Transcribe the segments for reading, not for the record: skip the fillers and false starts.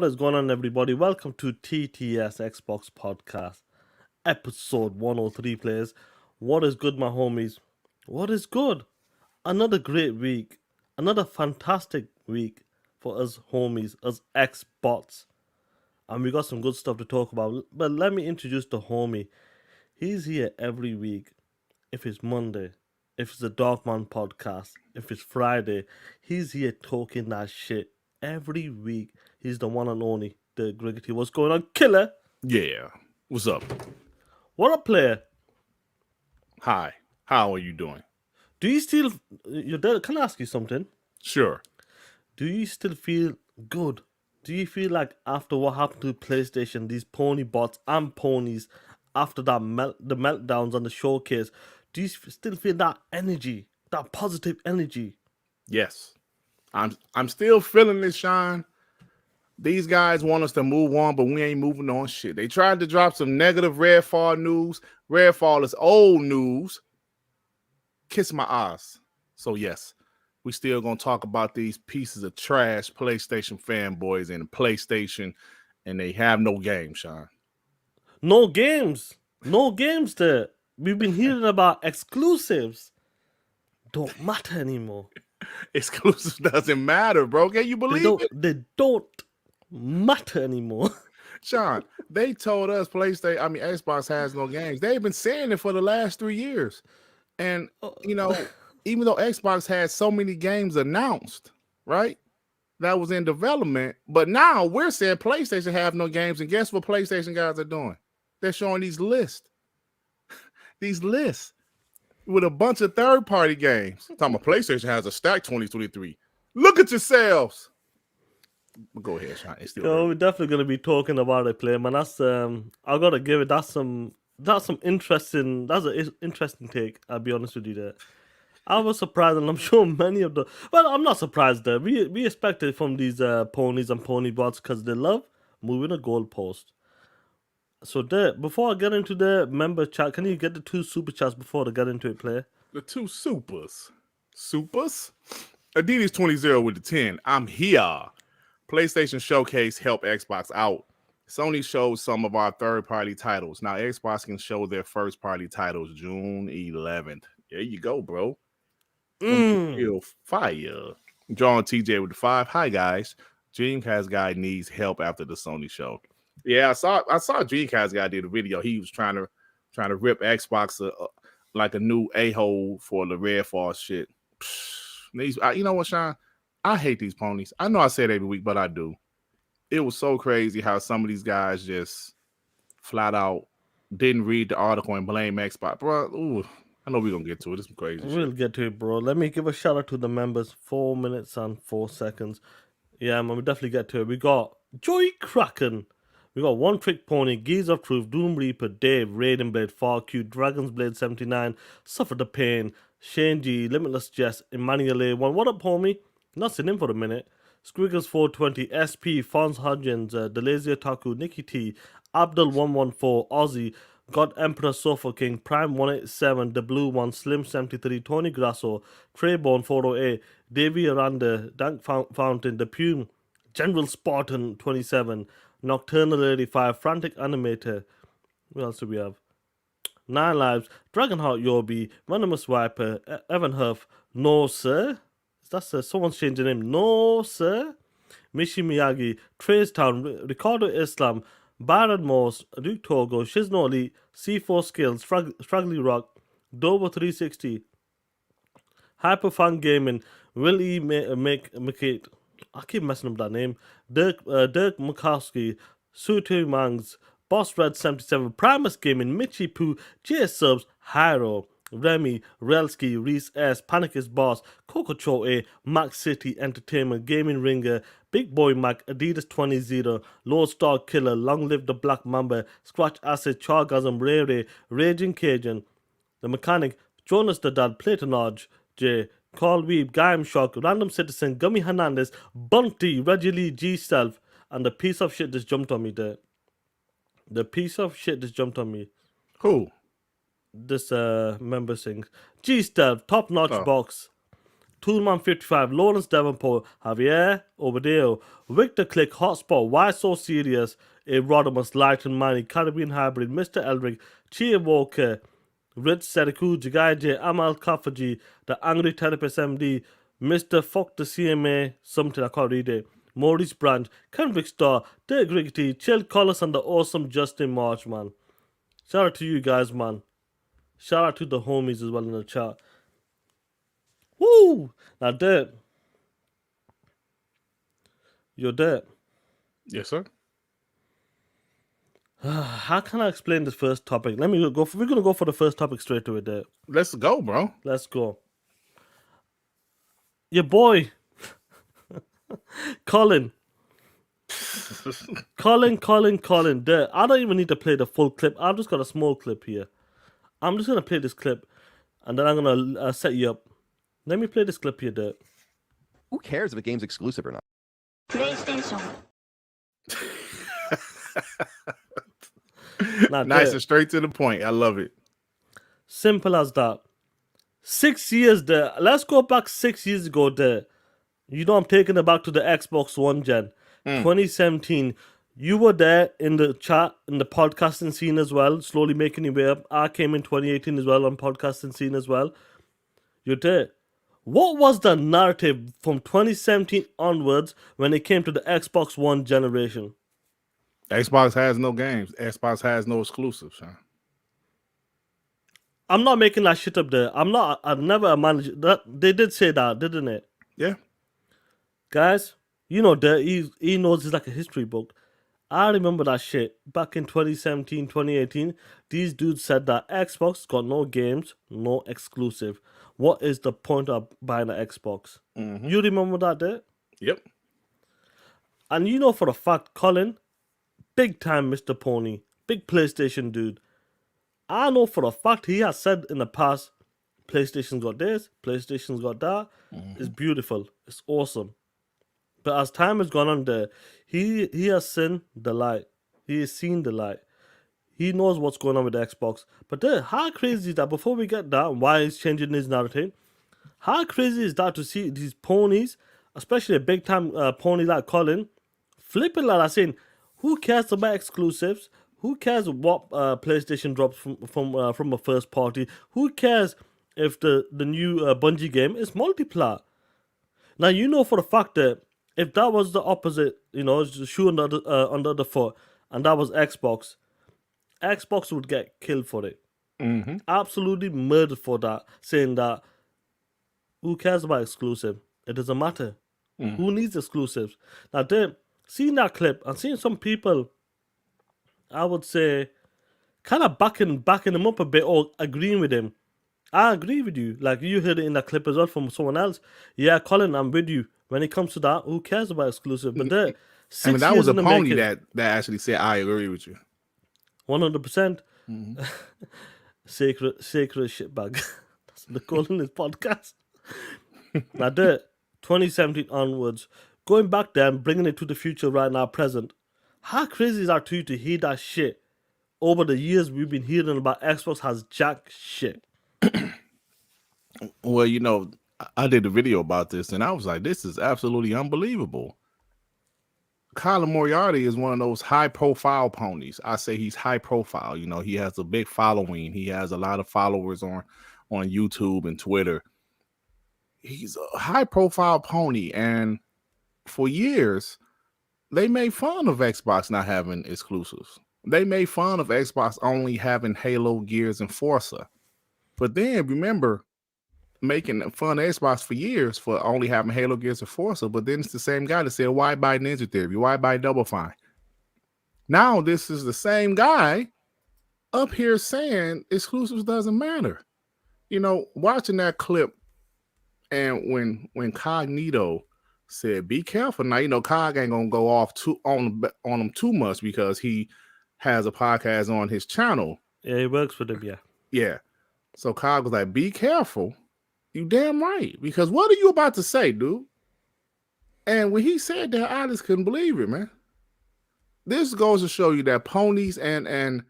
What is going on, everybody? Welcome to TTS Xbox Podcast, episode 103, players. What is good, my homies? What is good? Another great week. Another fantastic week for us homies, us Xbots. And we got some good stuff to talk about. But let me introduce the homie. He's here every week. If it's Monday, if it's a Darkman podcast, if it's Friday, he's here talking that shit every week. He's the one and only, the Griggity. What's going on, killer? Yeah. What's up? What up, player? Hi. How are you doing? Do you still... Can I ask you something? Sure. Do you still feel good? Do you feel like after what happened to PlayStation, these pony bots and ponies, after that the meltdowns on the showcase, do you still feel that energy, that positive energy? Yes. I'm still feeling this, Shaan. These guys want us to move on, but we ain't moving on shit. They tried to drop some negative Redfall news. Redfall is old news. Kiss my ass. So yes, we still gonna talk about these pieces of trash PlayStation fanboys and PlayStation, and they have no game, Shaan. No games. No games there. We've been hearing about exclusives. Don't matter anymore. Exclusive doesn't matter, bro. Can you believe it? They don't matter anymore. Shaan, they told us Xbox has no games. They've been saying it for the last 3 years. And, even though Xbox had so many games announced, right, that was in development, but now we're saying PlayStation have no games. And guess what PlayStation guys are doing? They're showing these lists with a bunch of third-party games. Talking about PlayStation has a stack 2023. Look at yourselves. Go ahead, Shaan. It's still we're definitely gonna be talking about it, player, man. That's I gotta give it. That's an interesting take. I'll be honest with you there. I was surprised, and I'm sure many of I'm not surprised there. We expect it from these ponies and pony bots because they love moving a goalpost. So there, before I get into the member chat, can you get the 2 super chats before I get into it, player? The 2 supers. Adidas 20 with the 10. I'm here. PlayStation Showcase help Xbox out. Sony shows some of our third-party titles. Now, Xbox can show their first-party titles June 11th. There you go, bro. Feel fire. John TJ with the 5. Hi, guys. Dreamcast guy needs help after the Sony show. Yeah, I saw Dreamcast guy did a video. He was trying to rip Xbox like a new a-hole for the Redfall shit. You know what, Shaan? I hate these ponies. I know I say it every week, but I do. It was so crazy how some of these guys just flat out didn't read the article and blame Xbox. Bro, I know we're going to get to it. It's some crazy shit. We'll get to it, bro. Let me give a shout out to the members. 4 minutes and 4 seconds. Yeah, man, we definitely get to it. We got Joy Kraken. We got One Trick Pony, Gears of Truth, Doom Reaper, Dave, Raiden Blade, Far Q, Dragon's Blade 79, Suffer the Pain, Shane G, Limitless Jess, Emmanuel A1. What up, homie? Not seen him for a minute. Squiggles 420, SP, Fons Hudgens, Delazy Otaku, Nikki T, Abdul 114, Aussie, God Emperor Sofa King, Prime 187, The Blue One, Slim 73, Tony Grasso, Treybone 408, Davy Aranda, Dank Fountain, The Pume, General Spartan 27, Nocturnal 85, Frantic Animator. What else do we have? 9 Lives, Dragonheart Yobi, Venomous Viper, Evan Huff, No Sir. That's someone's changing name. No Sir. Mishi Miyagi, Trace Town, Ricardo Islam, Baron Morse, Duke Togo, Shizno Elite, C4 Skills, Straggly Rock, Dover 360, Hyperfun Gaming, Will E. McKate, I keep messing up that name, Dirk Mukowski, Sutu Mangs, Boss Red 77, Primus Gaming, Michi Poo, J Subs, Hyro, Remy, Relski, Reese S, Panicus Boss, Coco Choe, Max City Entertainment, Gaming Ringer, Big Boy Mac, Adidas 20, Lord Star Killer, Long Live the Black Mamba, Scratch Acid, Chargasm, Ray, Raging Cajun, The Mechanic, Jonas the Dad, Platonage, J, Carl Weeb, Gaim Shock, Random Citizen, Gummy Hernandez, Bunty, Reggie Lee, G Self, and the piece of shit just jumped on me there. The piece of shit just jumped on me. Who? This member sings G Stealth, Top Notch Box, Toolman55, Lawrence Davenport, Javier Obadeo, Victor Click, Hotspot, Why So Serious, Rodimus, Light and Mighty, Caribbean Hybrid, Mr. Eldrick, Chia Walker, Rich Seriku, Jagai J, Amal Kafaji, The Angry Therapist MD, Mr. Fuck the CMA, something I can't read it, Maurice Branch, Kendrick Star, Dirk Riggity, Chill Collis, and the awesome Justin March, man. Shout out to you guys, man. Shout out to the homies as well in the chat. Woo! Now, Durt. You're Durt. Yes, sir. How can I explain this first topic? We're gonna go for the first topic straight away, Durt. Let's go, bro. Let's go. Your boy, Colin. Colin. Durt. I don't even need to play the full clip. I've just got a small clip here. I'm just gonna play this clip, and then I'm gonna set you up. Let me play this clip here, Durt. Who cares if a game's exclusive or not? PlayStation. Nice and straight to the point. I love it. Simple as that. 6 years there. Let's go back 6 years ago there. You know I'm taking it back to the Xbox One gen. 2017. You were there in the chat, in the podcasting scene as well, slowly making your way up. I came in 2018 as well on podcasting scene as well. You're there. What was the narrative from 2017 onwards when it came to the Xbox One generation? Xbox has no games. Xbox has no exclusives, Shaan. I'm not making that shit up there. I've never managed that. They did say that, didn't it? Yeah. Guys, you know that he knows it's like a history book. I remember that shit back in 2017, 2018. These dudes said that Xbox got no games, no exclusive. What is the point of buying an Xbox? You remember that there? Yep. And you know for a fact, Colin, big time Mr. Pony, big PlayStation dude. I know for a fact he has said in the past, PlayStation's got this, PlayStation's got that. It's beautiful. It's awesome. But as time has gone on there, he has seen the light. He has seen the light. He knows what's going on with the Xbox. But there, how crazy is that? Before we get that, why he's changing his narrative, how crazy is that to see these ponies, especially a big time pony like Colin, flipping like that, saying, who cares about exclusives? Who cares what PlayStation drops from a first party? Who cares if the new Bungie game is multiplayer? Now, you know for a fact that if that was the opposite, you know, the shoe on the other foot, and that was Xbox would get killed for it. Absolutely murdered for that, saying that who cares about exclusive? It doesn't matter. Who needs exclusives? Now, then, seeing that clip and seeing some people, I would say, kind of backing him up a bit or agreeing with him. I agree with you. Like, you heard it in that clip as well from someone else. Yeah, Colin, I'm with you. When it comes to that, who cares about exclusive? But there, I mean, that was a pony that actually said, I agree with you. 100%. Sacred shitbag. That's what they call in this podcast. Now, there, 2017 onwards, going back there and bringing it to the future right now, present. How crazy is that to you to hear that shit? Over the years, we've been hearing about Xbox has jack shit. Well, you know, I did a video about this, and I was like, this is absolutely unbelievable. Colin Moriarty is one of those high-profile ponies. I say he's high-profile. You know, he has a big following. He has a lot of followers on YouTube and Twitter. He's a high-profile pony, and for years, they made fun of Xbox not having exclusives. They made fun of Xbox only having Halo, Gears, and Forza. But then, remember, making fun of Xbox for years for only having Halo, Gears, and Forza. But then it's the same guy that said, why buy Ninja Theory? Why buy Double Fine? Now this is the same guy up here saying exclusives doesn't matter. You know, watching that clip, and when Cognito said, be careful. Now, you know, Cog ain't going to go off on him too much because he has a podcast on his channel. Yeah, he works for them, yeah. Yeah. So Cog was like, be careful. You damn right. Because what are you about to say, dude? And when he said that, I just couldn't believe it, man. This goes to show you that ponies and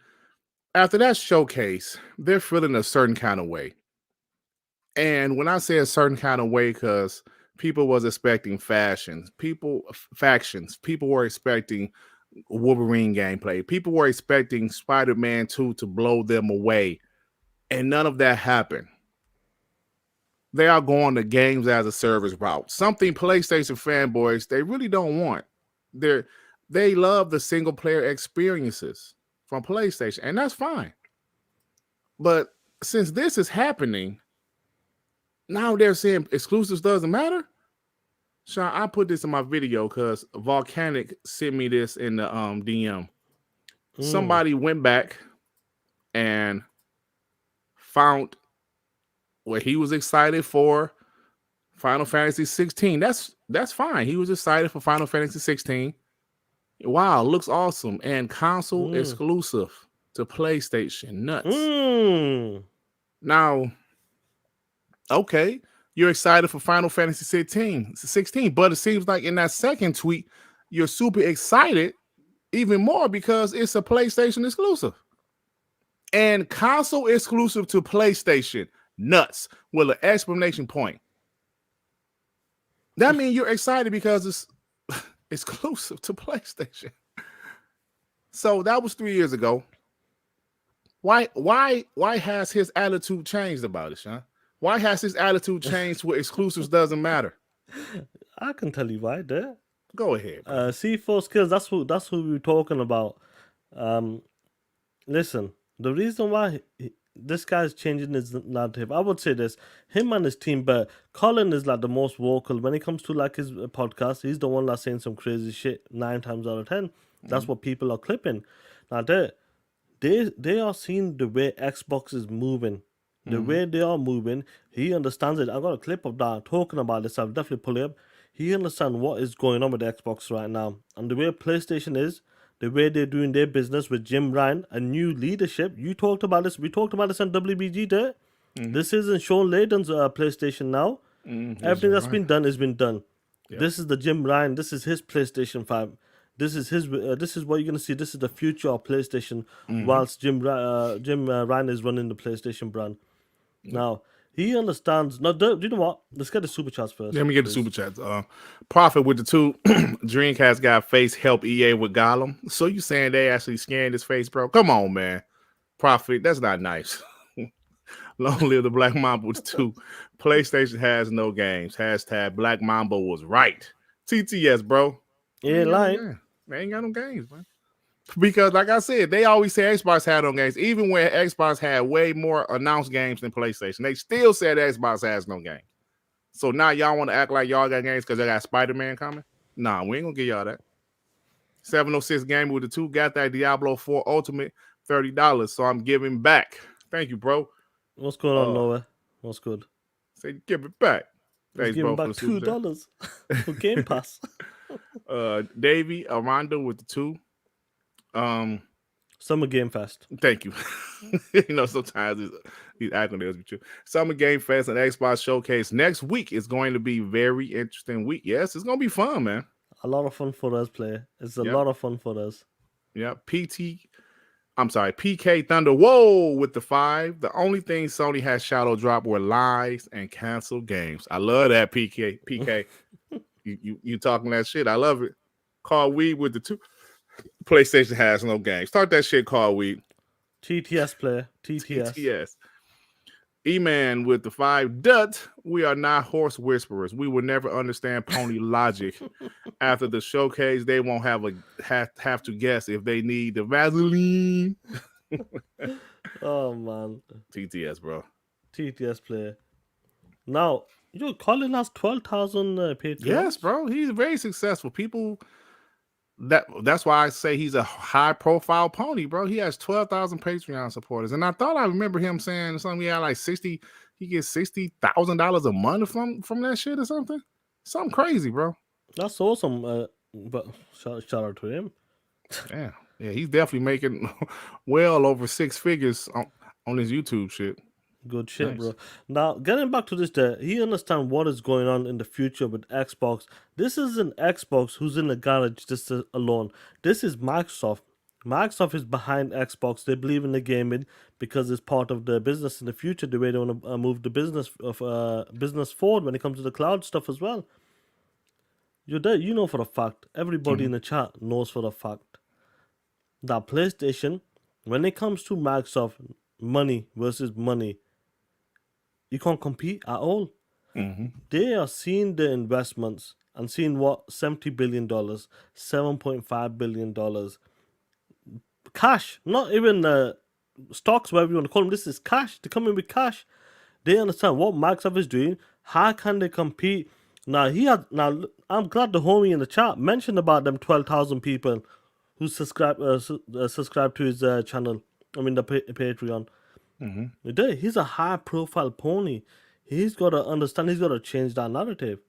after that showcase, they're feeling a certain kind of way. And when I say a certain kind of way, because people was expecting factions, people were expecting Wolverine gameplay, people were expecting Spider-Man 2 to blow them away, and none of that happened. They are going the games as a service route. Something PlayStation fanboys they really don't want. They love the single player experiences from PlayStation, and that's fine. But since this is happening, now they're saying exclusives doesn't matter. Shaan, I put this in my video because Volcanic sent me this in the DM. Somebody went back and found what he was excited for Final Fantasy 16. That's fine. He was excited for Final Fantasy 16. Wow, looks awesome. And console exclusive to PlayStation. Nuts. Now, okay, you're excited for Final Fantasy 16, but it seems like in that second tweet, you're super excited even more because it's a PlayStation exclusive. And console exclusive to PlayStation. Nuts. With an exclamation point. That means you're excited because it's exclusive to PlayStation. So that was 3 years ago. Why has his attitude changed about it, Shaan? Why has his attitude changed where exclusives doesn't matter? I can tell you why, there. Go ahead. C4 skills, that's who we were talking about. Listen, the reason why this guy's changing his narrative, I would say this, him and his team, but Colin is like the most vocal when it comes to like his podcast. He's the one that's saying some crazy shit 9 times out of 10. That's what people are clipping. Now they are seeing the way Xbox is moving. The way they are moving, he understands it. I got a clip of that talking about this. I'll definitely pull it up. He understands what is going on with the Xbox right now. And the way PlayStation is, the way they're doing their business with Jim Ryan, a new leadership. You talked about this. We talked about this on WBG there. This isn't Sean Layden's PlayStation now. Everything that's been done has been done. Yep. This is the Jim Ryan. This is his PlayStation 5. This is his. This is what you're gonna see. This is the future of PlayStation. Whilst Jim Ryan is running the PlayStation brand. Now he understands. Now, do you know what? Let's get the super chats first. Let me get the super chats. Profit with the 2. Dreamcast got face help EA with Gollum. So you saying they actually scanned his face, bro? Come on, man. Profit, that's not nice. Long live the Black Mamba with the 2. PlayStation has no games. Hashtag Black Mamba was right. TTS, bro. Yeah, lying. They ain't got no games, man. Because, like I said, they always say Xbox had no games. Even when Xbox had way more announced games than PlayStation, they still said Xbox has no games. So now y'all want to act like y'all got games because they got Spider-Man coming? Nah, we ain't going to give y'all that. 706 Gamer with the 2 got that Diablo 4 Ultimate $30. So I'm giving back. Thank you, bro. What's going on, Noah? What's good? Say, give it back. Thanks, bro. Back $2 for Game Pass. Davey Armando with the 2. Summer Game Fest. Thank you. You know, sometimes these acronyms be true. Summer Game Fest and Xbox Showcase next week is going to be very interesting week. Yes, it's going to be fun, man. A lot of fun for us, player. It's a lot of fun for us. Yeah, PK Thunder. Whoa, with the 5. The only thing Sony has shadow drop were lies and canceled games. I love that, PK. You talking that shit. I love it. Carl Weed with the 2. PlayStation has no games. Start that shit, Carl Weed. TTS player. TTS. E-Man with the 5. Durt, we are not horse whisperers. We will never understand pony logic. After the showcase, they won't have to guess if they need the Vaseline. Oh, man. TTS, bro. TTS player. Now, Colin has 12,000 patrons. Yes, bro. He's very successful. People... That's why I say he's a high profile pony, bro. He has 12,000 Patreon supporters, and I thought I remember him saying something. He had like 60. He gets $60,000 a month from that shit or something. Something crazy, bro. That's awesome. But shout out to him. Yeah, he's definitely making well over 6 figures on his YouTube shit. Good shit, nice. Bro. Now, getting back to this, he understands what is going on in the future with Xbox. This isn't Xbox who's in the garage just alone. This is Microsoft. Microsoft is behind Xbox. They believe in the gaming because it's part of the business in the future. The way they want to move the business forward when it comes to the cloud stuff as well. You're there, you know for a fact. Everybody in the chat knows for a fact that PlayStation, when it comes to Microsoft, money versus money, you can't compete at all. They are seeing the investments and seeing what $70 billion, $7.5 billion cash, not even stocks, whatever you want to call them. This is cash. They come in with cash. They understand what Microsoft is doing. How can they compete? Now I'm glad the homie in the chat mentioned about them 12,000 people who subscribe to his channel. I mean the Patreon. He's a high profile pony. He's got to understand. He's got to change that narrative.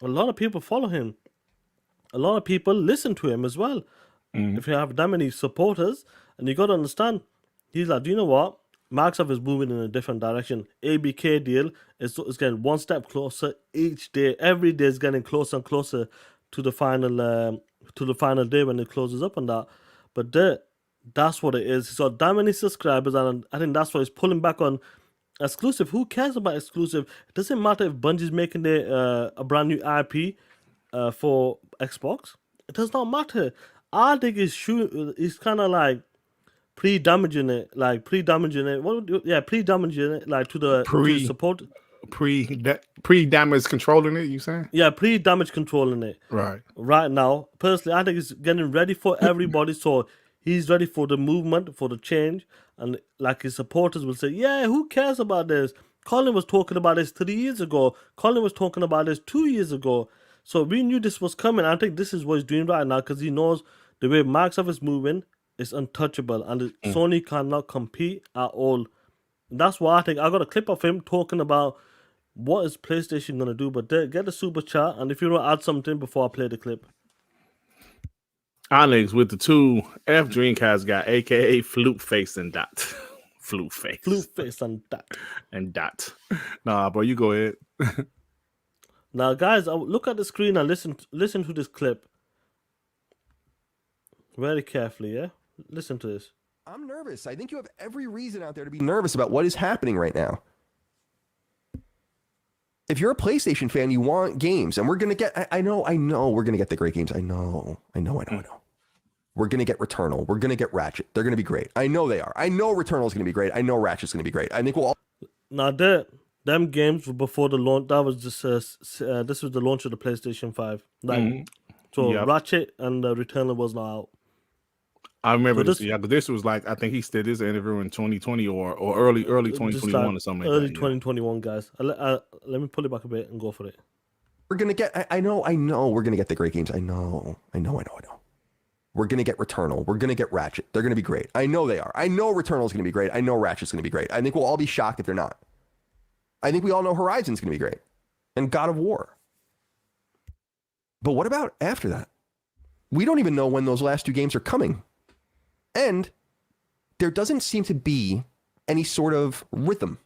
A lot of people follow him. A lot of people listen to him as well. If you have that many supporters, and you got to understand, he's like, do you know what? Microsoft is moving in a different direction. ABK deal is getting one step closer each day. Every day is getting closer and closer to the final day when it closes up on that. But that's what it is. He's got that many subscribers, and I think that's why he's pulling back on exclusive. Who cares about exclusive? It doesn't matter if Bungie's making a brand new IP for Xbox. It does not matter. I think he's kind of like pre-damaging it, pre-damaging it, like to the support. Pre-damage controlling it, you saying? Yeah, pre-damage controlling it. Right now, personally, I think he's getting ready for everybody. So he's ready for the movement, for the change. And like his supporters will say, yeah, who cares about this? Colin was talking about this 3 years ago. Colin was talking about this 2 years ago. So we knew this was coming. I think this is what he's doing right now because he knows the way Microsoft is moving is untouchable. And Sony cannot compete at all. That's why I think I got a clip of him talking about what is PlayStation going to do. But get the super chat. And if you want to add something before I play the clip. Onyx with the 2 F Dreamcast guy, aka Flute Face and Dot. Flute Face and Dot. And Dot. Nah, bro, you go ahead. Now, guys, look at the screen and listen to this clip very carefully. Yeah, listen to this. I'm nervous. I think you have every reason out there to be nervous about what is happening right now. If you're a PlayStation fan, you want games, and we're gonna get. I know, we're gonna get the great games. I know. We're gonna get Returnal. We're gonna get Ratchet. They're gonna be great. I know they are. I know Returnal's gonna be great. I know Ratchet's gonna be great. I think we'll all. Now, them games were before the launch. That was just this was the launch of the PlayStation 5. Ratchet and Returnal was not out. I remember this. Yeah, but this was like, I think he did this interview in 2020 or early 2021 or something like early that. 2021, guys. Let me pull it back a bit and go for it. We're gonna get. I know. We're gonna get the great games. I know. We're gonna get Returnal. We're gonna get Ratchet. They're gonna be great. I know they are. I know Returnal's gonna be great. I know Ratchet's gonna be great. I think we'll all be shocked if they're not. I think we all know Horizon's gonna be great, and God of War. But what about after that? We don't even know when those last 2 games are coming. And there doesn't seem to be any sort of rhythm.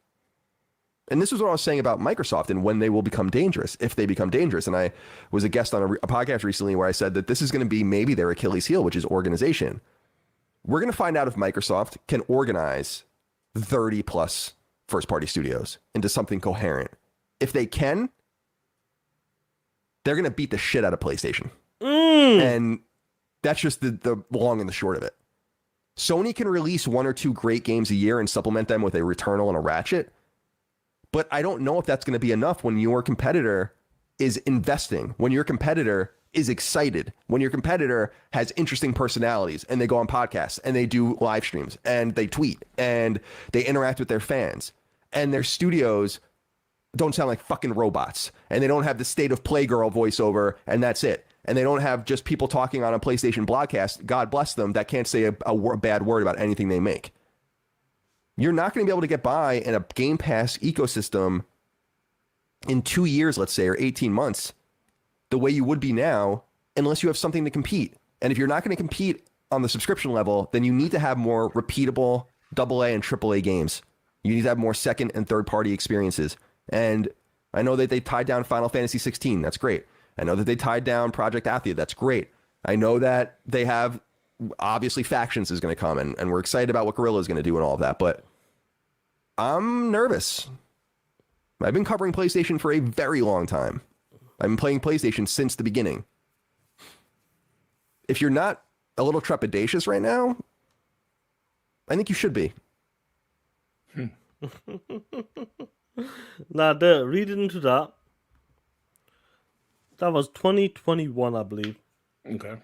And this is what I was saying about Microsoft and when they will become dangerous, if they become dangerous. And I was a guest on a podcast recently where I said that this is going to be maybe their Achilles heel, which is organization. We're going to find out if Microsoft can organize 30 plus first-party studios into something coherent. If they can, they're going to beat the shit out of PlayStation. And that's just the long and the short of it. Sony can release 1 or 2 great games a year and supplement them with a Returnal and a Ratchet. But I don't know if that's going to be enough when your competitor is investing, when your competitor is excited, when your competitor has interesting personalities and they go on podcasts and they do live streams and they tweet and they interact with their fans and their studios don't sound like fucking robots and they don't have the State of Play girl voiceover and that's it. And they don't have just people talking on a PlayStation blogcast, God bless them, that can't say a bad word about anything they make. You're not going to be able to get by in a Game Pass ecosystem in 2 years, let's say, or 18 months, the way you would be now, unless you have something to compete. And if you're not going to compete on the subscription level, then you need to have more repeatable AA and AAA games. You need to have more second and third party experiences. And I know that they tied down Final Fantasy 16. That's great. I know that they tied down Project Athia. That's great. I know that they have obviously Factions is going to come, and we're excited about what Guerrilla is going to do and all of that, but I'm nervous. I've been covering PlayStation for a very long time. I've been playing PlayStation since the beginning. If you're not a little trepidatious right now, I think you should be. Now, reading into that was 2021, I believe. Okay.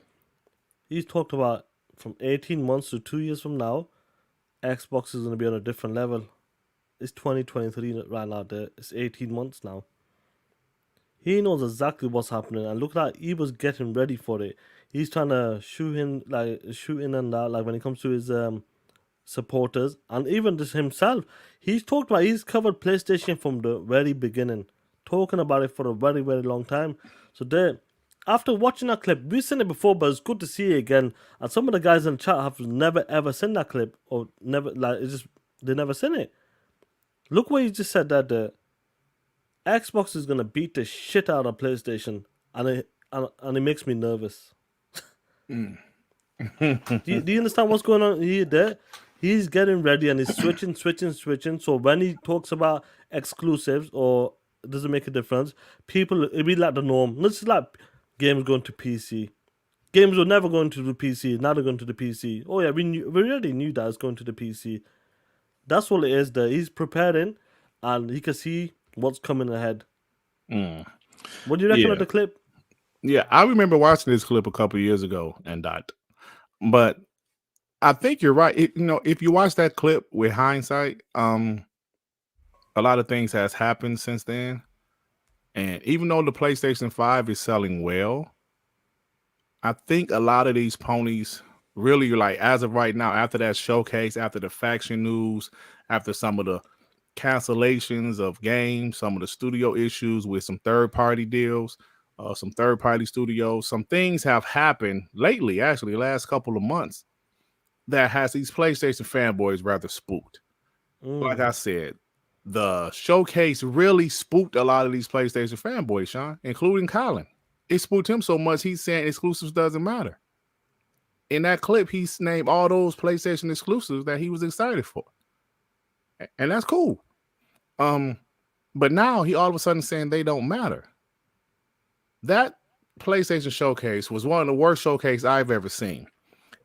He's talked about from 18 months to 2 years from now, Xbox is going to be on a different level. It's 2023 right now. It's 18 months now. He knows exactly what's happening, and look like he was getting ready for it. He's trying to shoot in and out, like when it comes to his supporters, and even just himself. He's covered PlayStation from the very beginning, talking about it for a very, very long time. So after watching that clip, we've seen it before, but it's good to see it again. And some of the guys in the chat have never ever seen that clip, or never they never seen it. Look what he just said that Xbox is gonna beat the shit out of PlayStation, and it makes me nervous. Do you understand what's going on here? There, he's getting ready and he's switching. So when he talks about exclusives, or it doesn't make a difference, it'll be like the norm. It's like games going to PC. Games were never going to the PC. Now they're going to the PC. Oh yeah, we already knew that it's going to the PC. That's all it is. There, he's preparing, and he can see what's coming ahead. What do you reckon of the clip? Yeah, I remember watching this clip a couple years ago, but I think you're right. If you watch that clip with hindsight, a lot of things has happened since then. And even though the PlayStation 5 is selling well, I think a lot of these ponies really, like, as of right now, after that showcase, after the faction news, after some of the cancellations of games, some of the studio issues with some third-party deals, some third-party studios, some things have happened lately, actually, the last couple of months, that has these PlayStation fanboys rather spooked. Like I said, the showcase really spooked a lot of these PlayStation fanboys, Shaan, including Colin. It spooked him so much, he's saying exclusives doesn't matter. In that clip, he's named all those PlayStation exclusives that he was excited for. And that's cool. But now he all of a sudden saying they don't matter. That PlayStation showcase was one of the worst showcases I've ever seen.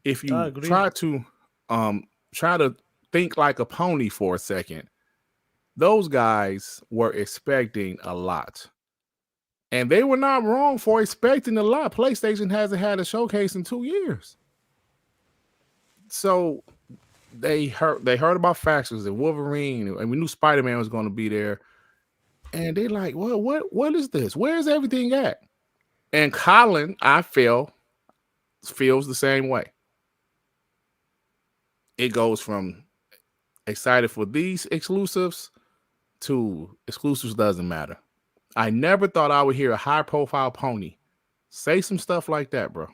If you try to think like a pony for a second, those guys were expecting a lot. And they were not wrong for expecting a lot. PlayStation hasn't had a showcase in 2 years. So they heard about Factions and Wolverine, and we knew Spider-Man was going to be there. And they like, well, what is this? Where's everything at? And Colin, I feel, feels the same way. It goes from excited for these exclusives to exclusives doesn't matter. I never thought I would hear a high-profile pony say some stuff like that, bro.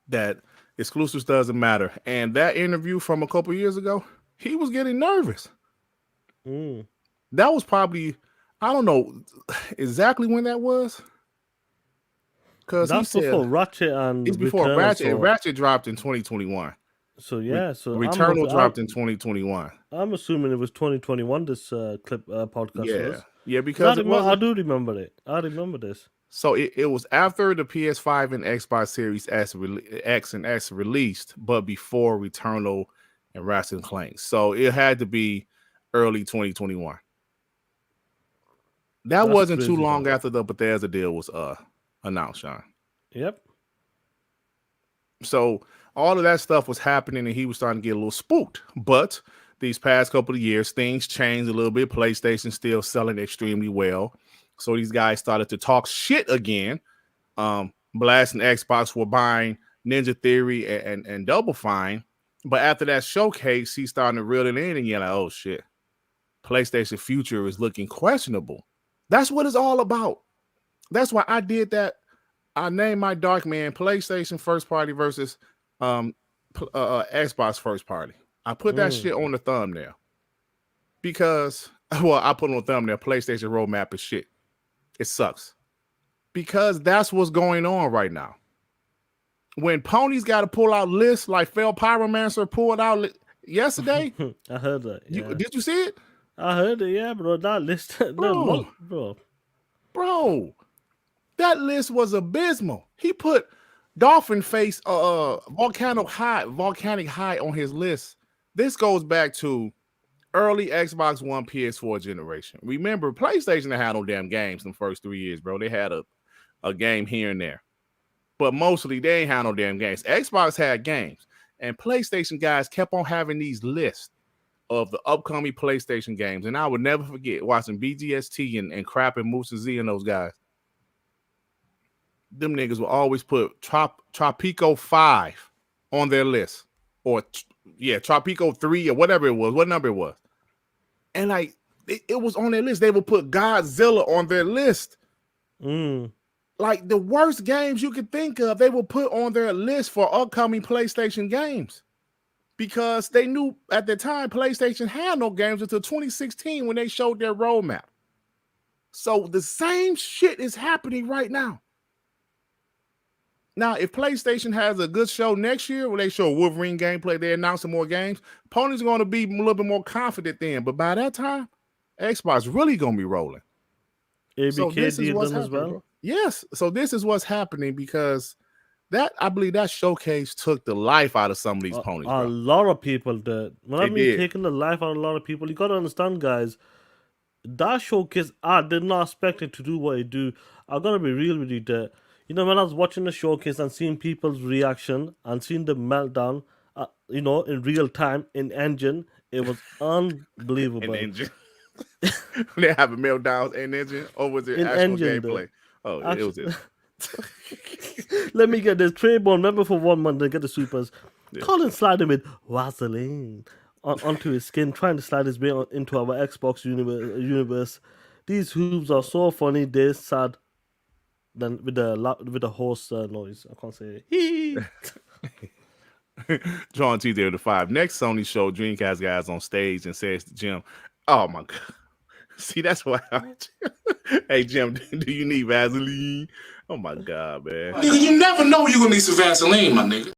That exclusives doesn't matter. And that interview from a couple years ago, he was getting nervous. That was probably, I don't know exactly when that was. Because that's before Ratchet and it's before Return, Ratchet dropped in 2021. So yeah, Returnal dropped in 2021. I'm assuming it was 2021. This clip podcast was. Yeah, because I do remember it. I remember this. So it was after the PS5 and Xbox Series X and S released, but before Returnal and Ratchet & Clank. So it had to be early 2021. That's wasn't too long after the Bethesda deal was announced, Shaan. Yep. So all of that stuff was happening, and he was starting to get a little spooked. But these past couple of years, things changed a little bit. PlayStation still selling extremely well. So these guys started to talk shit again, blasting Xbox for buying Ninja Theory and Double Fine. But after that showcase, he's starting to reel it in, and you're like, oh shit, PlayStation future is looking questionable. That's what it's all about. That's why I did that. I named my Dark Man PlayStation first party versus Xbox first party. I put that shit on the thumbnail because, well, I put on the thumbnail, PlayStation roadmap is shit. It sucks because that's what's going on right now. when Pony's got to pull out lists like Fel Pyromancer pulled out yesterday. I heard that. Yeah. Did you see it? I heard it, yeah, bro. That list, Bro, that list was abysmal. He put Dolphin Face, volcanic high on his list. This goes back to early Xbox One, PS4 generation. Remember, PlayStation didn't have no damn games in the first 3 years, bro. They had a game here and there, but mostly they ain't had no damn games. Xbox had games, and PlayStation guys kept on having these lists of the upcoming PlayStation games. And I would never forget watching BGST and Crap and Musa Z and those guys. Them niggas will always put Tropico 5 on their list. Or, Tropico 3 or whatever it was, what number it was. And like, it was on their list. They would put Godzilla on their list. Like the worst games you could think of, they will put on their list for upcoming PlayStation games. Because they knew at the time PlayStation had no games until 2016 when they showed their roadmap. So the same shit is happening right now. Now, if PlayStation has a good show next year where they show Wolverine gameplay, they announce some more games, Pony's going to be a little bit more confident then. But by that time, Xbox really going to be rolling. ABK so this is what's as happening, well. bro. Yes. So this is what's happening because I believe that showcase took the life out of some of these ponies. A lot of people did. When I mean taking the life out of a lot of people, you got to understand, guys, that showcase, I did not expect it to do what it do. I got to be real with you there. You know, when I was watching the showcase and seeing people's reaction and seeing the meltdown, in real time in engine, it was unbelievable. In engine? They have a meltdown in engine? Or was it actual gameplay? Though. It was it. Let me get this. Trayborn, remember for 1 month, they get the supers. Yeah. Colin sliding with Vaseline onto his skin, trying to slide his way into our Xbox universe. These hooves are so funny, they're sad. Then with the horse noise, I can't say it. John T. there to 5. Next Sony show, Dreamcast guys on stage and says to Jim, "Oh my god, see that's why." Hey Jim, do you need Vaseline? Oh my god, man! Nigga, you never know you're gonna need some Vaseline, my nigga.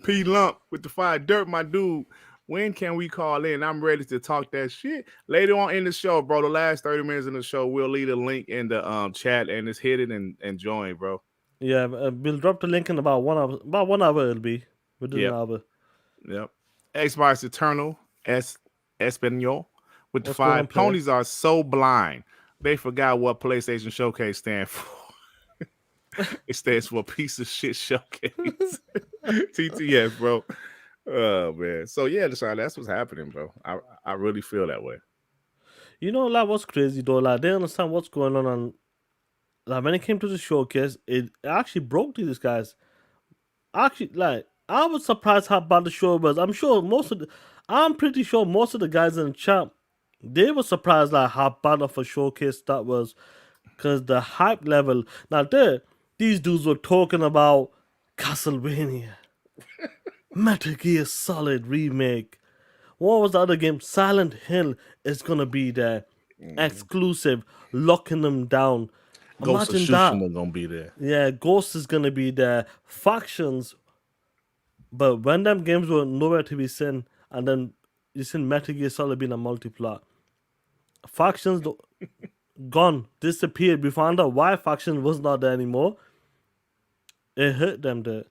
P Lump with the 5. Durt, my dude. When can we call in? I'm ready to talk that shit. Later on in the show, bro, the last 30 minutes in the show, we'll leave a link in the chat and just hit it and join, bro. Yeah, we'll drop the link in about 1 hour. About 1 hour it'll be. Within an hour. Yep. Xbox Eternal, Espanol with the 5. Ponies are so blind. They forgot what PlayStation Showcase stands for. It stands for Piece of Shit Showcase. TTS, bro. Oh man, so yeah, that's what's happening, bro. I really feel that way. You know, like what's crazy though, like they understand what's going on, and like when it came to the showcase, it actually broke these guys. Actually, like I was surprised how bad the show was. I'm pretty sure most of the guys in the chat, they were surprised like how bad of a showcase that was, because the hype level. Now these dudes were talking about Castlevania. Metal Gear Solid remake. What was the other game? Silent Hill is gonna be there, exclusive, locking them down. Ghost of Tsushima gonna be there. Yeah, Ghost is gonna be there. Factions, but when them games were nowhere to be seen, and then you seen Metal Gear Solid being a multiplayer. Factions gone, disappeared. We found out why Faction was not there anymore. It hurt them there.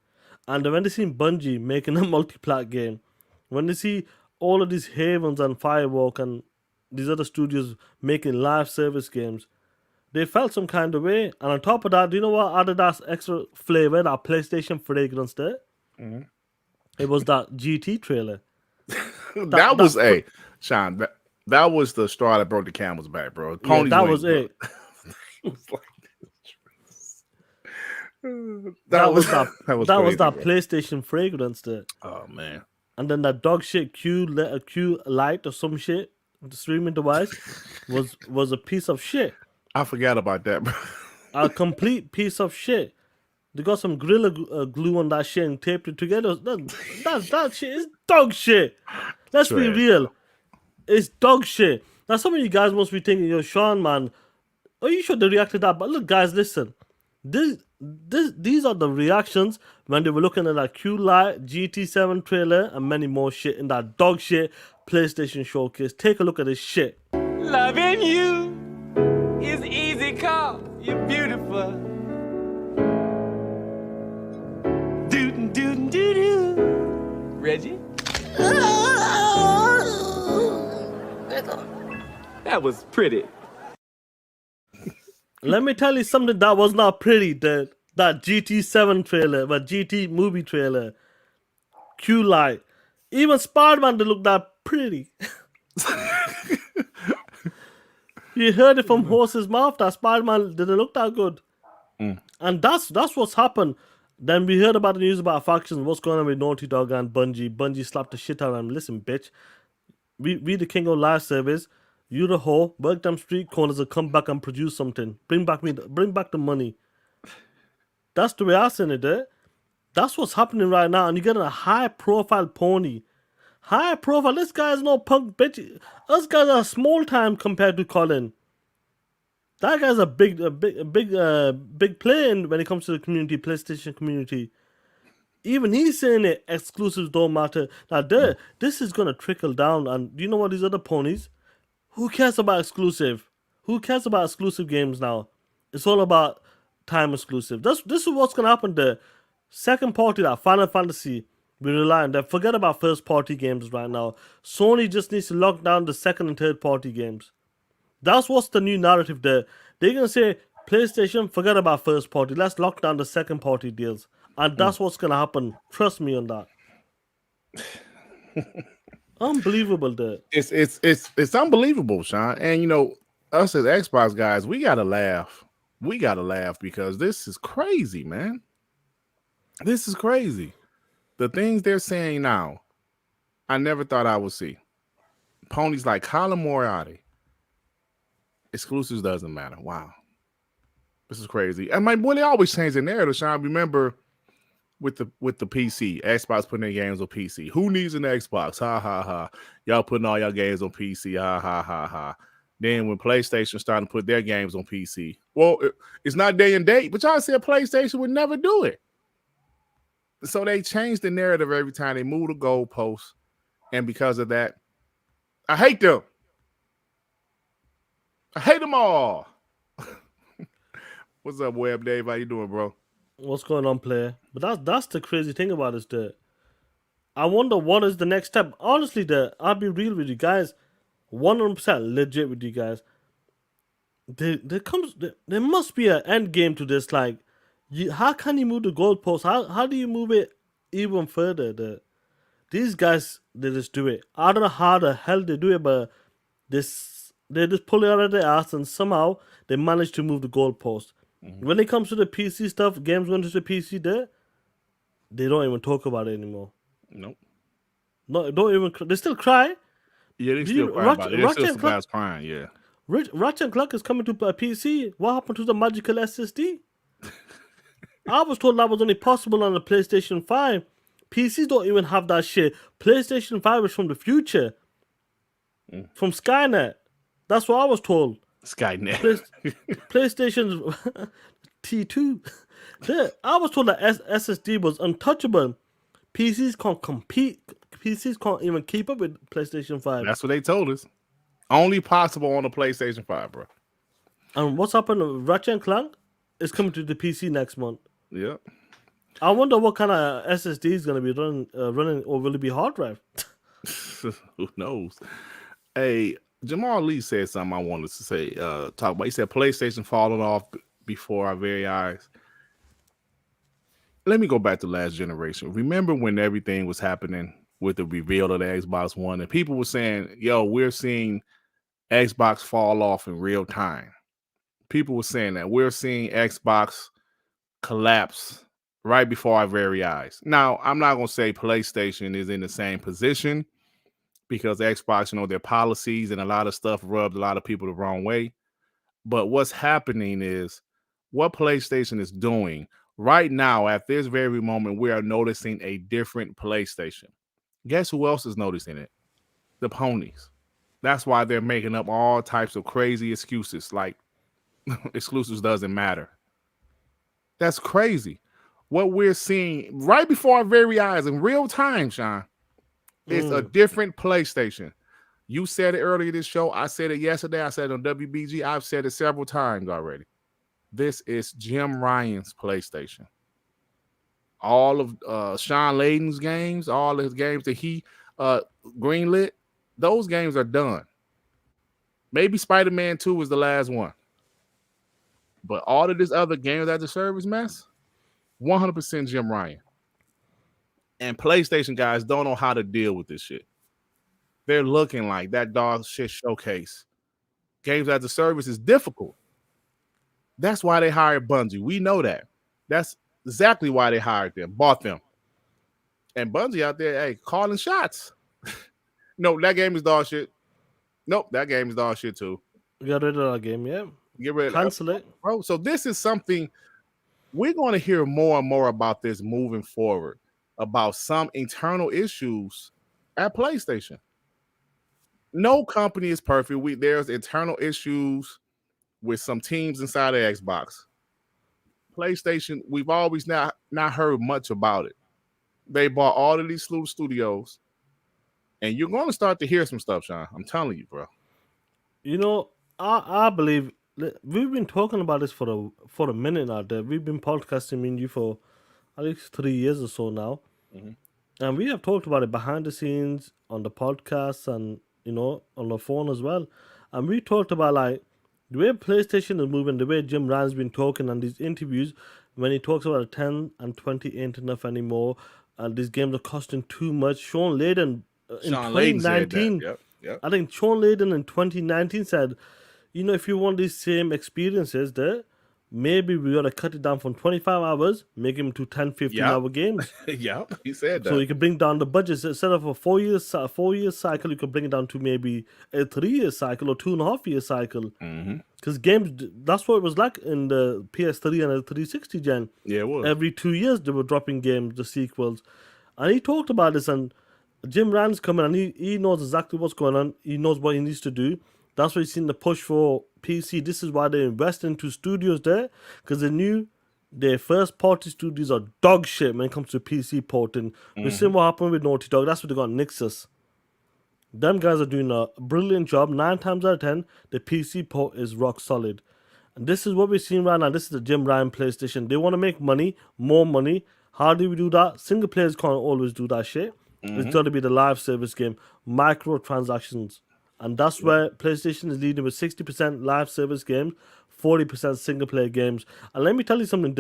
And when they see Bungie making a multi-plat game, when they see all of these Havens and Firewalk and these other studios making live service games, they felt some kind of way. And on top of that, do you know what added that extra flavor, that PlayStation fragrance there? Mm-hmm. It was that GT trailer. that was Shaan. That was the straw that broke the camel's back, bro. That was it. It was like that was that bro. PlayStation fragrance there. Oh man! And then that dog shit Q light or some shit, the streaming device was a piece of shit. I forgot about that, bro. A complete piece of shit. They got some Gorilla glue on that shit and taped it together. That shit is dog shit. Let's be real. It's dog shit. Now some of you guys must be thinking, yo, Shaan, man, are you sure they reacted that? But look, guys, listen. These are the reactions when they were looking at that Q-Lite, GT7 trailer, and many more shit in that dog shit PlayStation showcase. Take a look at this shit. Loving you is easy come. You're beautiful. Doo doo doo doo. Reggie? That was pretty. Let me tell you something that was not pretty. That GT7 trailer, but GT movie trailer, Q-Lite, even Spider-Man didn't look that pretty. You heard it from horse's mouth that Spider-Man didn't look that good. And that's what's happened. Then we heard about the news about factions. What's going on with Naughty Dog and Bungie? Bungie slapped the shit out of him. Listen, bitch. We the king of live service. You the whore. Work them street corners and come back and produce something. Bring back the money. That's the way I seen it, eh? That's what's happening right now. And you're getting a high-profile pony. High profile. This guy's no punk bitch. Us guys are small time compared to Colin. That guy's a big player when it comes to the community, PlayStation community. Even he's saying it, exclusives don't matter. Now, this is gonna trickle down, and do you know what these other ponies? Who cares about exclusive? Who cares about exclusive games now? It's all about time exclusive. This is what's gonna happen. The second party, that Final Fantasy, we rely on that. Forget about first party games right now. Sony just needs to lock down the second and third party games. That's what's the new narrative there. They're going to say, PlayStation, forget about first party. Let's lock down the second party deals. And that's what's going to happen. Trust me on that. Unbelievable there. It's unbelievable, Shaan. And, you know, us as Xbox guys, we got to laugh. We got to laugh because this is crazy, man. This is crazy. The things they're saying now, I never thought I would see. Ponies like Colin Mariorty. Exclusives doesn't matter. Wow. This is crazy. And my boy, they always change the narrative, Shaan. Remember with the PC, Xbox putting their games on PC. Who needs an Xbox? Ha ha ha. Y'all putting all your games on PC. Ha ha ha ha. Then when PlayStation started to put their games on PC, well, it's not day and date, but y'all said PlayStation would never do it. So they change the narrative every time they move the goalposts. And because of that, I hate them. I hate them all. What's up, Web Dave? How you doing, bro? What's going on, player? But that's the crazy thing about this, there. I wonder what is the next step. Honestly, there, I'll be real with you guys. 100% legit with you guys. There must be an end game to this. Like, how can you move the goalpost? How do you move it even further? These guys, they just do it. I don't know how the hell they do it, but they just pull it out of their ass and somehow they manage to move the goalpost. When it comes to the PC stuff, games going to the PC there, they don't even talk about it anymore. Nope. No, don't even. They still cry. Yeah, they still cry about it. They still guys crying, yeah. Ratchet & Clank is coming to a PC. What happened to the magical SSD? I was told that was only possible on the PlayStation 5. PCs don't even have that shit. PlayStation 5 is from the future. From Skynet. That's what I was told. Skynet. PlayStation T2. I was told that SSD was untouchable. PCs can't compete. PCs can't even keep up with PlayStation 5. That's what they told us. Only possible on the PlayStation 5, bro. And what's happened? Ratchet & Clank is coming to the PC next month. Yeah. I wonder what kind of SSD is going to be running, or will it be hard drive? Who knows? Hey, Jamal Lee said something I wanted to say, talk about. He said PlayStation falling off before our very eyes. Let me go back to last generation. Remember when everything was happening with the reveal of the Xbox One, and people were saying, yo, we're seeing Xbox fall off in real time. People were saying that we're seeing Xbox collapse right before our very eyes. Now, I'm not going to say PlayStation is in the same position because Xbox, you know, their policies and a lot of stuff rubbed a lot of people the wrong way. But what's happening is what PlayStation is doing right now at this very moment, we are noticing a different PlayStation. Guess who else is noticing it? The ponies. That's why they're making up all types of crazy excuses like exclusives doesn't matter. That's crazy. What we're seeing right before our very eyes in real time, Shaan, is a different PlayStation. You said it earlier this show. I said it yesterday. I said it on WBG. I've said it several times already. This is Jim Ryan's PlayStation. All of Sean Layden's games, all his games that he greenlit, those games are done. Maybe Spider-Man 2 was the last one. But all of this other games as a service mess, 100% Jim Ryan. And PlayStation guys don't know how to deal with this shit. They're looking like that dog shit showcase. Games as a service is difficult. That's why they hired Bungie. We know that. That's exactly why they hired them, bought them. And Bungie out there, hey, calling shots. No, that game is dog shit. Nope, that game is dog shit too. Get rid of that game, yeah. Get rid of Cancel it. Bro, so this is something we're going to hear more and more about this moving forward, about some internal issues at PlayStation. No company is perfect. There's internal issues with some teams inside of Xbox. PlayStation, we've always not heard much about it. They bought all of these little studios, and you're going to start to hear some stuff, Shaan. I'm telling you, bro. You know, I believe we've been talking about this for a minute now. Dave. We've been podcasting me and you for at least 3 years or so now, and we have talked about it behind the scenes on the podcast and on the phone as well. And we talked about like the way PlayStation is moving, the way Jim Ryan's been talking on these interviews when he talks about 10 and 20 ain't enough anymore, and these games are costing too much. Sean Layden in 2019, yep. I think Sean Layden in 2019 said, if you want these same experiences there, maybe we gotta cut it down from 25 hours, make him to 10, 15-hour games. Yeah, he said that. So you can bring down the budget. Instead of a 4 year cycle, you can bring it down to maybe a 3-year cycle or 2.5-year cycle. Because games, that's what it was like in the PS3 and the 360 gen. Yeah, it was. Every 2 years they were dropping games, the sequels. And he talked about this, and Jim Ryan's coming, and he knows exactly what's going on. He knows what he needs to do. That's why he's seen the push for PC. This is why they invest into studios there, because they knew their first party studios are dog shit when it comes to PC porting. We've seen what happened with Naughty Dog. That's what they got Nixus. Them guys are doing a brilliant job. 9 times out of 10, the PC port is rock solid. And this is what we're seeing right now. This is the Jim Ryan PlayStation. They want to make money, more money. How do we do that? Single players can't always do that shit. It's got to be the live service game, microtransactions. And that's where PlayStation is leading with 60% live service games, 40% single player games. And let me tell you something,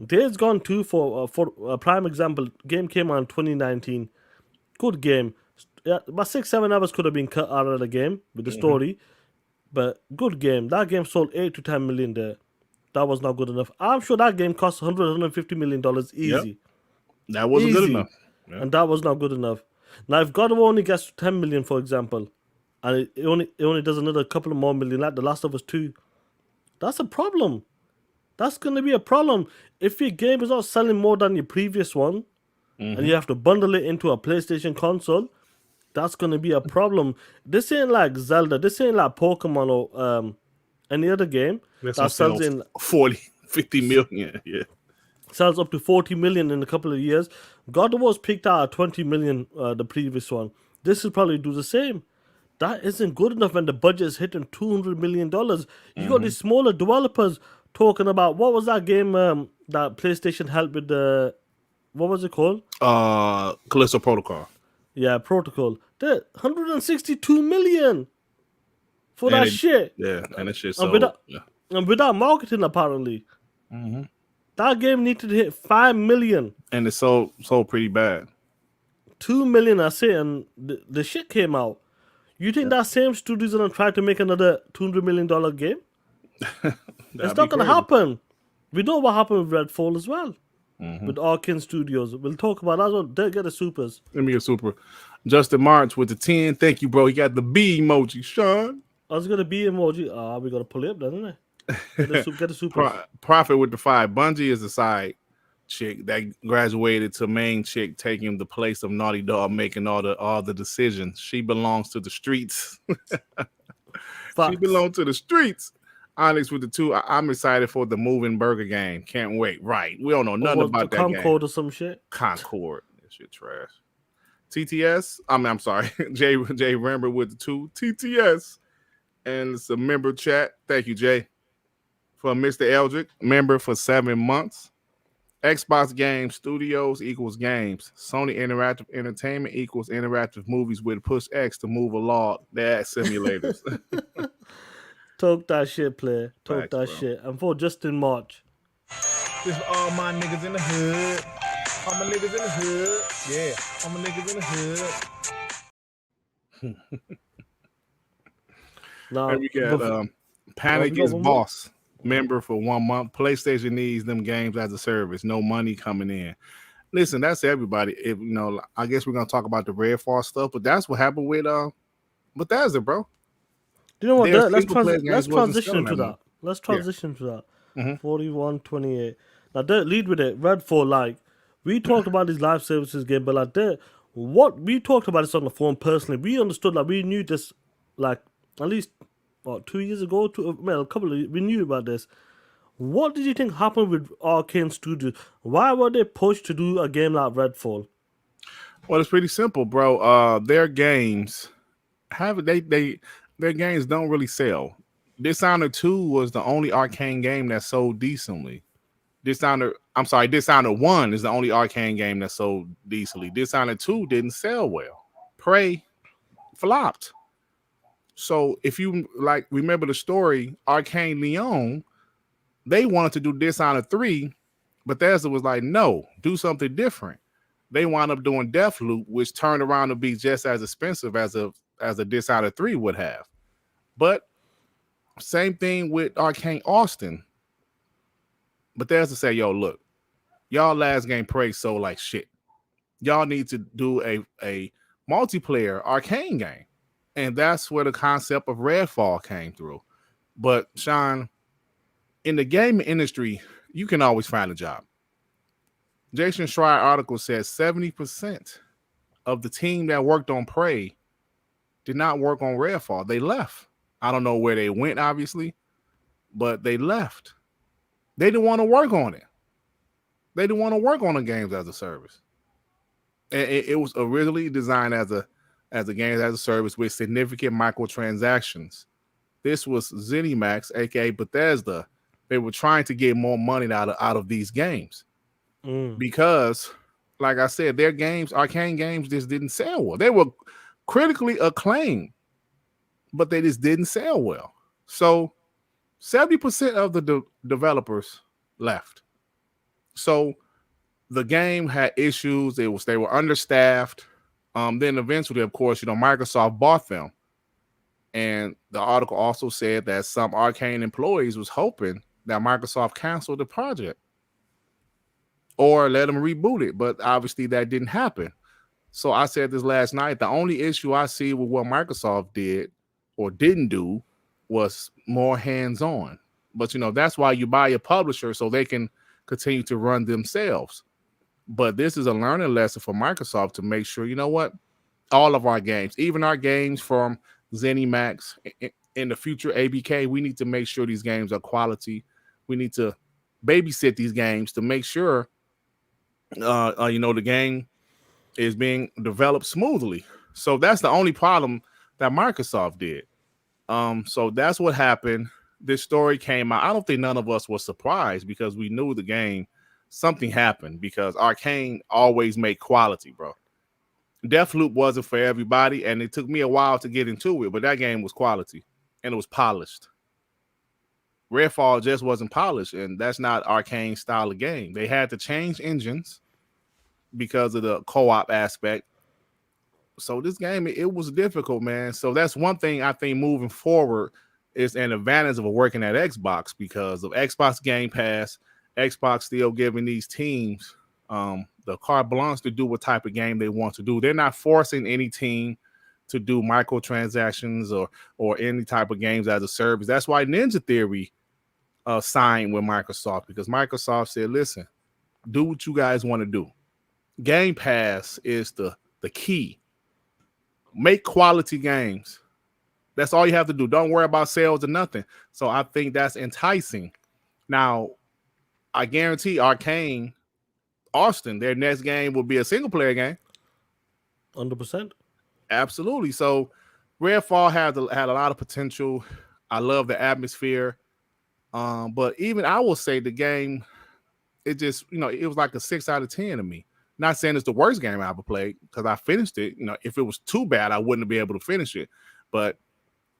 Days Gone 2 for a prime example, game came out in 2019. Good game. Yeah, about 6-7 hours could have been cut out of the game with the story. But good game. That game sold 8 to 10 million there. That was not good enough. I'm sure that game cost $150 million easy. Yep. That wasn't good enough. Yep. And that was not good enough. Now, if God of War only gets to 10 million, for example, and it only does another couple of more million, like The Last of Us 2, that's a problem. That's going to be a problem. If your game is not selling more than your previous one, and you have to bundle it into a PlayStation console, that's going to be a problem. This ain't like Zelda. This ain't like Pokemon or any other game that sells in 40, 50 million. Yeah. Sells up to 40 million in a couple of years. God of War's peaked out at 20 million, the previous one. This will probably do the same. That isn't good enough when the budget is hitting $200 million. You got these smaller developers talking about, what was that game that PlayStation helped with the, what was it called? Callisto Protocol. Yeah, Protocol. They're 162 million for that shit. Yeah, and that shit and without marketing, apparently. That game needed to hit 5 million. And it's sold pretty bad. 2 million, I say, and the shit came out. You think that same studio's gonna try to make another $200 million game? It's not gonna happen. We know what happened with Redfall as well. With Arkhane Studios. We'll talk about that as well. They get the supers. Let me get super. Justin March with the 10. Thank you, bro. He got the B emoji. Sean. I was gonna be emoji. We gotta pull it up, doesn't it? Get the supers. Profit with the 5. Bungie is the side chick that graduated to main chick, taking the place of Naughty Dog, making all the decisions. She belongs to the streets. She belongs to the streets. Onyx with the 2. I'm excited for the moving burger game. Can't wait. Right. We don't know nothing about the that game. Concord or some shit. Concord. That shit trash. TTS. I'm sorry. Jay Rambert with the 2. TTS. And it's a member chat. Thank you, Jay. For Mr. Eldrick, member for 7 months. Xbox Game Studios equals games. Sony Interactive Entertainment equals interactive movies with push X to move along. They're simulators. Talk that shit, player. Talk Facts, that bro. shit. And for Justin March. This for all my niggas in the hood. All my niggas in the hood. Yeah, all my niggas in the hood. Now, And we got Panic we got is one more? Boss. Member for 1 month. PlayStation needs them games as a service. No money coming in. Listen, that's everybody. If I guess we're gonna talk about the Redfall stuff, but that's what happened with Bethesda, bro. Do you know what? Their Let's single-player games wasn't transition selling to that that. much. Let's transition to that. Mhm. 41-28. Now, Durt, lead with it. Redfall, like, we talked about this live services game, but like, Durt, what we talked about this on the phone personally. We understood, like, we knew this, like, at least, 2 years ago, we knew about this. What did you think happened with Arkhane Studios? Why were they pushed to do a game like Redfall? Well, it's pretty simple, bro. Their games their games don't really sell. Dishonored 2 was the only Arkhane game that sold decently. Dishonored 1 is the only Arkhane game that sold decently. Dishonored 2 didn't sell well. Prey flopped. So if you remember the story, Arcane Leon, they wanted to do Dishonored 3, but Bethesda was like, no, do something different. They wound up doing Deathloop, which turned around to be just as expensive as a Dishonored 3 would have. But same thing with Arcane Austin. Bethesda say, yo, look, y'all last game Prey sold like shit. Y'all need to do a multiplayer Arcane game. And that's where the concept of Redfall came through. But Shaan, in the gaming industry, you can always find a job. Jason Schreier article says 70% of the team that worked on Prey did not work on Redfall. They left. I don't know where they went, obviously, but they left. They didn't want to work on it. They didn't want to work on the games as a service. And it was originally designed as a games as a service with significant microtransactions. This was ZeniMax, aka Bethesda. They were trying to get more money out of these games because, like I said, their games, Arcane games, just didn't sell well. They were critically acclaimed, but they just didn't sell well. So 70% of the developers left. So the game had issues. They were understaffed. Then eventually, of course, Microsoft bought them. And the article also said that some Arcane employees was hoping that Microsoft canceled the project or let them reboot it. But obviously that didn't happen. So I said this last night, the only issue I see with what Microsoft did or didn't do was more hands-on. But, that's why you buy a publisher so they can continue to run themselves. But this is a learning lesson for Microsoft to make sure, all of our games, even our games from ZeniMax, in the future ABK, we need to make sure these games are quality. We need to babysit these games to make sure, the game is being developed smoothly. So that's the only problem that Microsoft did. So that's what happened. This story came out. I don't think none of us were surprised because we knew the game. Something happened because Arcane always made quality, bro. Deathloop wasn't for everybody, and it took me a while to get into it, but that game was quality, and it was polished. Redfall just wasn't polished, and that's not Arcane style of game. They had to change engines because of the co-op aspect. So this game, it was difficult, man. So that's one thing I think moving forward is an advantage of working at Xbox because of Xbox Game Pass. Xbox still giving these teams the carte blanche to do what type of game they want to do. They're not forcing any team to do microtransactions or any type of games as a service. That's why Ninja Theory signed with Microsoft because Microsoft said, listen, do what you guys want to do. Game Pass is the key. Make quality games That's all you have to do. Don't worry about sales or nothing. So I think that's enticing. Now, I guarantee Arkhane, Austin, their next game will be a single player game. 100%. Absolutely. So Redfall had a lot of potential. I love the atmosphere. But even I will say the game, it just, it was like a 6 out of 10 to me. Not saying it's the worst game I ever played because I finished it. If it was too bad, I wouldn't be able to finish it. But,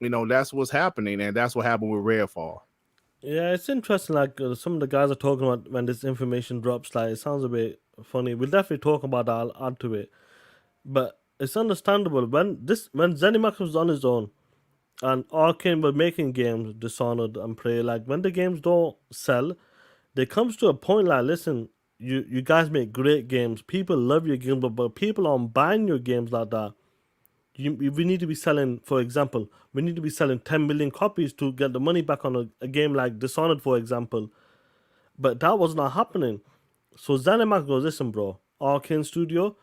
that's what's happening. And that's what happened with Redfall. Yeah, it's interesting. Like some of the guys are talking about when this information drops. Like it sounds a bit funny. We'll definitely talk about that. I'll add to it. But it's understandable when ZeniMax was on his own, and Arkhane were making games, Dishonored and Prey. Like when the games don't sell, there comes to a point like, listen, you guys make great games. People love your games, but people aren't buying your games like that. We need to be selling, for example, we need to be selling 10 million copies to get the money back on a game like Dishonored, for example. But that was not happening. So ZeniMax goes, listen, bro, Arkhane Studio,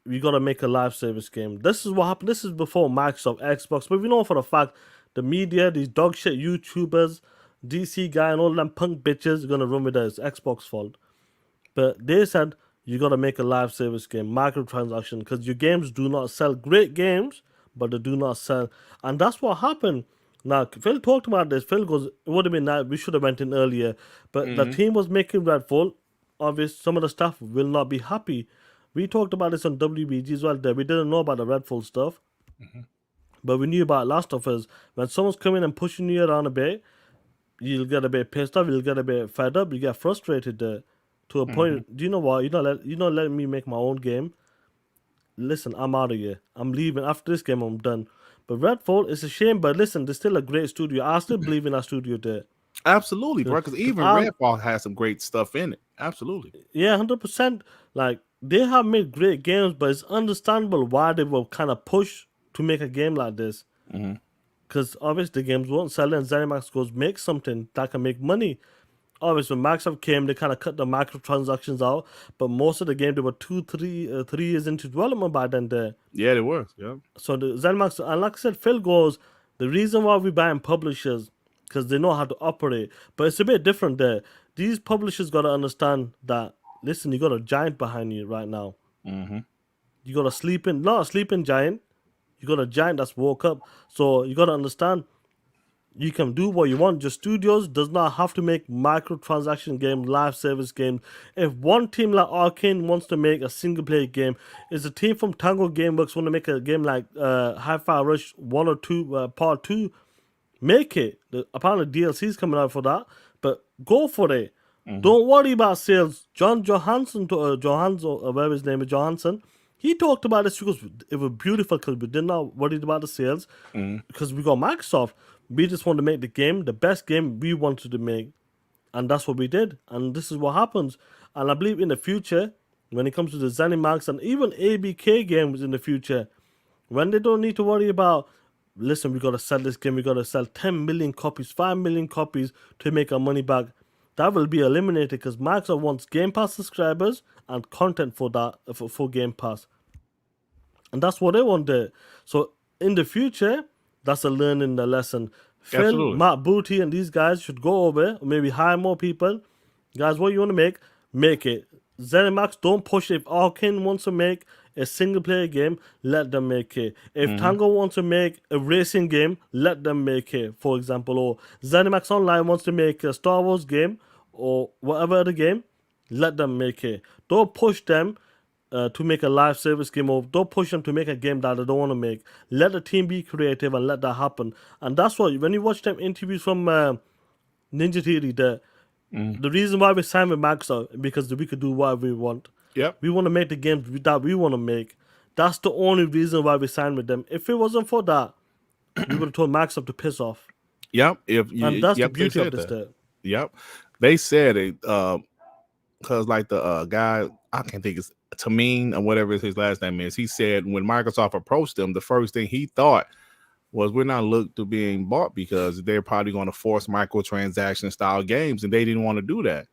we got to make a live service game. This is what happened. This is before Microsoft, Xbox. But we know for a fact, the media, these dog shit YouTubers, DC guy and all them punk bitches are going to run with it. It's Xbox fault. But they said, you got to make a live service game, microtransaction, because your games do not sell. Great games, but they do not sell. And that's what happened. Now, Phil talked about this. Phil goes, it would have been nice. We should have went in earlier. But the team was making Redfall. Obviously, some of the staff will not be happy. We talked about this on WBG as well. We didn't know about the Redfall stuff. But we knew about Last of Us. When someone's coming and pushing you around a bit, you'll get a bit pissed off. You'll get a bit fed up. You get frustrated there. To a point, do you know what? You're not letting me make my own game. Listen, I'm out of here. I'm leaving. After this game, I'm done. But Redfall, it's a shame. But listen, there's still a great studio. I still believe in that studio there. Absolutely, bro. Because even Redfall has some great stuff in it. Absolutely. Yeah, 100%. Like, they have made great games, but it's understandable why they were kind of pushed to make a game like this. Because obviously the games won't sell, and ZeniMax goes, make something that can make money. Obviously, when Microsoft came, they kind of cut the microtransactions out, but most of the game, they were 3 years into development by then there. Yeah, it was, yeah. So the ZeniMax, and like I said, Phil goes, the reason why we buying publishers, because they know how to operate, but it's a bit different there. These publishers got to understand that, listen, you got a giant behind you right now. You got not a sleeping giant, you got a giant that's woke up. So you got to understand, you can do what you want. Your studios does not have to make microtransaction games, live service games. If one team like Arkhane wants to make a single player game, is a team from Tango Gameworks want to make a game like Hi-Fi Rush 1 or 2, Part 2, make it. Apparently DLC is coming out for that, but go for it. Don't worry about sales. John Johansson, whatever his name is, Johansson, he talked about this because it was beautiful because we did not worry about the sales because we got Microsoft. We just want to make the game, the best game we wanted to make. And that's what we did. And this is what happens. And I believe in the future, when it comes to the ZeniMax and even ABK games in the future, when they don't need to worry about, listen, we got to sell this game, we got to sell 10 million copies, 5 million copies to make our money back. That will be eliminated because Microsoft wants Game Pass subscribers and content for that, for Game Pass. And that's what they want there. So in the future, that's a learning lesson. Phil, Absolutely. Matt Booty, and these guys should go over, or maybe hire more people. Guys, what you want to make it. ZeniMax, don't push it. If Arkhane wants to make a single player game, let them make it. If Tango wants to make a racing game, let them make it, for example. Or ZeniMax Online wants to make a Star Wars game, or whatever other game, let them make it. Don't push them to make a live service game, or don't push them to make a game that they don't want to make. Let the team be creative and let that happen. And that's what, when you watch them interviews from Ninja Theory, the reason why we signed with Microsoft because we could do whatever we want. Yep. We want to make the games that we want to make. That's the only reason why we signed with them. If it wasn't for that, we would have told Microsoft to piss off. Yep. And that's the beauty of this. Yep. They said it because like the guy, I can't think it's Tameen or whatever his last name is. He said when Microsoft approached them, the first thing he thought was we're not looked to being bought because they're probably going to force microtransaction style games, and they didn't want to do that.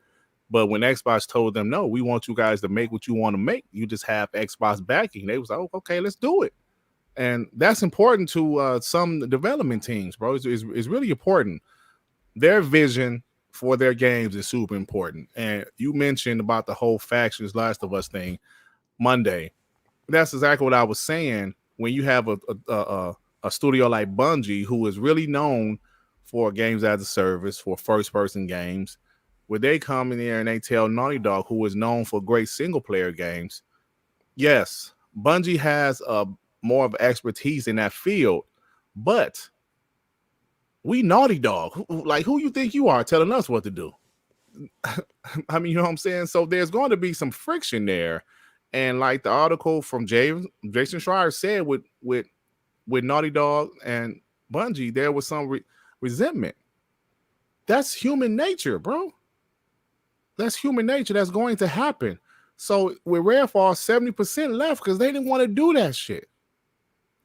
But when Xbox told them, no, we want you guys to make what you want to make, you just have Xbox backing. They was like, oh, okay, let's do it. And that's important to some development teams, bro. It's really important. Their vision for their games is super important. And you mentioned about the whole factions Last of Us thing Monday. That's exactly what I was saying. When you have a studio like Bungie, who is really known for games as a service, for first-person games, where they come in there and they tell Naughty Dog, who is known for great single-player games, yes, Bungie has more of expertise in that field, but we Naughty Dog. Who you think you are telling us what to do? I mean, you know what I'm saying? So there's going to be some friction there. And like the article from Jason Schreier said with Naughty Dog and Bungie, there was some resentment. That's human nature, bro. That's human nature. That's going to happen. So with Redfall, 70% left because they didn't want to do that shit.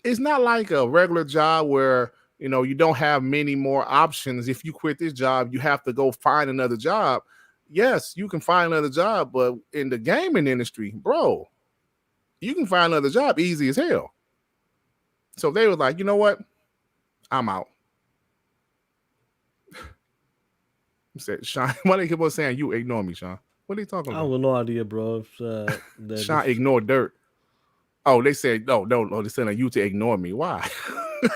It's not like a regular job where, you know, you don't have many more options. If you quit this job, you have to go find another job. Yes, you can find another job, but in the gaming industry, bro, you can find another job easy as hell. So they were like, you know what? I'm out. He said, Shaan, why they keep on saying you ignore me, Shaan? What are they talking I about? have no idea, bro. Shaan ignored Durt. Oh, they said no. They said you to ignore me. Why?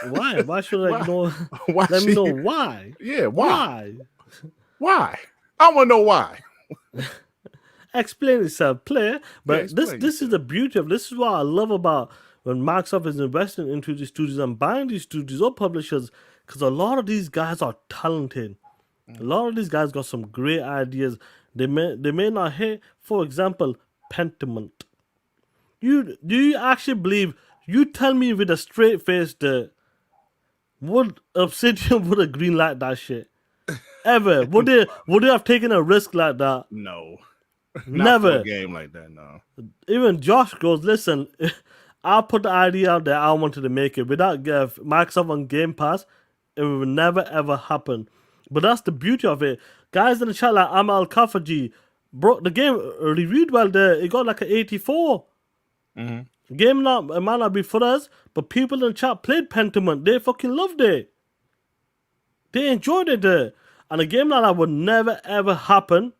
Why? Why should I ignore? Why Let me know why. Yeah, why? Why? I want to know why. Explain yourself, player. But explain this is the beauty of this is what I love about when Microsoft is investing into these studios and buying these studios or publishers, because a lot of these guys are talented. A lot of these guys got some great ideas. They may not hit. For example, Pentiment. Do you actually believe? You tell me with a straight face that would Obsidian would have green light that shit? Ever? Would they have taken a risk like that? No, not Never. for a game like that. No. Even Josh goes, listen, I put the idea out there. I wanted to make it without Microsoft on Game Pass. It would never ever happen. But that's the beauty of it. Guys in the chat like Amal Kafaji, bro, the game reviewed well there. It got like an 84. Mm-hmm. Game it might not be for us, but people in the chat played Pentiment. They fucking loved it. They enjoyed it there. And a game like that would never ever happen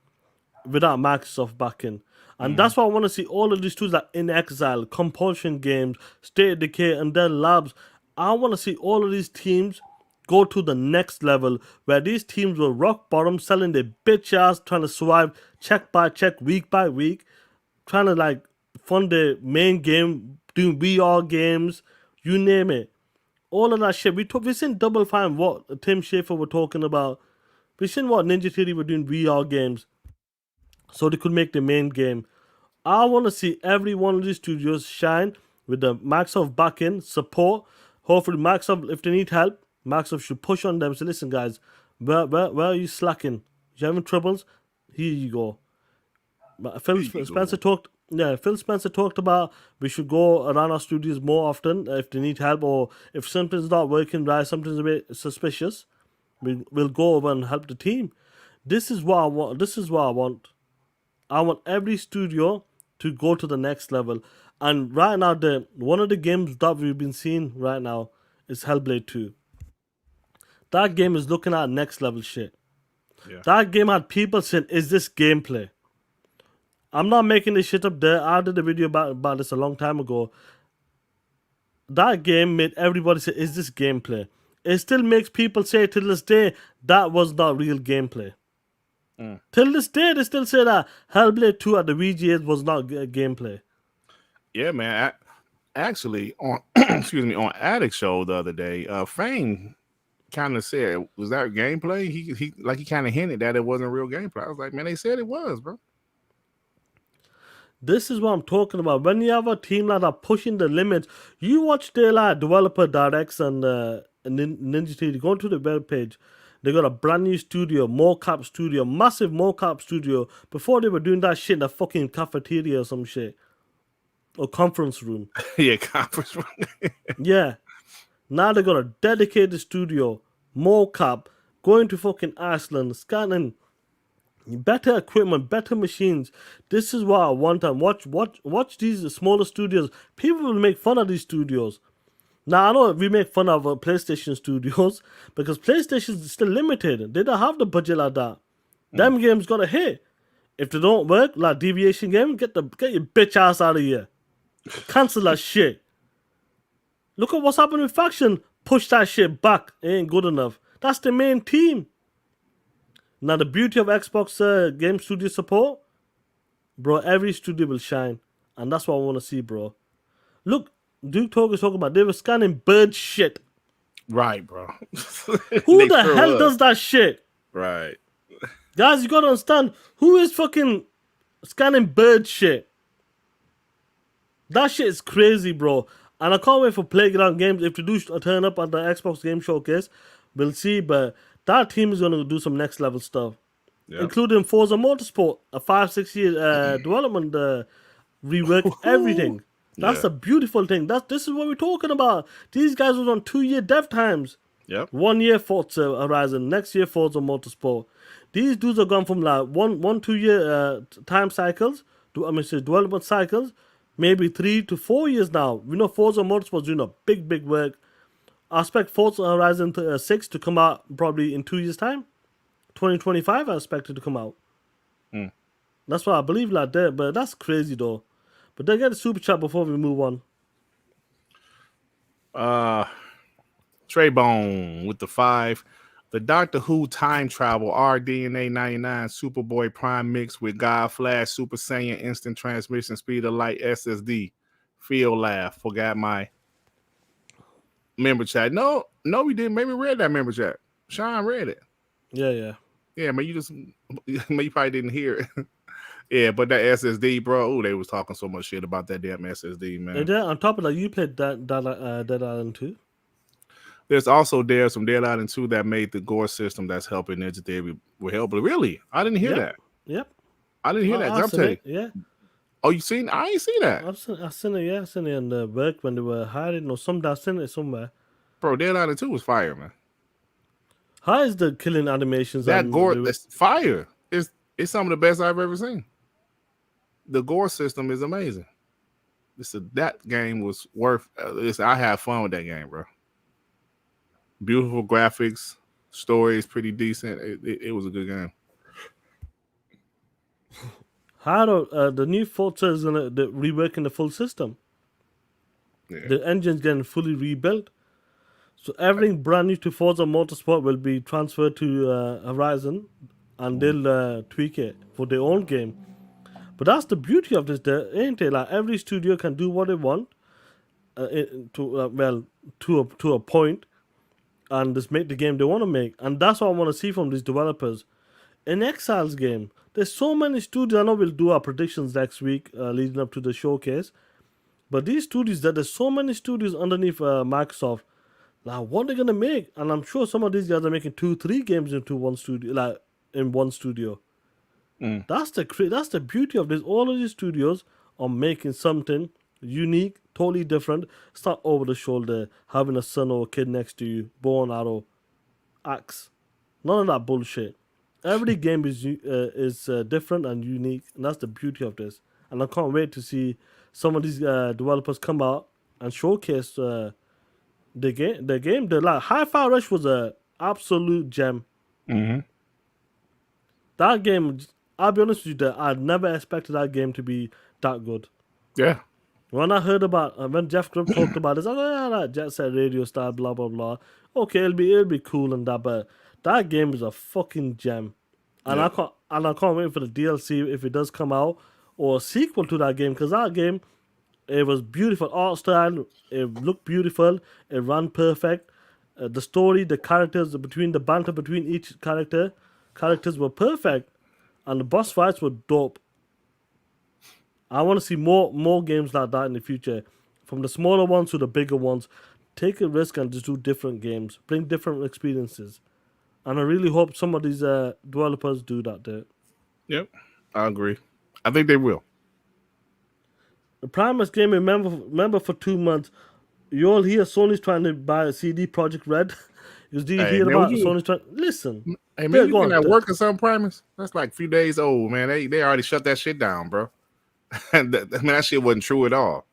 without Microsoft backing. And that's why I want to see all of these tools like In Exile, Compulsion Games, State of Decay, and then Labs. I want to see all of these teams go to the next level where these teams will rock bottom, selling their bitch ass, trying to survive check by check, week by week, trying to like fund their main game, doing VR games, you name it. All of that shit. We seen Double Fine what Tim Schafer were talking about. We seen what Ninja Theory were doing VR games so they could make the main game. I want to see every one of these studios shine with the Microsoft backing, support. Hopefully Microsoft, if they need help, Microsoft should push on them. Say, listen guys, where are you slacking? You having troubles? Here you go. But Phil Spencer talked about we should go around our studios more often if they need help, or if something's not working right, something's a bit suspicious, we'll go over and help the team. This is what I want. I want every studio to go to the next level. And right now, one of the games that we've been seeing right now is Hellblade 2. That game is looking at next level shit. Yeah. That game had people saying, is this gameplay? I'm not making this shit up there. I did a video about this a long time ago. That game made everybody say, is this gameplay? It still makes people say till this day, that was not real gameplay. Till this day, they still say that Hellblade 2 at the VGAs was not gameplay. Yeah, man. Actually, on on Addict Show the other day, Fame kind of said, was that gameplay? He kind of hinted that it wasn't real gameplay. I was like, man, they said it was, bro. This is what I'm talking about. When you have a team that are pushing the limits, you watch their like developer directs and Ninja Theory, go to the web page. They got a brand new studio, mocap studio, massive mocap studio. Before they were doing that shit in the fucking cafeteria or some shit. Or conference room. Yeah, conference room. Yeah. Now they got a dedicated studio, mocap, going to fucking Iceland, scanning, better equipment, better machines. This is what I want. And watch these smaller studios. People will make fun of these studios. Now, I know we make fun of PlayStation studios because PlayStation is still limited. They don't have the budget like that. Them games got to hit. If they don't work, like Deviation game, get your bitch ass out of here. Cancel that shit. Look at what's happening with Faction. Push that shit back. It ain't good enough. That's the main team. Now, the beauty of Xbox game studio support, bro, every studio will shine. And that's what I want to see, bro. Look, Duke Talk is talking about they were scanning bird shit. Right, bro. Who the hell does that shit? Right. Guys, you gotta understand, who is fucking scanning bird shit? That shit is crazy, bro. And I can't wait for Playground Games. If they do turn up at the Xbox Game Showcase, we'll see. But that team is gonna do some next level stuff. Yep. Including Forza Motorsport, a 5-6 year development rework, everything. That's a beautiful thing. This is what we're talking about. These guys were on 2-year dev times. Yep. 1 year Forza Horizon, next year Forza Motorsport. These dudes are gone from like 1-2 year time cycles to development cycles, maybe 3 to 4 years now. We know Forza Motorsport's doing a big work. I expect Forza Horizon 6 to come out probably in 2 years' time. 2025, I expect it to come out. That's what I believe like that, but that's crazy though. But then get a super chat before we move on. Trey Bone with the 5. The Doctor Who time travel RDNA 99 Superboy Prime mix with God Flash Super Saiyan instant transmission speed of light SSD. Feel laugh. Forgot my member chat. No, we didn't. Maybe read that member chat. Shaan read it. Yeah. Yeah, man, you probably didn't hear it. Yeah, but that SSD, bro. Oh, they was talking so much shit about that damn SSD, man. And then on top of that, you played Dead Island 2. There's also some Dead Island 2 that made the gore system that's helping Ninja Theory with help. But really, I didn't hear that. Yep. I didn't hear that. I'm telling you. Yeah. Oh, you seen? I ain't seen that. I seen it. Yeah, I seen it in the work when they were hiding or something. I seen it somewhere. Bro, Dead Island 2 was fire, man. How is the killing animations? That gore, that's fire. It's some of the best I've ever seen. The gore system is amazing. That game was worth. I had fun with that game, bro. Beautiful graphics, story is pretty decent. It was a good game. How the new Forza is gonna reworking the full system? Yeah. The engine's getting fully rebuilt, so everything brand new to Forza Motorsport will be transferred to Horizon, and they'll tweak it for their own game. But that's the beauty of this, ain't it? Like every studio can do what they want, to a point, and just make the game they want to make. And that's what I want to see from these developers. In Exile's game, there's so many studios. I know we'll do our predictions next week, leading up to the showcase. But these studios, there's so many studios underneath Microsoft. Like, what are they gonna make? And I'm sure some of these guys are making 2-3 games into one studio, like in one studio. That's the beauty of this. All of these studios are making something unique, totally different. It's not over the shoulder, having a son or a kid next to you, bow and arrow, axe. None of that bullshit. Every game is different and unique, and that's the beauty of this. And I can't wait to see some of these developers come out and showcase the game. The like Hi-Fi Rush was an absolute gem. That game, I'll be honest with you, I never expected that game to be that good. Yeah. When I heard about when Jeff Grubb talked about it, I was like, yeah, that Jet Set Radio style, blah blah blah. Okay, it'll be cool and that, but that game is a fucking gem. And I can't wait for the DLC if it does come out, or a sequel to that game, because that game, it was beautiful art style, it looked beautiful, it ran perfect. The story, the characters, the banter between each characters were perfect, and the boss fights were dope. I want to see more games like that in the future, from the smaller ones to the bigger ones. Take a risk and just do different games, bring different experiences, and I really hope some of these developers do that. There. Yep, I agree. I think they will. The Primus game, remember for 2 months, you all hear Sony's trying to buy a CD Projekt Red. Do you hear about Sony's trying? Listen, hey man, you think that work or something, Primus? That's like a few days old, man. They already shut that shit down, bro. That shit wasn't true at all.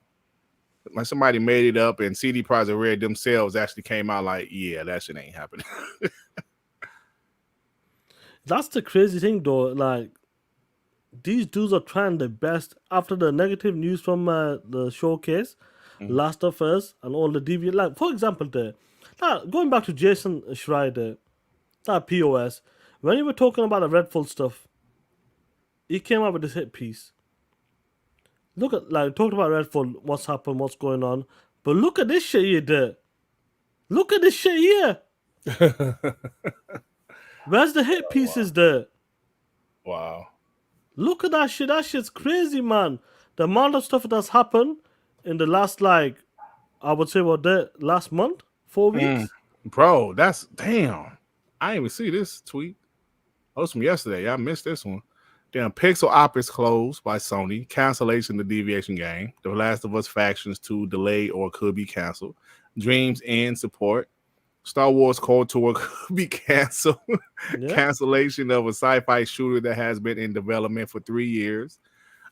Like somebody made it up, and CD Projekt Red themselves actually came out like, yeah, that shit ain't happening. That's the crazy thing, though. Like, these dudes are trying their best after the negative news from the showcase, Last of Us, and all the deviant. Like, for example, going back to Jason Schreier, that POS, when you were talking about the Redfall stuff, he came up with this hit piece. Look at, like, talked about Redfall, what's happened, what's going on, but look at this shit you did. Look at this shit here. Where's the hit pieces there? Wow. Look at that shit. That shit's crazy, man. The amount of stuff that's happened in the last, like, I would say, last month? 4 weeks? Bro, that's damn. I didn't even see this tweet. Oh, it's from yesterday. I missed this one. Damn, Pixel Optics closed by Sony. Cancellation the Deviation game. The Last of Us Factions 2 delayed or could be canceled. Dreams End support. Star Wars Cold Tour could be canceled. Yeah. Cancellation of a sci-fi shooter that has been in development for 3 years.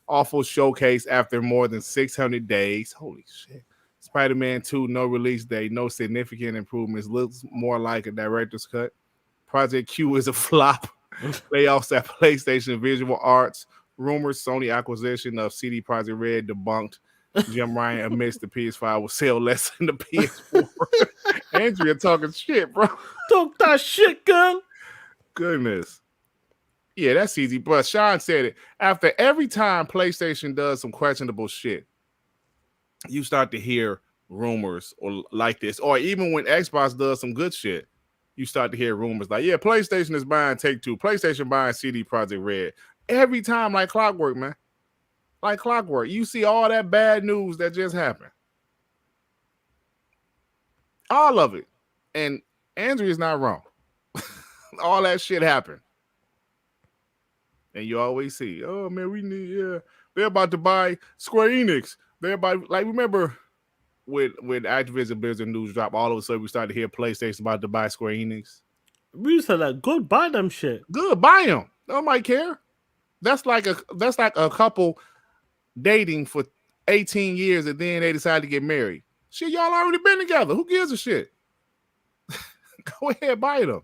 Awful showcase after more than 600 days. Holy shit. Spider-Man 2, no release date, no significant improvements. Looks more like a director's cut. Project Q is a flop. Layoffs at PlayStation Visual Arts. Rumors Sony acquisition of CD Projekt Red debunked. Jim Ryan admits the PS5 will sell less than the PS4. Andrea talking shit, bro. Talk that shit, girl. Goodness. Yeah, that's easy. But Shaan said it. After every time PlayStation does some questionable shit, you start to hear rumors or like this. Or even when Xbox does some good shit, you start to hear rumors like, yeah, PlayStation is buying Take-Two. PlayStation buying CD Projekt Red. Every time, like clockwork, man. Like clockwork. You see all that bad news that just happened. All of it. And Andrea's not wrong. All that shit happened. And you always see, oh, man, they're about to buy Square Enix. They're about, like, remember when Activision Blizzard news dropped, all of a sudden we started to hear PlayStation about to buy Square Enix. We said that, go buy them shit. Good, buy them. Nobody care. That's like a couple dating for 18 years and then they decide to get married. Shit, y'all already been together. Who gives a shit? Go ahead, buy them.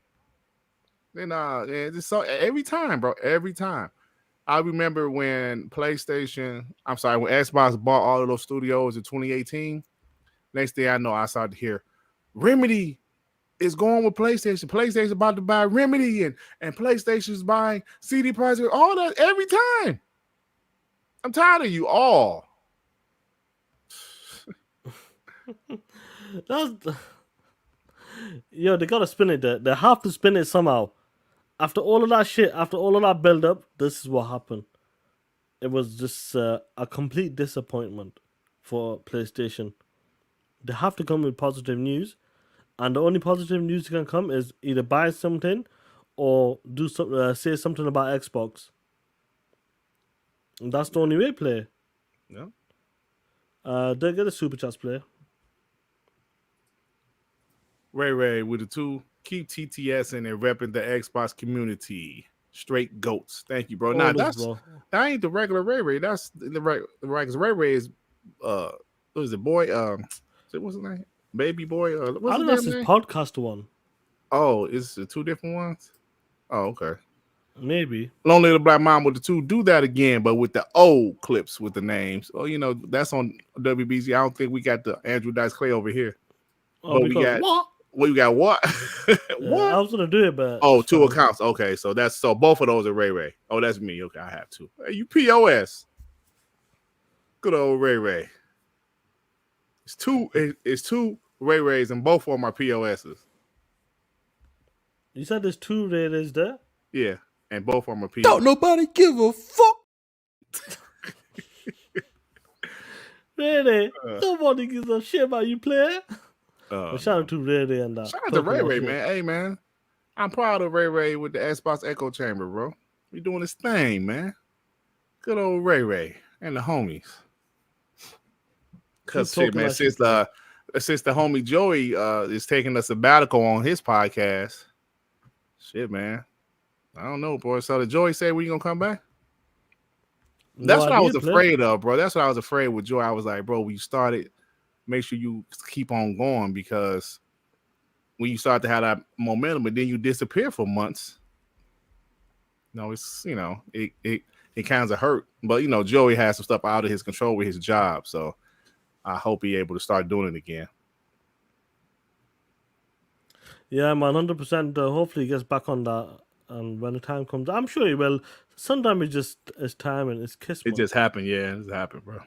Then just so every time, bro. Every time. I remember when Xbox bought all of those studios in 2018. Next thing I know, I started to hear Remedy is going with PlayStation. PlayStation about to buy Remedy and PlayStation's buying CD Projekt. All that every time. I'm tired of you all. Yo, they gotta spin it there. They have to spin it somehow. After all of that shit, after all of that build up, this is what happened. It was just a complete disappointment for PlayStation. They have to come with positive news, and the only positive news that can come is either buy something or do say something about Xbox. And that's the only way play. Yeah. They get a super chats player. Ray with the 2. Keep TTS in and repping the Xbox community. Straight goats. Thank you, bro. Nah, that ain't the regular Ray. That's the right. Ray is what is it, boy? What's his name? Baby boy. I don't know. That's his podcast one. Oh, it's the 2 different ones. Oh, okay. Maybe. Lonely Little Black Mom with the 2. Do that again, but with the old clips with the names. Oh, that's on WBZ. I don't think we got the Andrew Dice Clay over here. Oh, but we got what? Well, you got what? What? I was gonna do it, but 2 accounts. Okay, so both of those are Ray. Oh, that's me. Okay, I have 2. Hey, you POS. Good old Ray. It's two Rays and both of them are POSs. You said there's 2 Rays there? Yeah, and both of them are POS. Don't nobody give a fuck. Really? Nobody gives a shit about you, player. Shout out to Ray and that. Shout out to Ray, man. Hey, man. I'm proud of Ray with the Xbox Echo Chamber, bro. We doing this thing, man. Good old Ray and the homies. Cause shit, man, since the homie Joey is taking a sabbatical on his podcast, shit, man. I don't know, bro. So did Joey say when you gonna come back? That's what I was afraid of, bro. That's what I was afraid with Joey. I was like, bro, we started make sure you keep on going, because when you start to have that momentum and then you disappear for months, it's it kind of hurt. But Joey has some stuff out of his control with his job, so I hope he's able to start doing it again. Yeah, man, 100%. Hopefully he gets back on that, and when the time comes, I'm sure he will. Sometimes it's time and it's kiss. It just happened, yeah, it's happened, bro.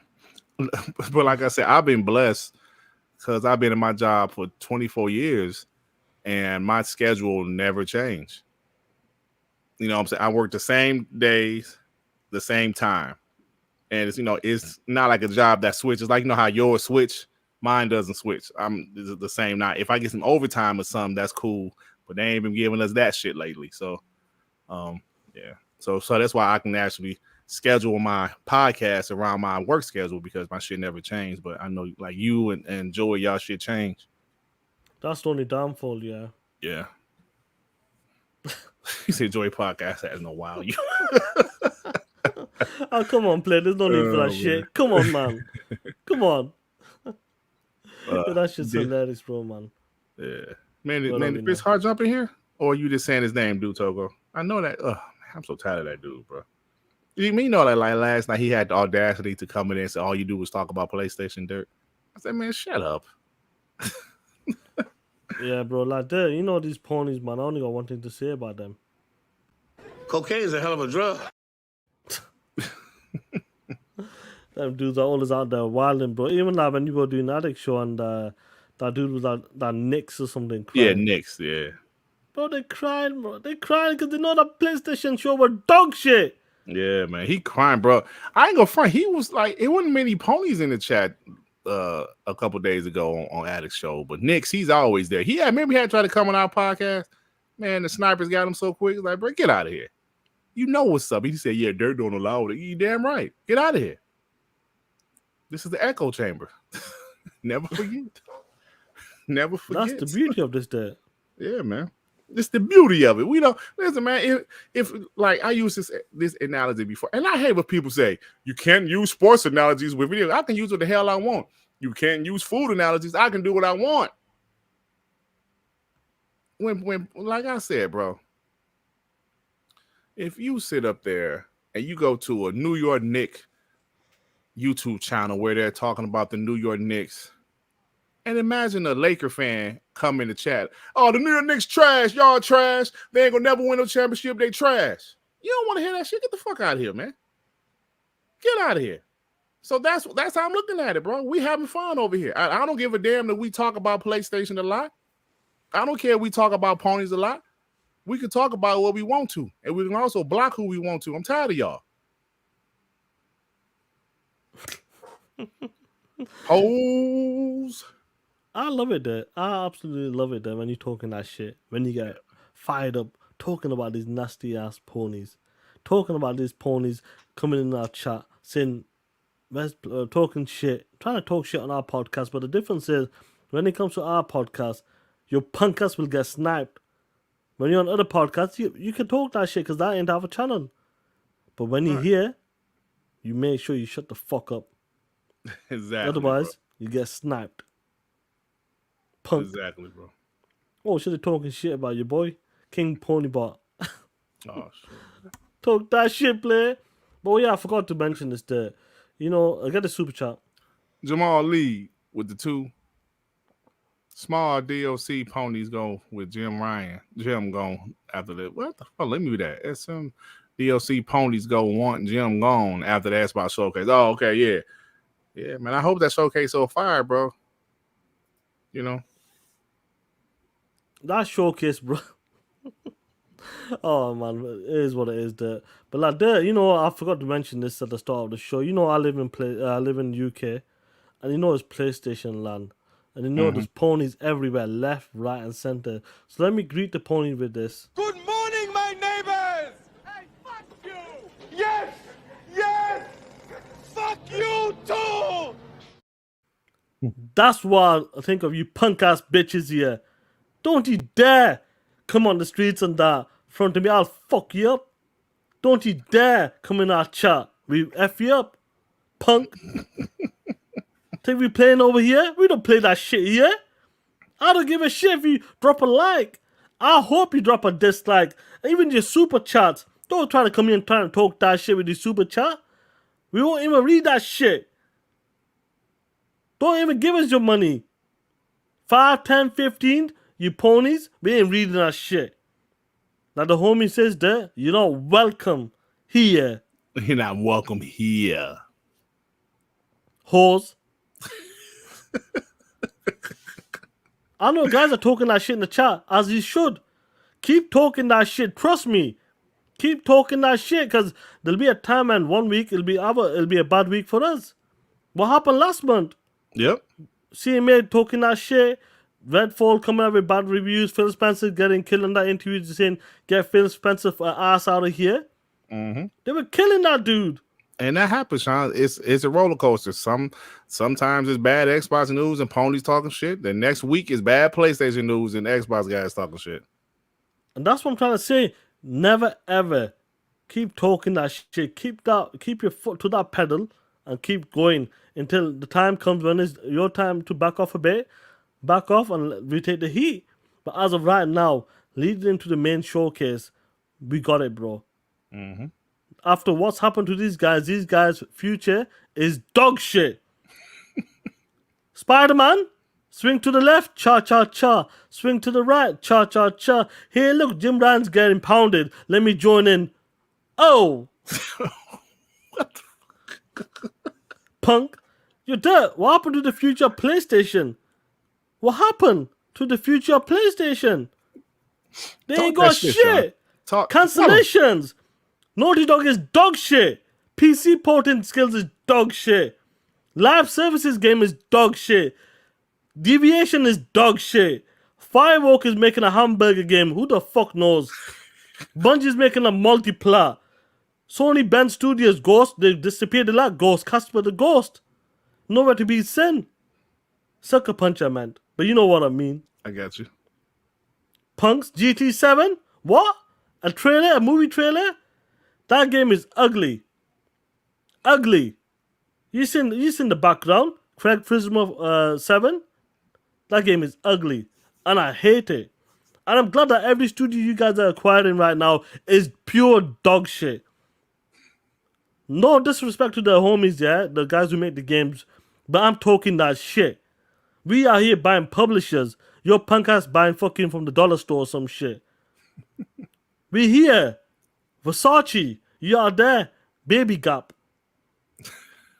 But like I said, I've been blessed because I've been in my job for 24 years, and my schedule never changed. You know what I'm saying? I work the same days, the same time. And it's not like a job that switches. Like, how yours switch, mine doesn't switch. I'm the same now. If I get some overtime or something, that's cool. But they ain't been giving us that shit lately. So, yeah. So that's why I can actually schedule my podcast around my work schedule, because my shit never changed. But I know, like you and Joey, y'all shit change. That's the only downfall, yeah. Yeah. You said Joey podcast has no wow. You. Oh, come on, play. There's no need for that shit. Come on, man. Come on. That shit's hilarious, bro, man. Yeah. Man, did Chris Hart jump in here? Or are you just saying his name, dude, Togo? I know that. I'm so tired of that dude, bro. You know that like last night he had the audacity to come in and say all you do was talk about PlayStation Dirt. I said, man, shut up. Yeah, bro, like these ponies, man. I only got one thing to say about them. Cocaine is a hell of a drug. Them dudes are always out there wilding, bro. Even like when you go do an addict show and that dude was like that Knicks or something. Crying. Yeah, Knicks, yeah. Bro, they crying, bro. They crying because they know that PlayStation show was dog shit. Yeah, man. He crying, bro. I ain't gonna front. He was like, it wasn't many ponies in the chat a couple days ago on Addict Show, but Knicks, he's always there. Maybe he had tried to come on our podcast. Man, the snipers got him so quick. It's like, bro, get out of here. You know what's up. He said, yeah, Dirt don't allow it. You damn right. Get out of here. This is the echo chamber. Never forget. Never forget. That's the beauty of this day. Yeah, man. It's the beauty of it. We don't listen, man. If like I use this analogy before, and I hate when people say you can't use sports analogies with video. I can use what the hell I want. You can't use food analogies. I can do what I want. When like I said, bro, if you sit up there and you go to a New York Knicks YouTube channel where they're talking about the New York Knicks, and imagine a Laker fan come in the chat. Oh, the New York Knicks trash. Y'all trash. They ain't gonna never win no championship. They trash. You don't want to hear that shit. Get the fuck out of here, man. Get out of here. So that's how I'm looking at it, bro. We having fun over here. I don't give a damn that we talk about PlayStation a lot. I don't care if we talk about ponies a lot. We can talk about what we want to, and we can also block who we want to. I'm tired of y'all. Hoes. I love it there. I absolutely love it there when you're talking that shit. When you get fired up talking about these nasty ass ponies. Talking about these ponies coming in our chat saying, talking shit. Trying to talk shit on our podcast. But the difference is, when it comes to our podcast, your punk ass will get sniped. When you're on other podcasts, you can talk that shit because that ain't our channel. But when you're here, you make sure you shut the fuck up. Exactly. Otherwise, bro. You get sniped. Punk. Exactly, bro. Oh, should have talking shit about your boy, King Ponybot. Oh, shit. Talk that shit, play. But yeah, I forgot to mention this there. I got a super chat. Jamal Lee with the 2 small DLC ponies go with Jim Ryan. Jim gone after that. What the fuck? Let me read that. SM DLC ponies go want Jim gone after the Xbox showcase. Oh, okay, yeah. Yeah, man. I hope that showcase so fire, bro. That showcase, bro. Oh man, it is what it is there. But like there, I forgot to mention this at the start of the show. I live in UK, and it's PlayStation land, and there's ponies everywhere, left, right, and center. So let me greet the pony with this. Good morning, my neighbors! Hey, fuck you! Yes! Yes! Fuck you too! That's why I think of you punk ass bitches here. Don't you dare come on the streets and front of me. I'll fuck you up. Don't you dare come in our chat. We F you up, punk. Think we playing over here? We don't play that shit here. I don't give a shit if you drop a like. I hope you drop a dislike. Even your super chats. Don't try to come in and try to talk that shit with your super chat. We won't even read that shit. Don't even give us your money. 5, 10, 15, you ponies, we ain't reading that shit. Like the homie says there, you're not welcome here. You're not welcome here. Whores. I know guys are talking that shit in the chat, as you should. Keep talking that shit, trust me. Keep talking that shit, because there'll be a time and 1 week it'll be a bad week for us. What happened last month? Yep. CMA talking that shit. Redfall coming out with bad reviews. Phil Spencer getting killed in that interview, saying, get Phil Spencer ass out of here. Mm-hmm. They were killing that dude. And that happens, Shaan. It's a roller coaster. Sometimes it's bad Xbox news and ponies talking shit. The next week is bad PlayStation news and Xbox guys talking shit. And that's what I'm trying to say. Never ever keep talking that shit. Keep your foot to that pedal and keep going until the time comes when it's your time to back off a bit. Back off and we take the heat. But as of right now, leading into the main showcase, we got it, bro. Mm-hmm. After what's happened to these guys' future is dog shit. Spider-Man, swing to the left, cha-cha-cha. Swing to the right, cha-cha-cha. Hey, look, Jim Ryan's getting pounded. Let me join in. Oh! What the fuck? Punk, you're Dirt. What happened to the future of PlayStation? What happened to the future of PlayStation? They ain't got shit. Cancellations. Naughty Dog is dog shit. PC porting skills is dog shit. Live services game is dog shit. Deviation is dog shit. Firewalk is making a hamburger game. Who the fuck knows? Bungie's making a multiplayer. Sony banned Studios Ghost. They disappeared a lot. Ghost. Casper the Ghost. Nowhere to be seen. Sucker puncher, man. But you know what I mean. I got you. Punk's GT7? What? A trailer? A movie trailer? That game is ugly. Ugly. You seen the background? Craig Prismo 7? That game is ugly. And I hate it. And I'm glad that every studio you guys are acquiring right now is pure dog shit. No disrespect to the homies, yeah? The guys who make the games. But I'm talking that shit. We are here buying publishers. Your punk ass buying fucking from the dollar store or some shit. We here. Versace. You are there. Baby Gap.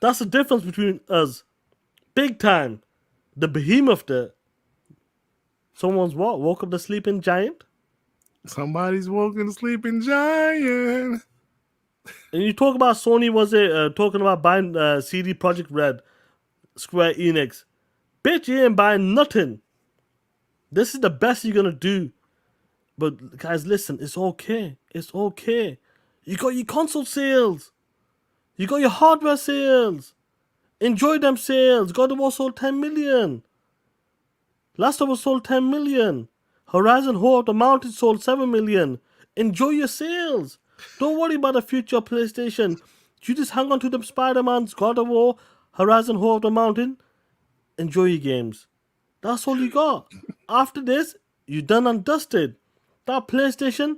That's the difference between us. Big time. The behemoth there. Someone's what? Woke up the sleeping giant? Somebody's woken the sleeping giant. And you talk about Sony, was it talking about buying CD Projekt Red, Square Enix. Bitch, you ain't buying nothing. This is the best you're gonna do. But guys, listen, it's okay. It's okay. You got your console sales. You got your hardware sales. Enjoy them sales. God of War sold 10 million. Last of Us sold 10 million. Horizon War of the Mountain sold 7 million. Enjoy your sales. Don't worry about the future of PlayStation. You just hang on to them Spider-Mans, God of War, Horizon War of the Mountain. Enjoy your games. That's all you got. After this, you done and dusted. That PlayStation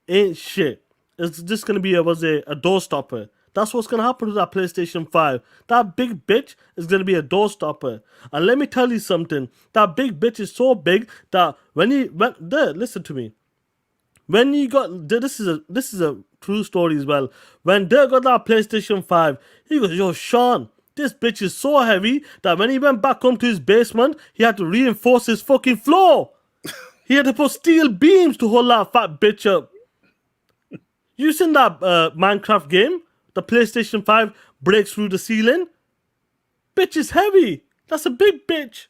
ain't shit. It's just going to be a door stopper. That's what's going to happen to that PlayStation 5. That big bitch is going to be a door stopper. And let me tell you something. That big bitch is so big that listen to me. When you got, this is a true story as well. When Durt got that PlayStation 5, he goes, yo, Shaan, this bitch is so heavy that when he went back home to his basement, he had to reinforce his fucking floor. He had to put steel beams to hold that fat bitch up. You seen that Minecraft game? The PlayStation 5 breaks through the ceiling? Bitch is heavy. That's a big bitch.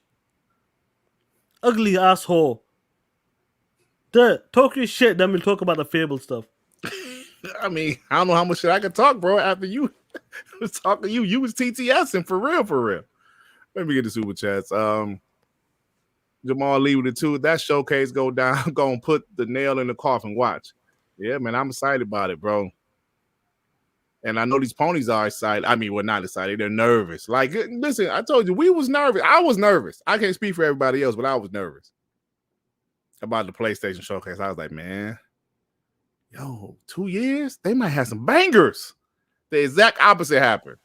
Ugly asshole. Talk your shit, then we'll talk about the Fable stuff. I mean, I don't know how much shit I can talk, bro, after you was talking. You was TTSing for real. Let me get the super chats. Jamal Lee with the 2. That showcase go down. Gonna put the nail in the coffin. Watch. Yeah, man, I'm excited about it, bro. And I know these ponies are excited. I mean, well, not excited. They're nervous. Like, listen, I told you, we was nervous. I was nervous. I can't speak for everybody else, but I was nervous about the PlayStation Showcase. I was like, man, yo, 2 years? They might have some bangers. The exact opposite happened.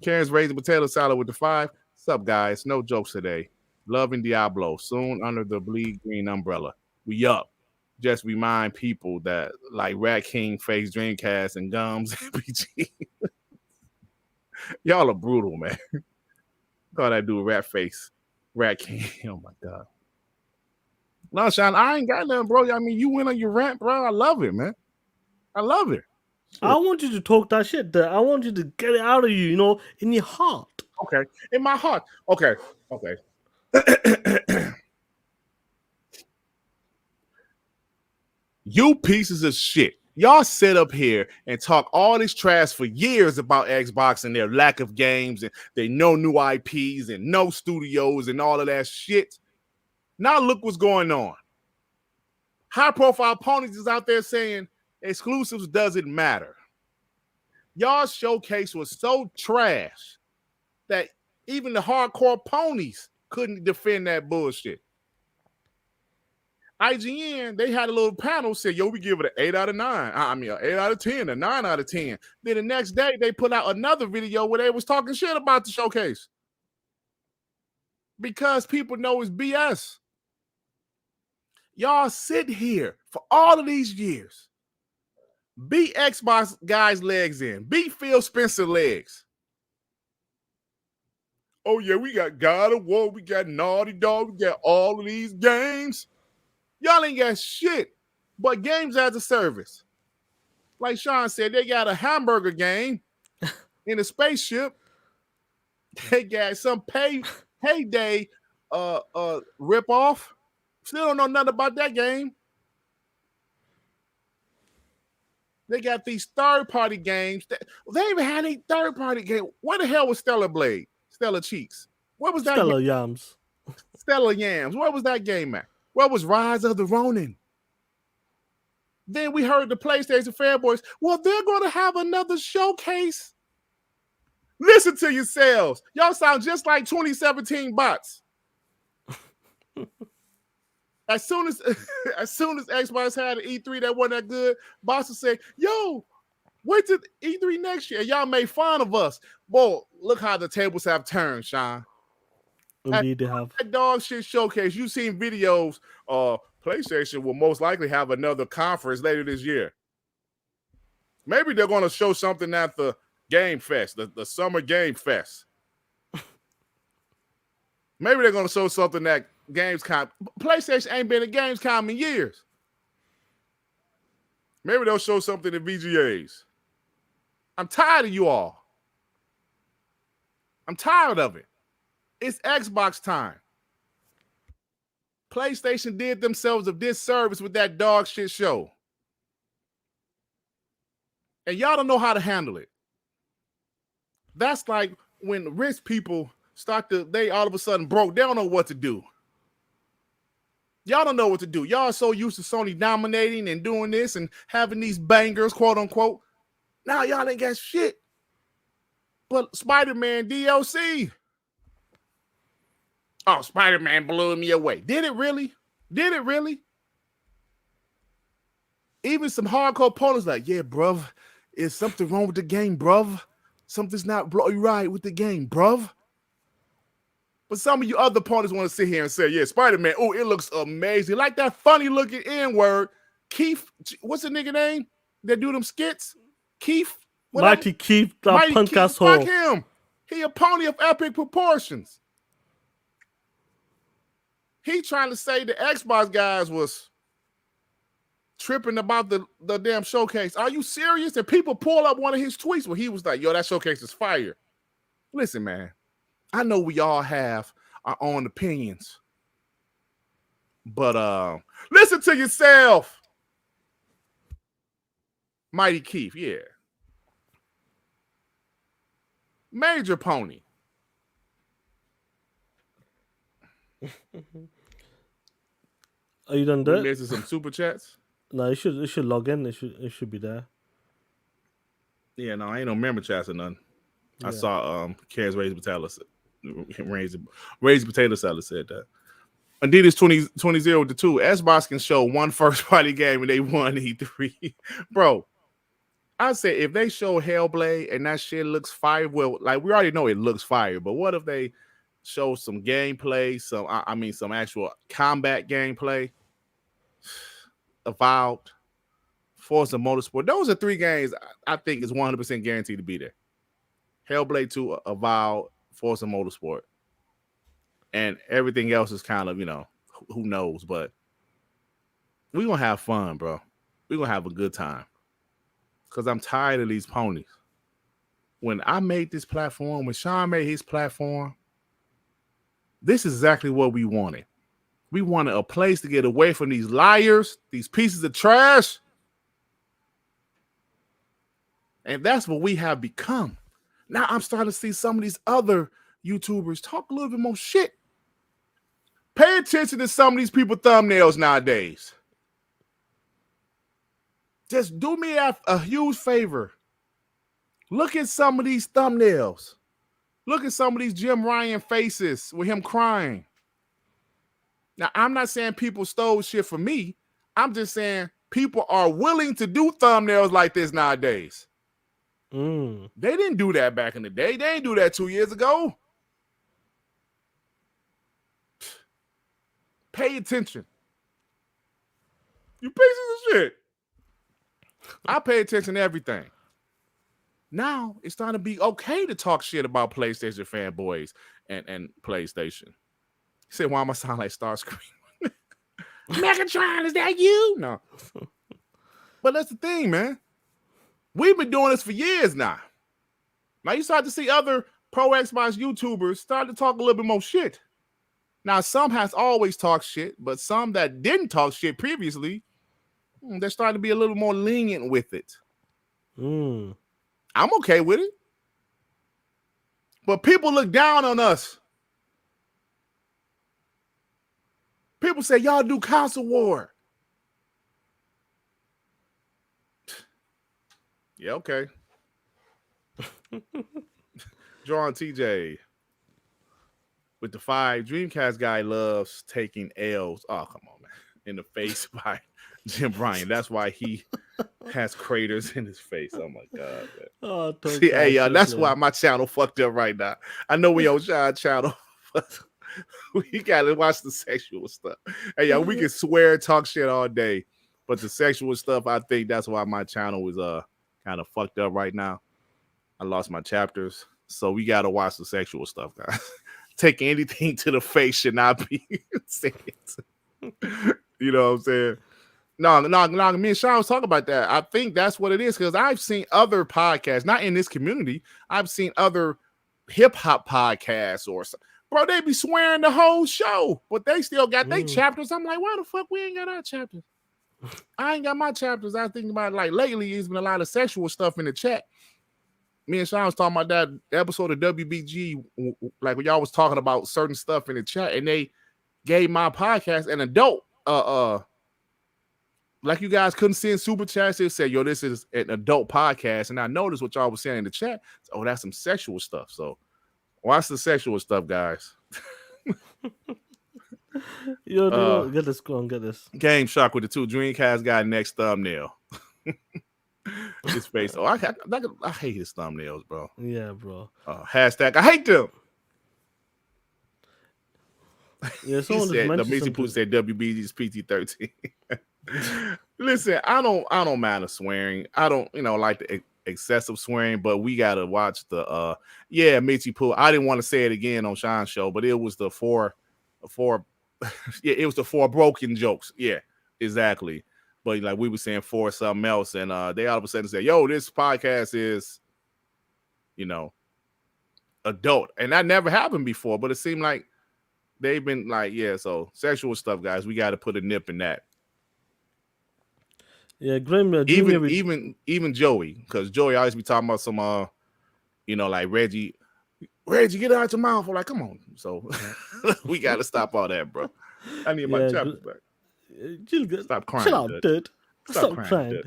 Karen's raising potato salad with the 5. What's up, guys? No jokes today. Loving Diablo. Soon under the bleed green umbrella. We up. Just remind people that like Rat King face Dreamcast and Gums RPG. Y'all are brutal, man. Call that dude Rat Face. Rat King. Oh my God. No, Shaan, I ain't got nothing, bro. I mean, you went on your rant, bro. I love it, man. I love it. I want you to talk that shit there. I want you to get it out of you, you know, in your heart. Okay. In my heart. Okay. You pieces of shit. Y'all sit up here and talk all this trash for years about Xbox and their lack of games and they no new IPs and no studios and all of that shit. Now look what's going on. High-profile opponents is out there saying exclusives doesn't matter. Y'all showcase was so trash that even the hardcore ponies couldn't defend that bullshit. IGN, they had a little panel said, yo, we give it an 8 out of 9. I mean, an 8 out of 10, a 9 out of 10. Then the next day, they put out another video where they was talking shit about the showcase. Because people know it's BS. Y'all sit here for all of these years. Beat Xbox guys' legs in. Beat Phil Spencer legs. Oh, yeah, we got God of War. We got Naughty Dog. We got all of these games. Y'all ain't got shit but games as a service. Like Shaan said, they got a hamburger game in a spaceship. They got some payday ripoff. Still don't know nothing about that game. They got these third-party games. They even had a third-party game. Where the hell was Stellar Blade? Stellar Cheeks. Where was that? Stellar Yams. Stellar Yams. Where was that game at? Where was Rise of the Ronin? Then we heard the PlayStation fanboys, well, they're going to have another showcase. Listen to yourselves. Y'all sound just like 2017 bots. As soon as Xbox had an E3 that wasn't that good, bots would say, yo, wait till E3 next year. Y'all made fun of us. Boy, look how the tables have turned, Shaan. Indeed, they have. That dog shit showcase. You've seen videos. PlayStation will most likely have another conference later this year. Maybe they're going to show something at the Game Fest, the Summer Game Fest. Maybe they're going to show something at Gamescom. PlayStation ain't been at Gamescom in years. Maybe they'll show something at VGAs. I'm tired of you all. I'm tired of it. It's Xbox time. PlayStation did themselves a disservice with that dog shit show. And y'all don't know how to handle it. That's like when rich people they all of a sudden broke. They don't know what to do. Y'all don't know what to do. Y'all are so used to Sony dominating and doing this and having these bangers, quote unquote. Now y'all ain't got shit. But Spider-Man DLC. Oh, Spider-Man blew me away. Did it really? Did it really? Even some hardcore opponents like, yeah, bruv, is something wrong with the game, bruv? Something's not right with the game, bruv. But some of you other opponents want to sit here and say, yeah, Spider-Man, oh, it looks amazing. Like that funny-looking N-word. Keith, what's the nigga name that do them skits? Keith? Whatever. Mighty Keith, that punk asshole. Fuck him. He a pony of epic proportions. He trying to say the Xbox guys was tripping about the damn showcase. Are you serious? And people pull up one of his tweets where he was like, yo, that showcase is fire. Listen, man, I know we all have our own opinions. But listen to yourself. Mighty Keith, yeah. Major Pony. Are you done, We Durt? missing some super chats. No, it should log in. It should be there. Yeah, no, I ain't no member chats or nothing. I saw Karen's Raised Potato Salad said that. Adidas 20-2. Xbox can show one first party game and they won E3. Bro, I said if they show Hellblade and that shit looks fire, well, like we already know it looks fire, but what if they show some gameplay, some actual combat gameplay? Avowed, Forza Motorsport. Those are 3 games I think is 100% guaranteed to be there. Hellblade 2, Avowed, Forza Motorsport. And everything else is kind of, who knows, but we're going to have fun, bro. We're going to have a good time. Because I'm tired of these ponies. When I made this platform, when Shaan made his platform, this is exactly what we wanted. We wanted a place to get away from these liars, these pieces of trash. And that's what we have become. Now I'm starting to see some of these other YouTubers talk a little bit more shit. Pay attention to some of these people thumbnails nowadays. Just do me a huge favor. Look at some of these thumbnails. Look at some of these Jim Ryan faces with him crying. Now, I'm not saying people stole shit from me. I'm just saying people are willing to do thumbnails like this nowadays. They didn't do that back in the day. They didn't do that 2 years ago. Pay attention. You pieces of shit. I pay attention to everything. Now it's starting to be okay to talk shit about PlayStation fanboys and PlayStation. He said, why am I sound like Starscream? Megatron, is that you? No. But that's the thing, man. We've been doing this for years now. Now you start to see other pro Xbox YouTubers start to talk a little bit more shit. Now, some has always talked shit, but some that didn't talk shit previously, they're starting to be a little more lenient with it. I'm okay with it. But people look down on us. People say, y'all do console war. Yeah, okay. John TJ with the 5. Dreamcast guy loves taking L's. Oh, come on, man. In the face by Jim Bryan. That's why he has craters in his face. Oh, my God, man. Oh, see, hey, y'all, that's why my channel fucked up right now. I know we on Shaan channel. We got to watch the sexual stuff. Hey, y'all, we can swear, talk shit all day. But the sexual stuff, I think that's why my channel was kind of fucked up right now. I lost my chapters. So we got to watch the sexual stuff, guys. Take anything to the face should not be said. You know what I'm saying? No, me and Shaan was talking about that. I think that's what it is because I've seen other podcasts, not in this community. I've seen other hip-hop podcasts or something. Bro, they be swearing the whole show, but they still got their chapters. I'm like, why the fuck we ain't got our chapters? I ain't got my chapters. I think about it, like lately, there's been a lot of sexual stuff in the chat. Me and Shaan was talking about that episode of WBG, like when y'all was talking about certain stuff in the chat, and they gave my podcast an adult. Like you guys couldn't send super chats. They said, yo, this is an adult podcast. And I noticed what y'all was saying in the chat. Oh, that's some sexual stuff. So watch the sexual stuff, guys. Yo, get this. Go on, get this. Game Shark with the 2. Dreamcast guy next thumbnail. His face. Oh, I hate his thumbnails, bro. Yeah, bro. Hashtag I hate them. Yeah, he said the Missy Pooh said WBG's PG-13. Listen, I don't mind the swearing. I don't, like the excessive swearing, but we gotta watch the Mitchy Pooh. I didn't want to say it again on Shaan's show, but it was the four it was the 4 broken jokes. Yeah, exactly. But like we were saying 4 something else, and they all of a sudden said, yo, this podcast is, adult. And that never happened before, but it seemed like they've been like, so sexual stuff, guys, we got to put a nip in that. Yeah, Grim. Even Joey, because Joey always be talking about some, like Reggie, get it out your mouth. I'm like, come on. So we got to stop all that, bro. I need my chapters back. Stop crying. Chill out, Durt. Stop crying.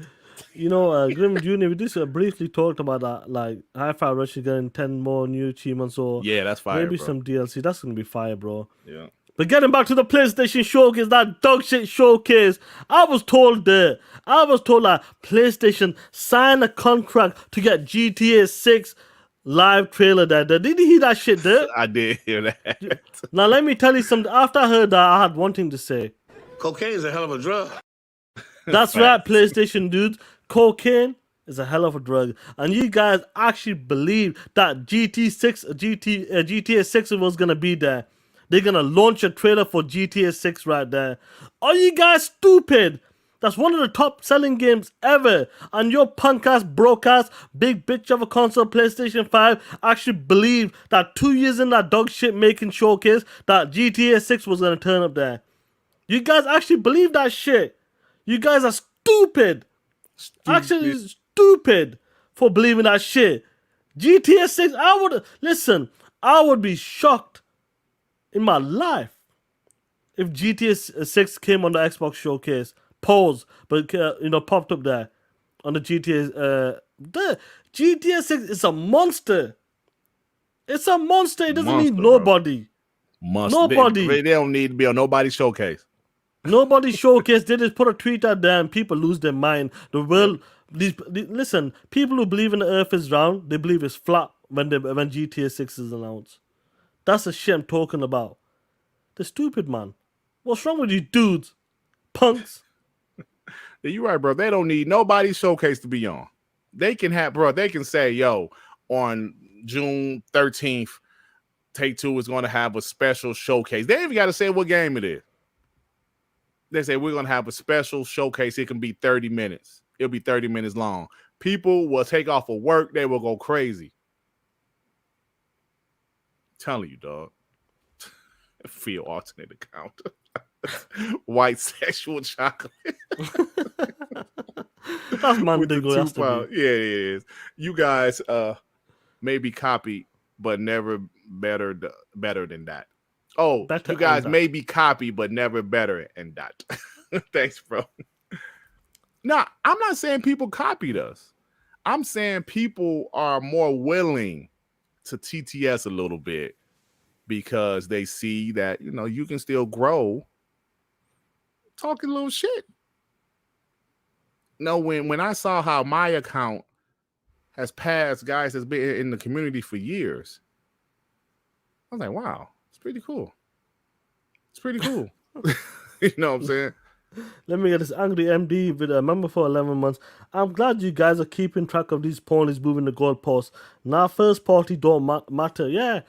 You know, Grim Junior, we just briefly talked about that, like Hi-Fi Rush is getting 10 more new achievements or Yeah, that's fire, maybe bro. some DLC. That's gonna be fire, bro. Yeah. But getting back to the PlayStation Showcase, that dog shit showcase, I was told that PlayStation signed a contract to get GTA 6 live trailer there. Did you hear that shit there? I did hear that. Now let me tell you something. After I heard that, I had one thing to say. Cocaine is a hell of a drug. That's right, PlayStation dudes. Cocaine is a hell of a drug. And you guys actually believe that GTA 6 was going to be there. They're going to launch a trailer for GTA 6 right there. Are you guys stupid? That's one of the top selling games ever. And your punk ass, broke ass, big bitch of a console PlayStation 5 actually believed that 2 years in that dog shit making showcase that GTA 6 was going to turn up there. You guys actually believe that shit. You guys are stupid. Actually stupid for believing that shit. GTA 6, I would be shocked in my life if GTA 6 came on the Xbox showcase. Pause, but popped up there on the GTA. The GTA 6 is a monster. It's a monster. It doesn't need nobody. Nobody. They don't need to be on nobody's showcase. Nobody showcase. They just put a tweet out there and people lose their mind. The world. Listen, people who believe in the earth is round, they believe it's flat when GTA 6 is announced. That's the shit I'm talking about. They're stupid, man. What's wrong with you dudes? Punks. You're right, bro. They don't need nobody's showcase to be on. They can say, yo, on June 13th, Take-Two is going to have a special showcase. They even got to say what game it is. They say we're going to have a special showcase. It can be 30 minutes. It'll be 30 minutes long. People will take off of work. They will go crazy. I'm telling you, dog. Feel alternate account. White sexual chocolate. That's Mandingo. Yeah, it is. You guys may be copied, but never better than that. Oh, Better you guys than may be copied, but never better than that. Thanks, bro. Nah, I'm not saying people copied us. I'm saying people are more willing to TTS a little bit because they see that, you can still grow talking a little shit. No, when I saw how my account has passed guys that's been in the community for years, I was like, wow, it's pretty cool. It's pretty cool. You know what I'm saying? Let me get this angry MD with a member for 11 months. I'm glad you guys are keeping track of these ponies moving the goalposts. Now, first party don't matter. Yeah,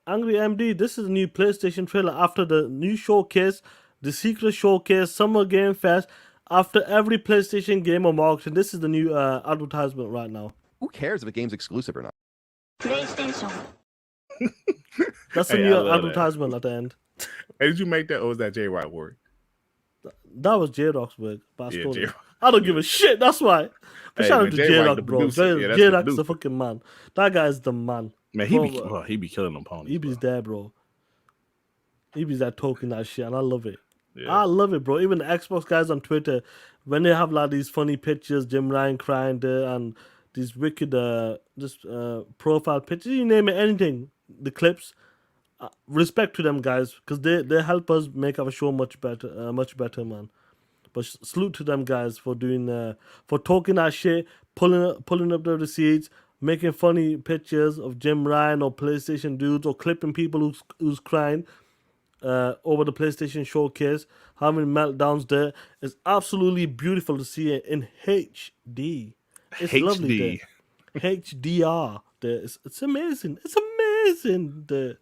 angry MD, this is a new PlayStation trailer after the new showcase, the secret showcase, Summer Game Fest. After every PlayStation game on auction, this is the new advertisement right now. Who cares if a game's exclusive or not? PlayStation. That's the new advertisement at the end. Hey, did you make that, or was that J-Rock word? That was J-Rock's work. But Yeah, I don't give a shit. That's why. But shout out to J-Rock, bro. J-Rock's the fucking man. That guy's the man. Man, he be killing them ponies. He be there, bro. He be there talking that shit, and I love it. Yeah. I love it, bro. Even the Xbox guys on Twitter, when they have like these funny pictures, Jim Ryan crying there, and these wicked profile pictures, you name it, anything, the clips. Respect to them guys, because they help us make our show much better, man. But salute to them guys for doing for talking that shit, pulling up the receipts, making funny pictures of Jim Ryan or PlayStation dudes, or clipping people who's crying over the PlayStation showcase, having meltdowns there. It's absolutely beautiful to see it in HD. It's lovely there. HDR there. It's amazing. It's amazing there.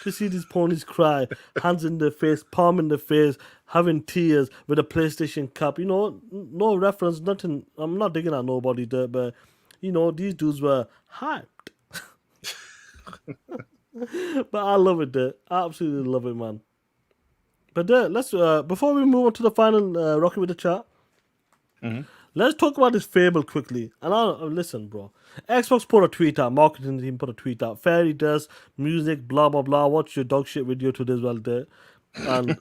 To see these ponies cry, hands in their face, palm in their face, having tears with a PlayStation cap. No reference, nothing. I'm not digging at nobody there, but these dudes were hyped. But I love it there. I absolutely love it, man. But let's before we move on to the final Rocky with the chat, let's talk about this Fable quickly. And listen, bro. Xbox put a tweet out, marketing team put a tweet out. Fairy dust, music, blah blah blah. Watch your dog shit video today as well there. And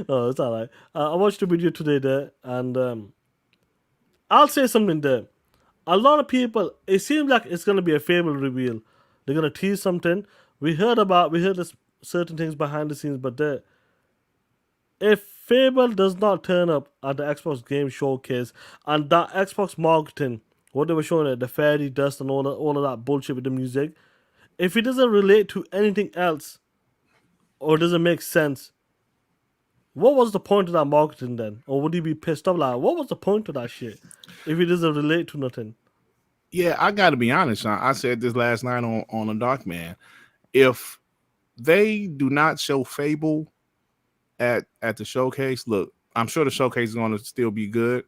no, it's alright. I watched the video today there, and I'll say something there. A lot of people, it seems like it's gonna be a Fable reveal. They're gonna tease something. We heard this certain things behind the scenes, but if Fable does not turn up at the Xbox Game Showcase and that Xbox marketing, what they were showing at the fairy dust and all of that bullshit with the music, if it doesn't relate to anything else or doesn't make sense, what was the point of that marketing then? Or would you be pissed off? Like, what was the point of that shit if it doesn't relate to nothing? Yeah, I got to be honest, Shaan. I said this last night on a Dark Man. If they do not show Fable at the showcase, look, I'm sure the showcase is going to still be good,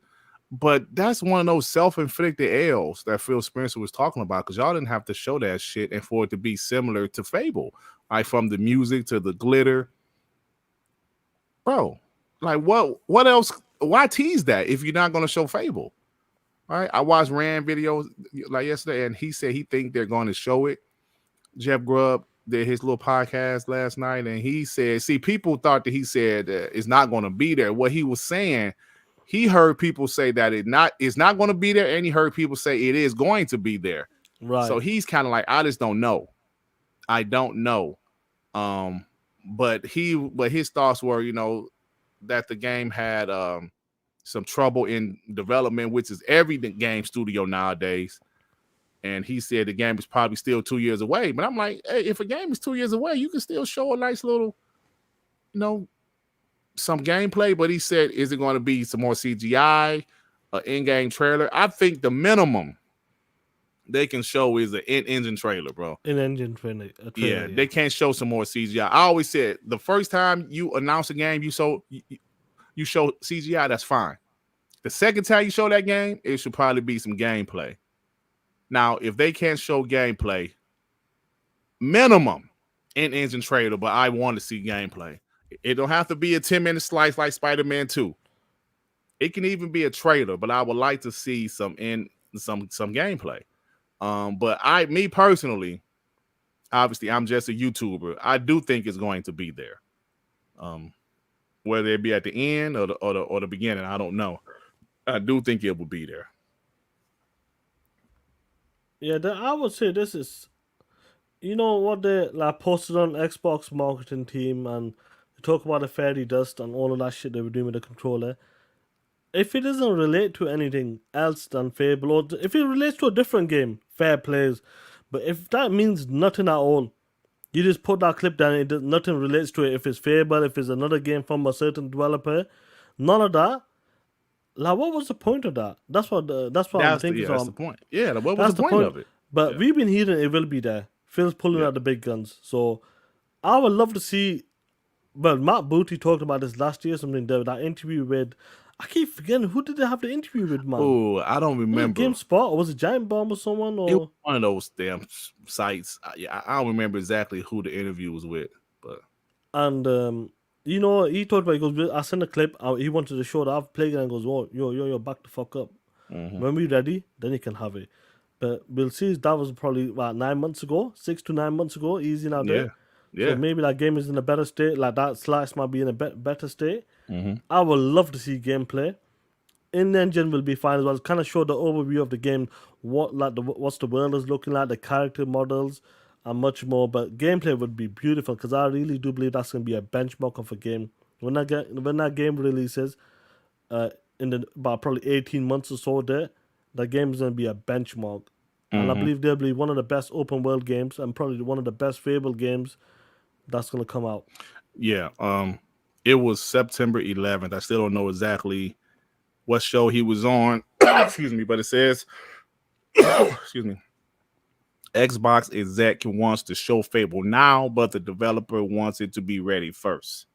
but that's one of those self-inflicted L's that Phil Spencer was talking about, because y'all didn't have to show that shit and for it to be similar to Fable, like from the music to the glitter. Bro, like what else? Why tease that if you're not going to show Fable? Right? I watched Rand videos like yesterday, and he said he think they're going to show it. Jeff Grubb did his little podcast last night, and he said, see, people thought that he said it's not going to be there. What he was saying, he heard people say that it's not going to be there, and he heard people say it is going to be there. Right. So he's kind of like, I just don't know. I don't know. But his thoughts were, that the game had some trouble in development, which is every game studio nowadays. And he said the game is probably still 2 years away. But I'm like, hey, if a game is 2 years away, you can still show a nice little, some gameplay. But he said, is it going to be some more CGI, an in-game trailer? I think the minimum they can show is an in-engine trailer, bro. In-engine trailer. Yeah, they can't show some more CGI. I always said the first time you announce a game, you show CGI, that's fine. The second time you show that game, it should probably be some gameplay. Now, if they can't show gameplay, minimum in-engine trailer, but I want to see gameplay. It don't have to be a 10-minute slice like Spider-Man 2. It can even be a trailer, but I would like to see some gameplay. But me personally, obviously, I'm just a YouTuber. I do think it's going to be there. Whether it be at the end or the beginning, I don't know. I do think it will be there. Yeah, I would say this is, what they posted on Xbox marketing team, and they talk about the fairy dust and all of that shit they were doing with the controller. If it doesn't relate to anything else than Fable, or if it relates to a different game, fair plays. But if that means nothing at all, you just put that clip down, nothing relates to it. If it's Fable, if it's another game from a certain developer, none of that. Like, what was the point of that? That's what I'm thinking. That's the point. Yeah, what was the point of it? But we've been hearing it will be there. Phil's pulling out the big guns. So I would love to see. Well, Matt Booty talked about this last year, something there, that interview with. I keep forgetting, who did they have the interview with, man? Oh, I don't remember. GameSpot, or was it Giant Bomb or someone? Or? It was one of those damn sites. I don't remember exactly who the interview was with, but. And he talked about. He goes, I sent a clip. He wanted to show that I've played it, and goes, "Oh, yo, back the fuck up. Mm-hmm. When we're ready, then you can have it." But we'll see. That was probably 9 months ago, 6 to 9 months ago. Easy now, there. Yeah. So maybe that game is in a better state. Like that slice might be in a better state. Mm-hmm. I would love to see gameplay. In-engine will be fine as well. Kind of show the overview of the game, what's the world is looking like, the character models, and much more. But gameplay would be beautiful, because I really do believe that's going to be a benchmark of a game. When that game releases, about probably 18 months or so, that game is going to be a benchmark. And I believe they'll be one of the best open world games, and probably one of the best Fable games that's going to come out. Yeah. It was September 11th. I still don't know exactly what show he was on. Excuse me, but it says, excuse me, Xbox exec wants to show Fable now, but the developer wants it to be ready first.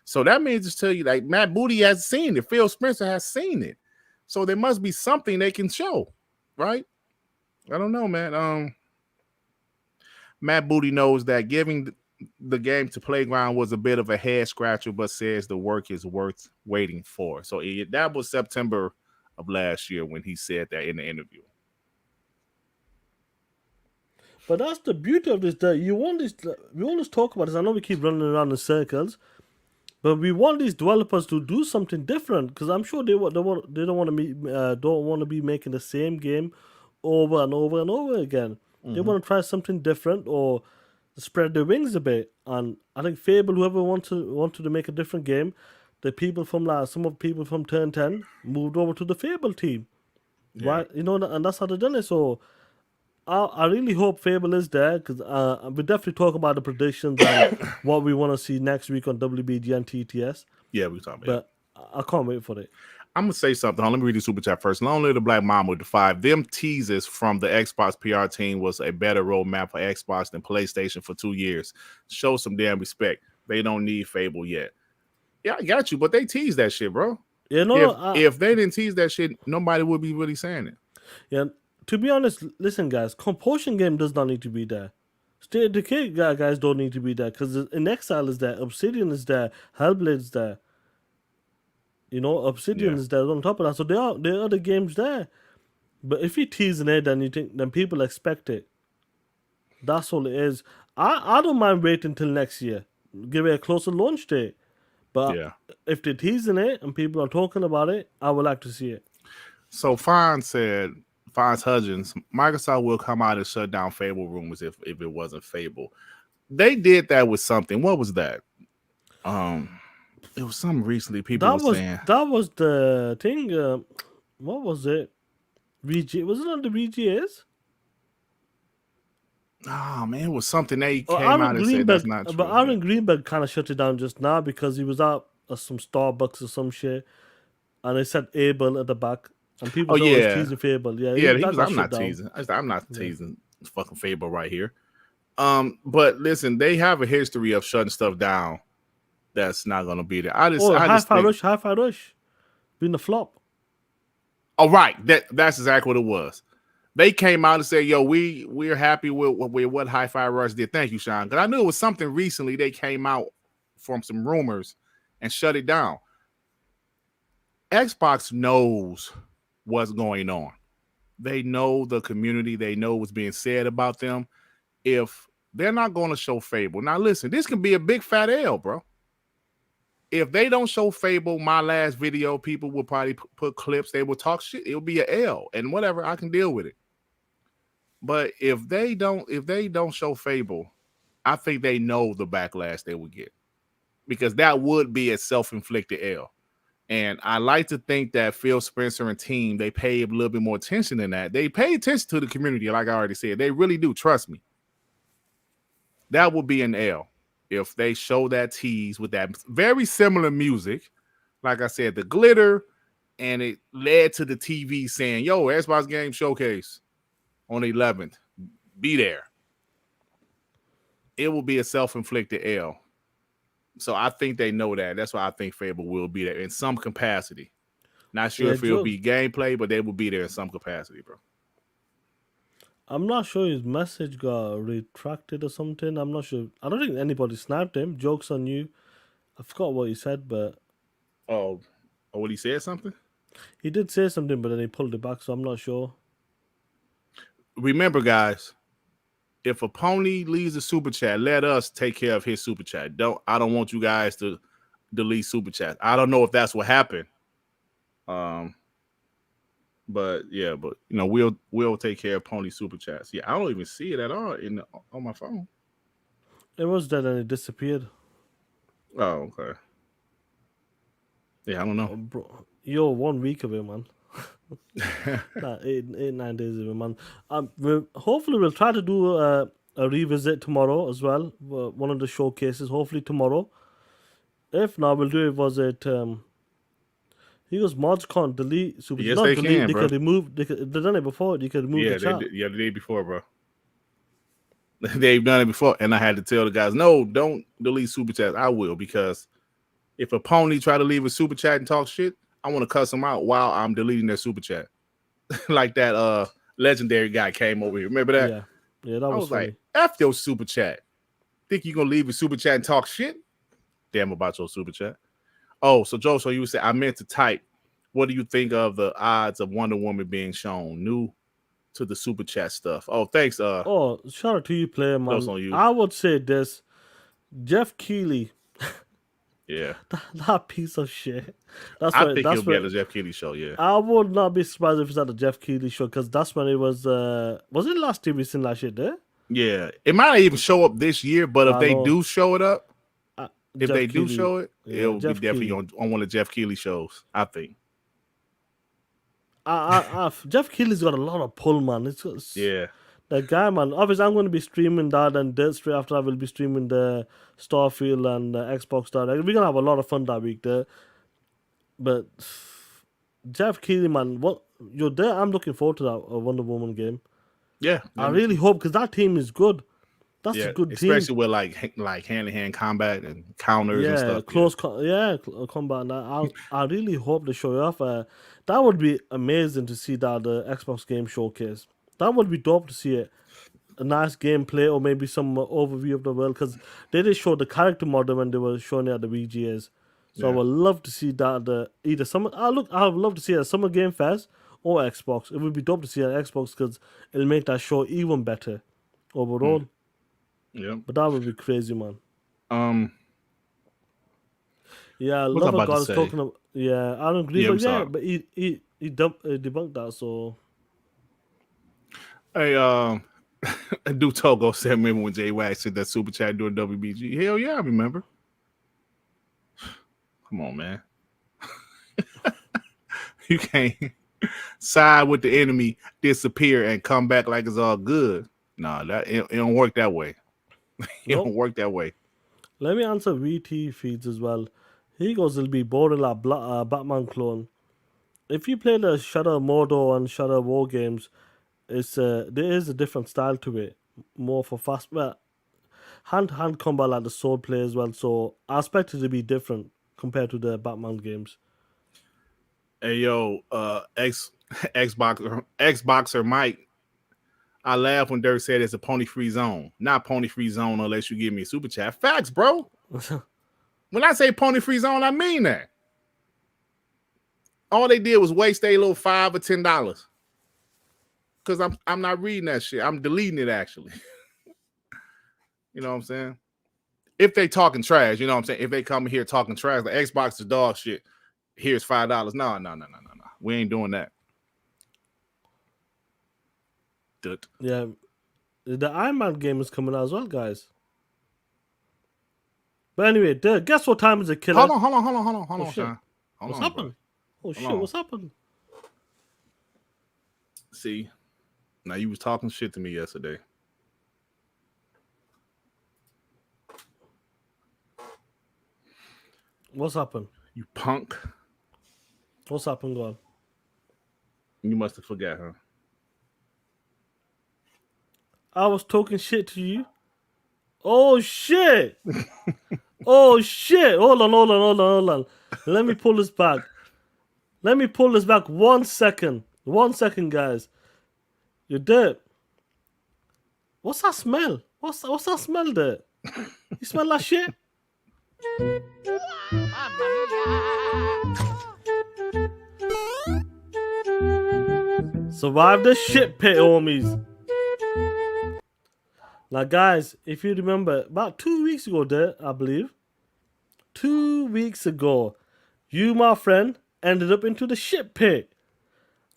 So that means to tell you, like, Matt Booty has seen it. Phil Spencer has seen it. So there must be something they can show, right? I don't know, man. Matt Booty knows that giving the game to Playground was a bit of a head scratcher, but says the work is worth waiting for. So that was September of last year when he said that in the interview. But that's the beauty of this. That we always talk about this. I know we keep running around in circles. But we want these developers to do something different because I'm sure they don't want to be making the same game over and over and over again. They want to try something different or spread their wings a bit. And I think Fable, whoever wanted to make a different game, the people from some of the people from Turn 10 moved over to the Fable team, right? And that's how they done it. So I really hope Fable is there because we definitely talk about the predictions and what we want to see next week on WBG and TTS. Yeah, we talking about. But I can't wait for it. I'm gonna say something. Let me read the super chat first. Long live the Black Mama with the 5. Them teases from the Xbox PR team was a better roadmap for Xbox than PlayStation for 2 years. Show some damn respect. They don't need Fable yet. Yeah, I got you, but they teased that shit, bro. If they didn't tease that shit, nobody would be really saying it. Yeah. To be honest, listen, guys, Compulsion game does not need to be there. State of Decay guys don't need to be there because In Exile is there, Obsidian is there, Hellblade is there. Obsidian is there on top of that. So there are other games there. But if you teasing it, then people expect it. That's all it is. I don't mind waiting until next year. Give it a closer launch date. But if they're teasing it and people are talking about it, I would like to see it. So Fonz Hudgens, Microsoft will come out and shut down Fable rumors if it wasn't Fable. They did that with something. What was that? It was something recently people were saying. That was the thing. What was it? VG was it on the VGAs? Oh man, it was something they came out and said that's not true. But Aaron Greenberg kind of shut it down just now because he was out at some Starbucks or some shit, and they said Abel at the back. And people always teasing Fable. I'm not teasing. I'm not teasing fucking Fable right here. But listen, they have a history of shutting stuff down that's not gonna be there. Hi-Fi Rush being the flop. Oh, right. That's exactly what it was. They came out and said, yo, we're happy with what Hi-Fi Rush did. Thank you, Shaan. Because I knew it was something recently they came out from some rumors and shut it down. Xbox knows what's going on. They know the community. They know what's being said about them. If they're not going to show Fable. Now, listen, this can be a big fat L, bro. If they don't show Fable, my last video, people will probably put clips. They will talk shit. It'll be an L and whatever. I can deal with it. But if they don't show Fable, I think they know the backlash they would get because that would be a self-inflicted L. And I like to think that Phil Spencer and team, they pay a little bit more attention than that. They pay attention to the community, like I already said. They really do. Trust me. That would be an L if they show that tease with that very similar music. Like I said, the glitter, and it led to the TV saying, yo, Xbox Game Showcase on the 11th. Be there. It will be a self-inflicted L. So I think they know that. That's why I think Fable will be there in some capacity. Not sure if it'll be gameplay, but they will be there in some capacity, bro. I'm not sure his message got retracted or something. I'm not sure. I don't think anybody snapped him. Joke's on you. I forgot what he said, but... Oh, what he said something? He did say something, but then he pulled it back, so I'm not sure. Remember, guys, if a pony leaves a super chat, let us take care of his super chat. I don't want you guys to delete super chat. I don't know if that's what happened. But we'll take care of pony super chats. Yeah, I don't even see it at all on my phone. It was dead and it disappeared. Oh, okay. Yeah, I don't know. Bro, you're 1 week of it, man. 9 days of it, man. Hopefully we'll try to do a revisit tomorrow as well. One of the showcases, hopefully tomorrow. If not, we'll do it. He goes, mods can't delete super. Yes, not they delete, can, they bro. can remove. They've done it before. You can remove the chat. The day before, bro. They've done it before, and I had to tell the guys, no, don't delete super chats. I will, because if a pony try to leave a super chat and talk shit, I want to cuss them out while I'm deleting their super chat. Like that legendary guy came over here. Remember that? Yeah, that was funny. Like, F your super chat. Think you gonna leave a super chat and talk shit? Damn about your super chat. Oh, so Joe, so you said I meant to type. What do you think of the odds of Wonder Woman being shown? New to the super chat stuff. Oh, thanks. Shout out to you, player man. On you. I would say this: Jeff Keighley Yeah, That piece of shit. That's I what. think That's he'll be at what. the Jeff Keighley show. Yeah, I would not be surprised if it's at the Jeff Keighley show because that's when it was. Was it last year we seen that shit there? yeah. It might not even show up this year, but if I they know. do show it up, if Jeff they do Keighley. show it, Yeah, it'll Jeff be definitely Keighley. on one of Jeff Keighley shows. I think. Jeff Keighley's got a lot of pull, man. Yeah, The guy, man. Obviously, I'm going to be streaming that, and Durt straight after that, we'll be streaming the Starfield and Xbox Direct. We're gonna have a lot of fun that week there. But Jeff Keighley, man, what you're there? I'm looking forward to that Wonder Woman game. yeah. I really hope because that team is good. That's Yeah, a good team. especially with like hand to hand combat and counters and Yeah, stuff. close combat. And I really hope they show it off. That would be amazing to see that Xbox game showcase. That would be dope to see it. A nice gameplay or maybe some overview of the world because they did show the character model when they were showing it at the VGAs. So I Yeah. would love to see that either summer. I would love to see it at Summer Game Fest or Xbox. It would be dope to see it at Xbox because it'll make that show even better overall. Yeah. But that would be crazy, man. Yeah, What was I Lover about to God is say? talking about. Yeah, I don't agree. Yeah, but I'm yeah, sorry. but he debunked that. So Hey, do Togo said, remember when Jay Wax said that super chat during WBG? Hell yeah, I remember. Come on, man. You can't side with the enemy, disappear, and come back like it's all good. Nah, it don't work that way. It Nope. don't work that way. let me answer VT feeds as well. He goes, it'll be boring like Batman clone. If you play the Shadow Mordor and Shadow War games, it's there is a different style to it, more for fast, hand-to-hand combat like the sword play as well. So I expect it to be different compared to the Batman games. Hey yo, Xboxer Mike. I laugh when Durt said it's a pony free zone. Not pony free zone unless you give me a super chat. Facts, bro. When I say pony free zone, I mean that. All they did was waste a little $5 or $10. Because I'm not reading that shit. I'm deleting it actually. You know what I'm saying? If they talking trash, you know what I'm saying? If they come here talking trash, the Xbox is dog shit. Here's $5. No. We ain't doing that. Dut. Yeah, the Iron Man game is coming out as well, guys. But anyway, guess what time is it, killer? Hold on, shit. Sean. Hold What's on, happened? bro. Oh shit, on. what's happened? See, now you was talking shit to me yesterday. What's happened? You punk. What's happened, God? You must have forgot, huh? I was talking shit to you. Oh shit! Oh shit! Hold on. Let me pull this back. 1 second. 1 second, guys. You're dead. What's that smell? What's that smell there? You smell that shit? Survive the shit pit, homies. Now, guys, if you remember, about 2 weeks ago, there, I believe, 2 weeks ago, you, my friend, ended up into the shit pit.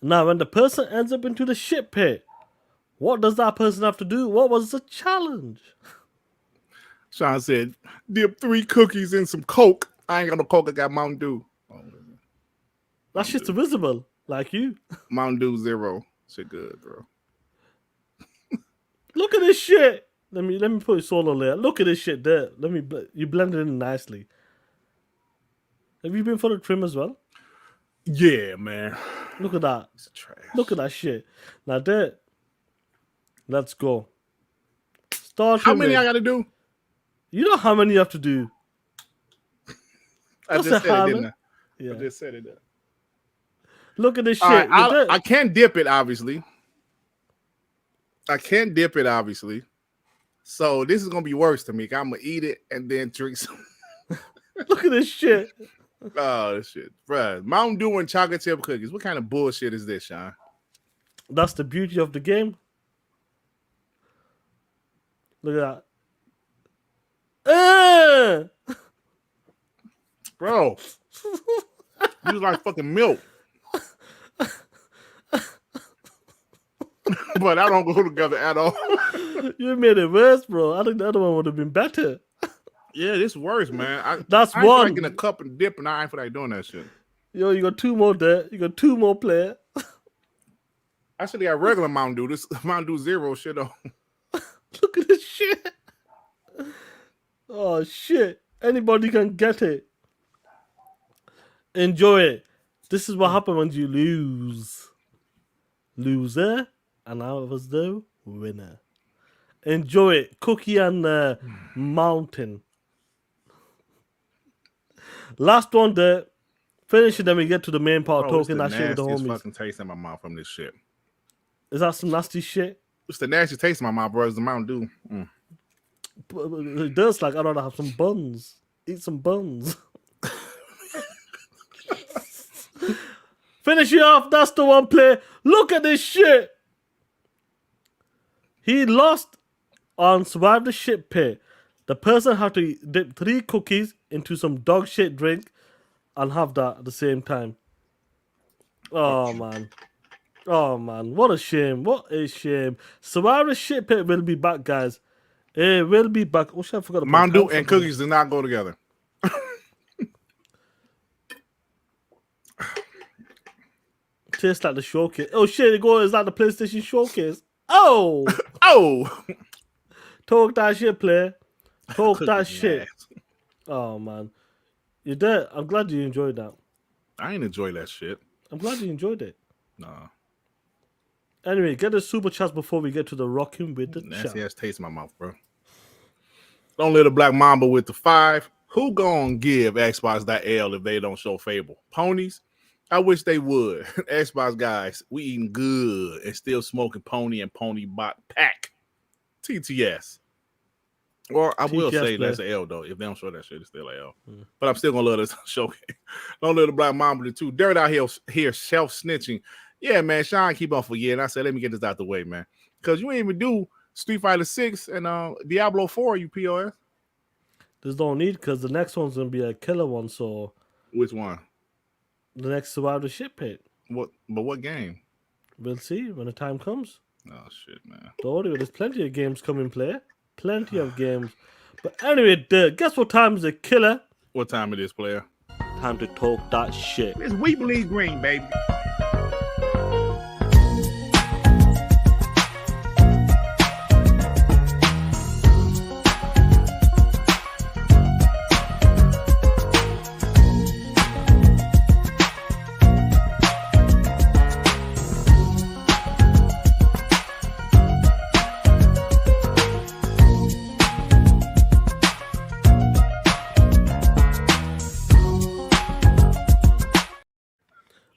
Now, when the person ends up into the shit pit, what does that person have to do? What was the challenge? Sean said, dip 3 cookies in some Coke. I ain't got no Coke, I got Mountain Dew. That shit's invisible, like you. Mountain Dew 0. Shit good, bro. Look at this shit. Let me put it solo layer. Look at this shit there. You blend it in nicely. Have you been for the trim as well? Yeah, man. Look at that. It's trash. Look at that shit. Now there. Let's go. Start. How many with- I got to do? You know how many you have to do. I That's just a said it, hammer. didn't I? Yeah. I just said it. Look at this shit. All right, You're dead. I can't dip it, obviously. I can't dip it, obviously. So this is gonna be worse to me. I'm gonna eat it and then drink some. Look at this shit. Oh, this shit, bruh. Mountain Dew and chocolate chip cookies. What kind of bullshit is this, Sean? That's the beauty of the game. Look at that. Bro, you like fucking milk. But I don't go together at all. You made it worse, bro. I think the other one would have been better. Yeah, this worse, man. That's I ain't one. like in a cup and dip, and I ain't feel like doing that shit. Yo, you got 2 more there. You got 2 more player. I should have regular Mountain Dew. This Mountain Dew Zero shit on. Look at this shit. Oh shit. Anybody can get it. Enjoy it. This is what happens when you lose. Loser. And I was the winner. Enjoy it. Cookie and Mountain. Last one there. Finish it, then we get to the main part, Bro, talking that shit with the nastiest homies. fucking taste in my mouth from this shit. Is that some nasty shit? It's the nastiest taste in my mouth, bro. It's the Mountain Dew. It does like I'd rather have some buns. Eat some buns. Finish it off. That's the one play. Look at this shit. He lost on Survive the Shit Pit. The person had to dip 3 cookies into some dog shit drink and have that at the same time. Oh man. Oh man. What a shame. What a shame. Survive the Shit Pit will be back, guys. It will be back. Oh shit, I forgot about Mountain Dew and cookies do not go together. Tastes like the showcase. Oh shit, it goes like the PlayStation showcase. Oh! Oh! Talk that shit, play. Talk that Cookies shit. ass. Oh man. You're there. I'm glad you enjoyed that. I ain't enjoy that shit. I'm glad you enjoyed it. Nah. Anyway, get the super chats before we get to the rocking with the Nasty chat. ass taste in my mouth, bro. Don't let a black mamba with the 5. Who gonna give Xbox that L if they don't show Fable? Ponies? I wish they would. Xbox guys, we eating good and still smoking pony and pony bot pack. TTS. Or I will TTS say play. that's an L though. If they don't show that shit, it's still an L. But I'm still gonna love this showcase. Don't let the black mamba do too. Dirt out here self snitching. Yeah, man. Shaan keep on forgetting. I said, let me get this out the way, man. Because you ain't even do Street Fighter 6 and Diablo 4, you POS. There's no need because the next one's gonna be a killer one. So Which one? the next Survive the Shit Pit. What game? We'll see when the time comes. Oh shit, man. Don't worry, there's plenty of games coming play. Plenty of games. But anyway, guess what time is it, killer? What time it is, player? Time to talk that shit. It's We Believe Green, baby.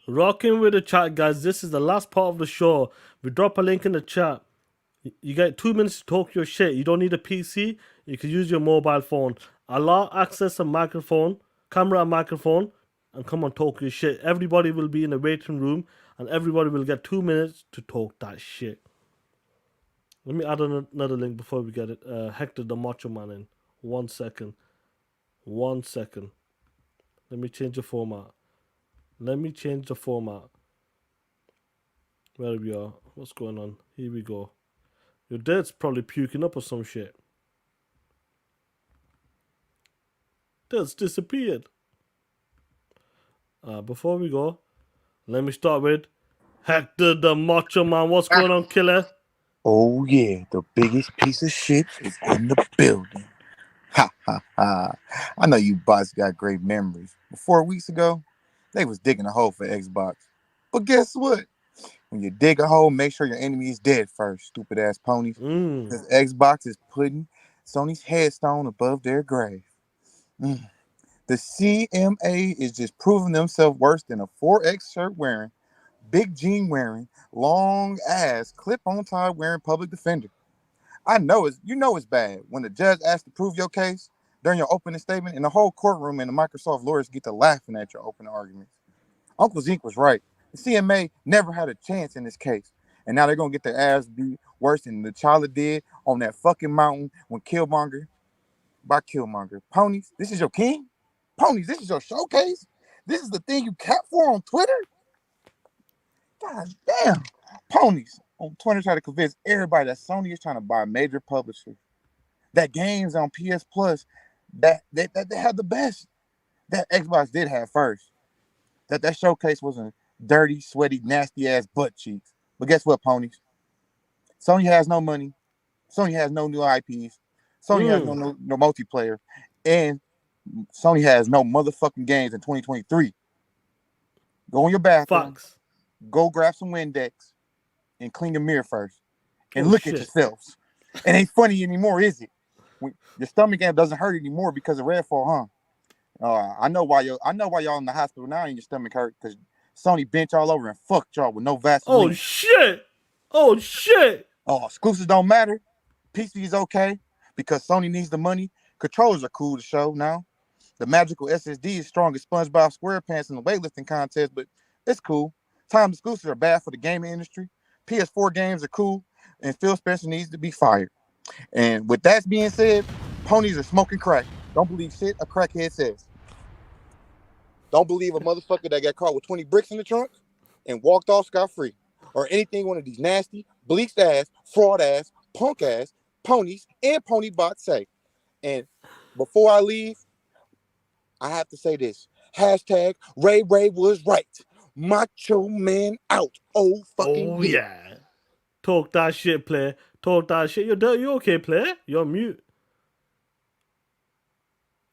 Rocking with the chat, guys. This is the last part of the show. We drop a link in the chat. You get 2 minutes to talk your shit. You don't need a PC. You can use your mobile phone. Allow access a microphone, camera and microphone, and come on, talk your shit. Everybody will be in the waiting room, and everybody will get 2 minutes to talk that shit. Let me add another link before we get it. Hector the Macho Man in. 1 second. 1 second. Let me change the format. Let me change the format. Where we are. What's going on? Here we go. Your dad's probably puking up or some shit. Dad's disappeared. Before we go, let me start with Hector the Macho Man. What's going on, killer? Oh yeah, the biggest piece of shit is in the building. Ha ha ha. I know you bots got great memories. 4 weeks ago, they was digging a hole for Xbox. But guess what? When you dig a hole, make sure your enemy is dead first, stupid ass ponies. Because Xbox is putting Sony's headstone above their grave. The CMA is just proving themselves worse than a 4X shirt wearing, big jean wearing, long ass clip on tie wearing public defender. I know it's bad when the judge asks to prove your case during your opening statement and the whole courtroom and the Microsoft lawyers get to laughing at your opening arguments. Uncle Zeke was right. The CMA never had a chance in this case. And now they're going to get their ass beat worse than the T'Challa did on that fucking mountain when Killmonger. Ponies, this is your king? Ponies, this is your showcase? This is the thing you kept for on Twitter? God damn. Ponies on Twitter try to convince everybody that Sony is trying to buy major publishers. That games on PS Plus that they have the best. That Xbox did have first. That showcase wasn't dirty, sweaty, nasty ass butt cheeks. But guess what, Ponies? Sony has no money. Sony has no new IPs. Sony has no multiplayer. And Sony has no motherfucking games in 2023. Go in your bathroom. Fox. Go grab some Windex and clean your mirror first. And look at yourselves. It ain't funny anymore, is it? Your stomach doesn't hurt anymore because of Redfall, huh? I know why y'all in the hospital now and your stomach hurt because Sony bent y'all over and fucked y'all with no Vaseline. Oh shit! Oh, exclusives don't matter. PC is okay because Sony needs the money. Controllers are cool to show now. The magical SSD is strong as SpongeBob SquarePants in the weightlifting contest, but it's cool. Time exclusives are bad for the gaming industry. PS4 games are cool, and Phil Spencer needs to be fired. And with that being said, Ponies are smoking crack. Don't believe shit a crackhead says. Don't believe a motherfucker that got caught with 20 bricks in the trunk and walked off scot-free. Or anything one of these nasty, bleached ass, fraud ass, punk ass, ponies, and pony bots say. And before I leave, I have to say this. Hashtag Ray was right. Macho man out. Oh, fucking yeah. Talk that shit, player. Talk that shit. You okay, player? You're on mute.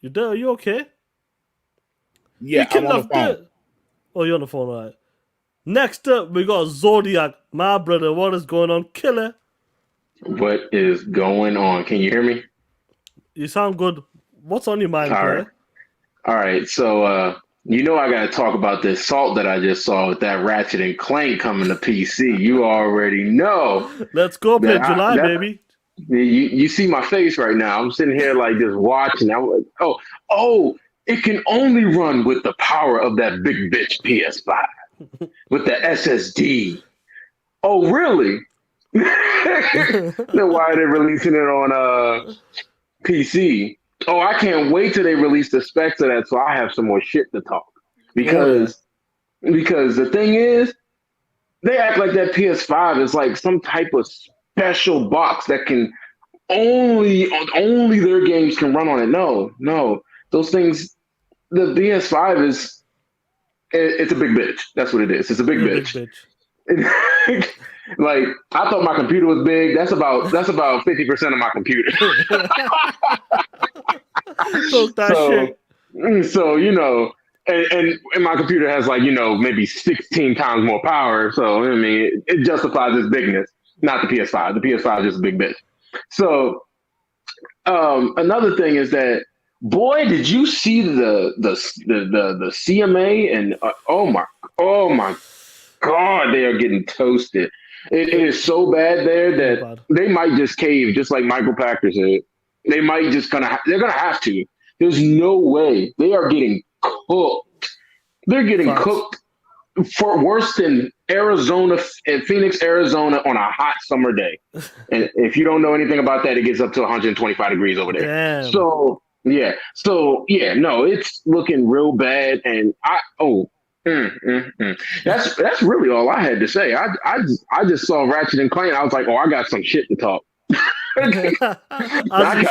You okay? Yeah, I'm on the phone. Oh, you're on the phone, all right. Next up, we got Zodiac. My brother, what is going on? Killer. What is going on? Can you hear me? You sound good. What's on your mind, player? All right. So, I got to talk about the assault that I just saw with that Ratchet and Clank coming to PC. You already know. Let's go play July, baby. You see my face right now. I'm sitting here like just watching. I'm like, oh, it can only run with the power of that big bitch PS5 with the SSD. Oh, really? Then why are they releasing it on PC? Oh, I can't wait till they release the specs of that so I have some more shit to talk. Because the thing is, they act like that PS5 is like some type of special box that can only their games can run on it. No. Those things, the PS5 it's a big bitch. That's what it is. It's a big bitch. Like, I thought my computer was big. That's about 50% of my computer. So and my computer has like, maybe 16 times more power. So I mean, it justifies its bigness. Not the PS5. The PS5 is just a big bitch. So another thing is that, boy, did you see the CMA and oh my God, they are getting toasted. It is so bad there that they might just cave, just like Michael Pachter said. They might they're gonna have to. There's no way. They are getting cooked. They're getting cooked for worse than Phoenix, Arizona on a hot summer day. And if you don't know anything about that, it gets up to 125 degrees over there. Damn. So no, it's looking real bad. And that's really all I had to say. I just saw Ratchet and Clank. I was like, I got some shit to talk. I got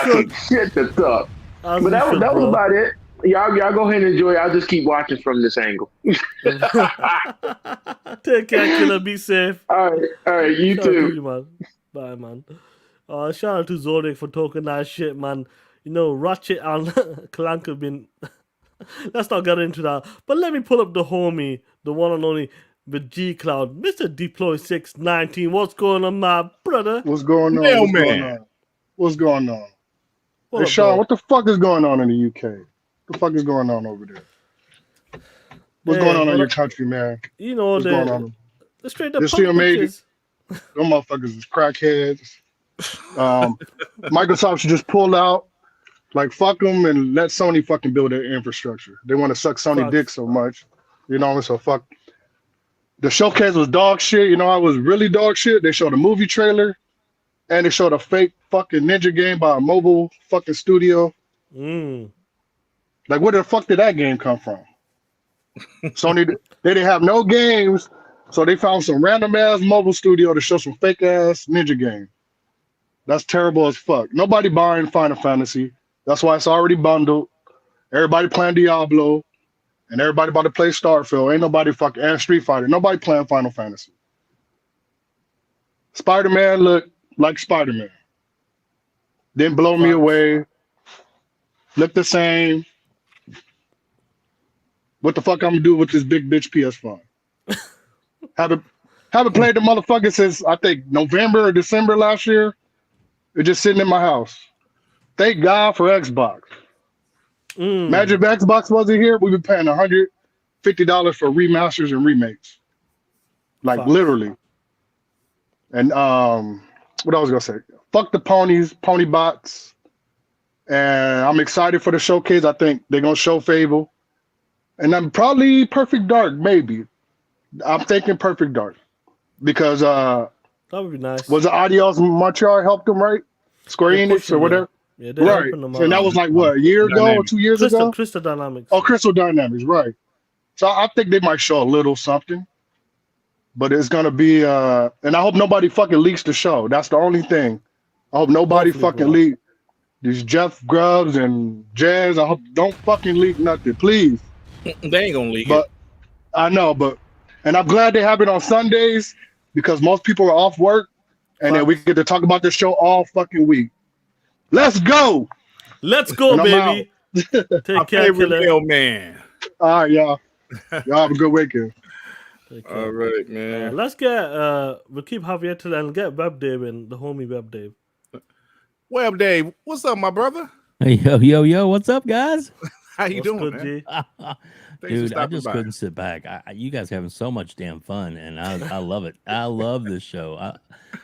some shit to talk. But that was about it. Y'all go ahead and enjoy it. I'll just keep watching from this angle. Take care, Killer. Be safe. All right. You shout too. To you, man. Bye, man. Shout out to Zodiac for talking that shit, man. Ratchet and Clank have been... Let's not get into that. But let me pull up the homie, the one and only, with G Cloud, Mr. Deploy 619. What's going on, my brother? What's going on? What's going on? Hey, Shaan, what the fuck is going on in the UK? What the fuck is going on over there? What's going on in your country, man? What's going on? The straight up bitches. Them motherfuckers is crackheads. Microsoft should just pull out. Like, fuck them and let Sony fucking build their infrastructure. They want to suck Sony dick so much. So fuck. The showcase was dog shit. I was really dog shit. They showed a movie trailer and they showed a fake fucking ninja game by a mobile fucking studio. Like, where the fuck did that game come from? Sony, they didn't have no games, so they found some random ass mobile studio to show some fake ass ninja game. That's terrible as fuck. Nobody buying Final Fantasy. That's why it's already bundled. Everybody playing Diablo, and everybody about to play Starfield. Ain't nobody fucking and Street Fighter. Nobody playing Final Fantasy. Spider-Man looked like Spider-Man. Didn't blow me away. Looked the same. What the fuck I'm gonna do with this big bitch PS5? haven't played the motherfucker since I think November or December last year. It's just sitting in my house. Thank God for Xbox. Imagine if Xbox wasn't here, we'd be paying $150 for remasters and remakes. Like literally. And what I was gonna say? Fuck the ponies, pony bots. And I'm excited for the showcase. I think they're gonna show Fable. And I'm probably Perfect Dark, maybe. I'm thinking Perfect Dark. Because that would be nice. Was it Adios Montreal helped them, right? Square Enix or whatever? Yeah, right. And that was like what, a year ago or 2 years ago? Crystal Dynamics. Oh, Crystal Dynamics, right. So I think they might show a little something. But it's gonna be and I hope nobody fucking leaks the show. That's the only thing. I hope nobody fucking leak these Jeff Grubbs and Jazz. I hope don't fucking leak nothing, please. They ain't gonna leak it. I know, and I'm glad they have it on Sundays because most people are off work, and then we get to talk about the show all fucking week. Let's go. Let's go, baby. Take care, Killer. Man. All right, y'all. Y'all have a good weekend. All right, man. Let's get we'll keep Javier to and get Web Dave and the homie Web Dave. Web Dave, what's up, my brother? Hey, yo, what's up, guys? How you doing, man? Dude, I just couldn't sit back. You guys having so much damn fun, and I love it. I love this show.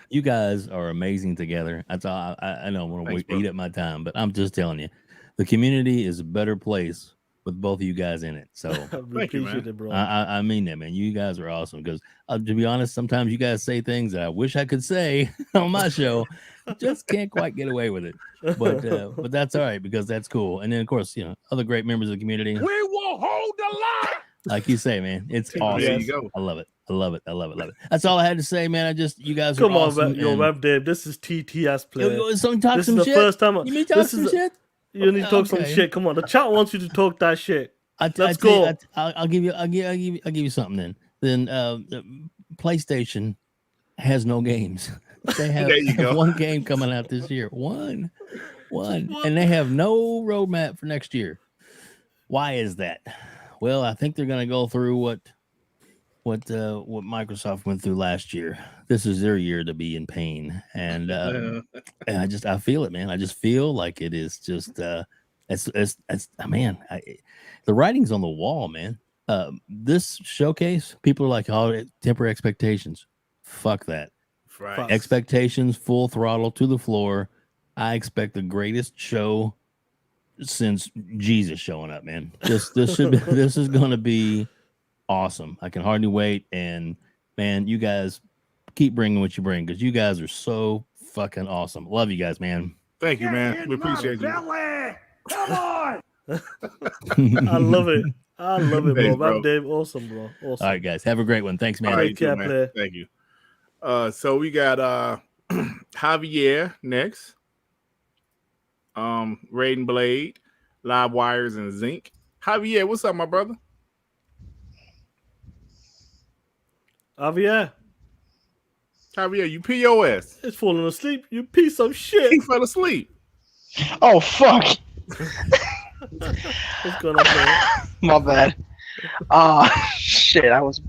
You guys are amazing together. That's all. I know I'm going to eat up my time, but I'm just telling you, the community is a better place with both of you guys in it. So thank you, man. It, bro. I mean that, man. You guys are awesome because to be honest, sometimes you guys say things that I wish I could say on my show. Just can't quite get away with it. But that's all right because that's cool. And then of course, other great members of the community. We will hold the line. Like you say, man, it's awesome. There you go. I love it. I love it. That's all I had to say, man. You guys come are on, awesome. Yo, Web Dave. This is TTS play. This is the first time. You mean talk some shit? You need to talk some shit. Come on, the chat wants you to talk that shit. Let's go. I'll give you something then. Then PlayStation has no games. They have one game coming out this year. One, and they have no roadmap for next year. Why is that? Well, I think they're going to go through what Microsoft went through last year. This is their year to be in pain, and I feel it, man. I just feel like it is just man. The writing's on the wall, man. This showcase, people are like, "Oh, temper expectations." Fuck that. Right. Expectations full throttle to the floor. I expect the greatest show since Jesus showing up, man. This is going to be awesome. I can hardly wait. And man, you guys keep bringing what you bring because you guys are so fucking awesome. Love you guys, man. Thank you, man. We appreciate you. Come on. I love it. Thanks, bro. Dave, awesome, bro. Awesome. All right, guys. Have a great one. Thanks, man. All right, too, man. Thank you. So we got Javier next. Raiden Blade, Live Wires, and Zinc. Javier, what's up, my brother? Javier, you POS. It's falling asleep. You piece of shit. He fell asleep. Oh fuck. What's going on, man? My bad. Shit. I was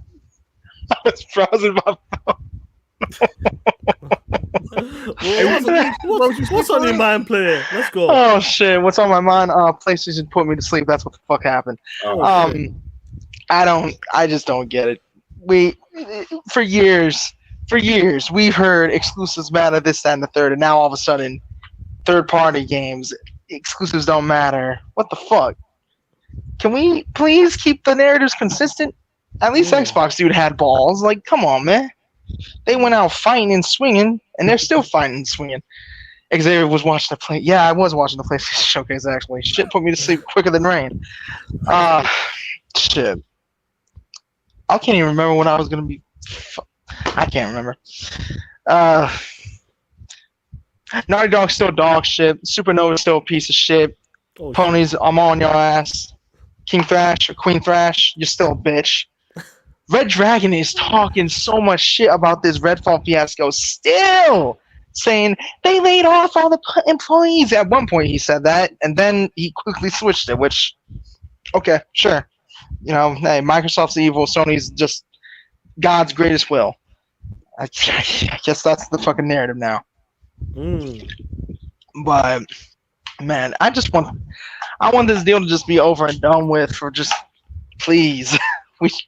browsing my phone. What's on your mind, player? Let's go. Oh shit! What's on my mind? PlayStation put me to sleep. That's what the fuck happened. I just don't get it. For years we've heard exclusives matter, this, that, and the third, and now all of a sudden, third-party games exclusives don't matter. What the fuck? Can we please keep the narratives consistent? At least Xbox dude had balls. Like, come on, man. They went out fighting and swinging, and they're still fighting and swinging. Xavier was watching the play. Yeah, I was watching the PlayStation Showcase actually. Shit put me to sleep quicker than rain. Shit. I can't even remember when I was gonna be. I can't remember. Naughty Dog's still dog shit. Supernova's still a piece of shit. Oh, Ponies, I'm on your ass. King Thrash or Queen Thrash, you're still a bitch. Red Dragon is talking so much shit about this Redfall fiasco, still saying they laid off all the employees. At one point he said that, and then he quickly switched it, which, okay, sure. You know, hey, Microsoft's evil, Sony's just God's greatest will. I guess that's the fucking narrative now. But, man, I want this deal to just be over and done with, for just, please.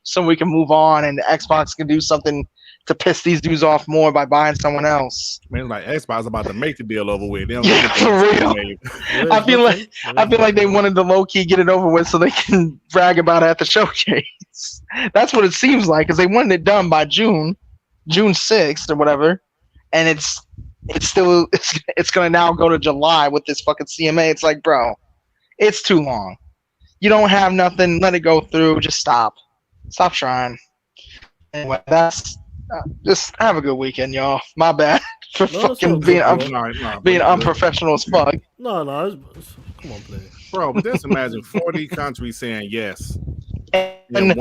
So we can move on and Xbox can do something to piss these dudes off more by buying someone else. Man, like Xbox about to make the deal over with. They don't Yeah, for real. I feel like they wanted to low key get it over with so they can brag about it at the showcase. That's what it seems like, because they wanted it done by June 6th or whatever, and it's gonna now go to July with this fucking CMA. It's like, bro, it's too long. You don't have nothing. Let it go through. Just stop trying. Anyway, that's just have a good weekend, y'all. My bad for fucking being unprofessional as fuck. No, come on, play. Bro, but just imagine 40 countries saying yes. And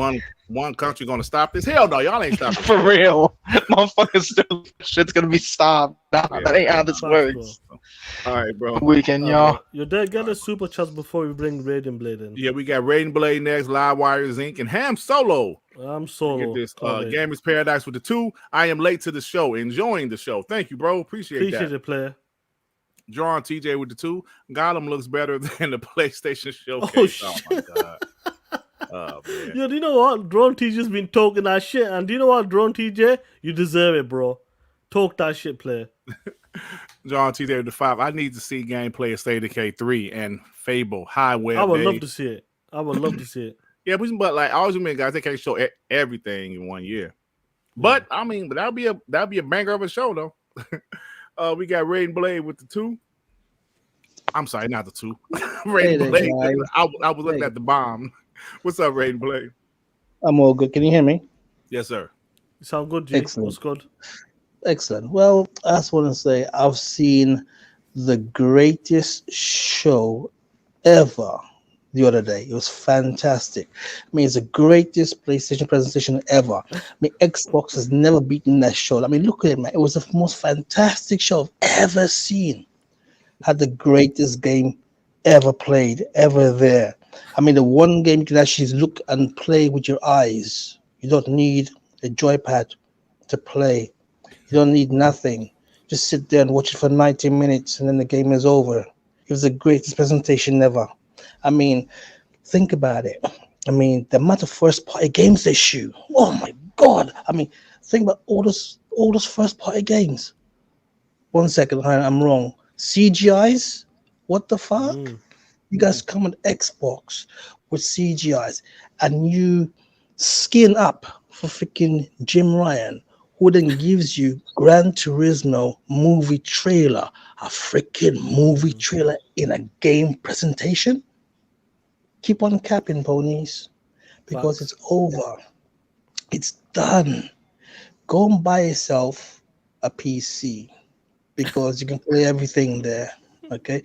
one country gonna stop this? Hell no, y'all ain't stopping. For real. Motherfuckers still shit's gonna be stopped. Nah, that ain't how this works. All right, bro. Weekend, y'all. You're there, get a super chats before we bring Raiden Blade in. Yeah, we got Raiden Blade next, Livewire Inc. and Ham Solo. I'm Solo. Get this Gamers Paradise with the 2. I am late to the show, enjoying the show. Thank you, bro. Appreciate that. it, player. John TJ with the 2. Gollum looks better than the PlayStation Showcase. Oh my god. Oh, man. Yo, do you know what? Drone TJ's been talking that shit, and do you know what, Drone TJ? You deserve it, bro. Talk that shit, player. John TJ with the 5. I need to see gameplay of State of Decay 3 and Fable Highway. I would love to see it. Yeah, but like I always admit, guys, they can't show everything in 1 year. But I mean, but that'll be a banger of a show though. We got Raiden Blade with the 2. I'm sorry, not the 2. Raiden Blade. I was looking at the bomb. What's up, Raiden Blade? I'm all good. Can you hear me? Yes, sir. You sound good, G. Excellent. What's good? Excellent. Well, I just want to say I've seen the greatest show ever the other day. It was fantastic. I mean, it's the greatest PlayStation presentation ever. I mean, Xbox has never beaten that show. I mean, look at it, man. It was the most fantastic show I've ever seen. Had the greatest game ever played, ever there. I mean, the one game you can actually look and play with your eyes. You don't need a joypad to play. You don't need nothing. Just sit there and watch it for 90 minutes and then the game is over. It was the greatest presentation ever. I mean, think about it. I mean, the amount of first-party games they shoot. Oh my God. I mean, think about all those first-party games. 1 second, I'm wrong. CGIs? What the fuck? You guys come on Xbox with CGIs and you skin up for freaking Jim Ryan, who then gives you Gran Turismo movie trailer, a freaking movie trailer in a game presentation. Keep on capping, ponies, because it's over. It's done. Go and buy yourself a PC because you can play everything there. Okay,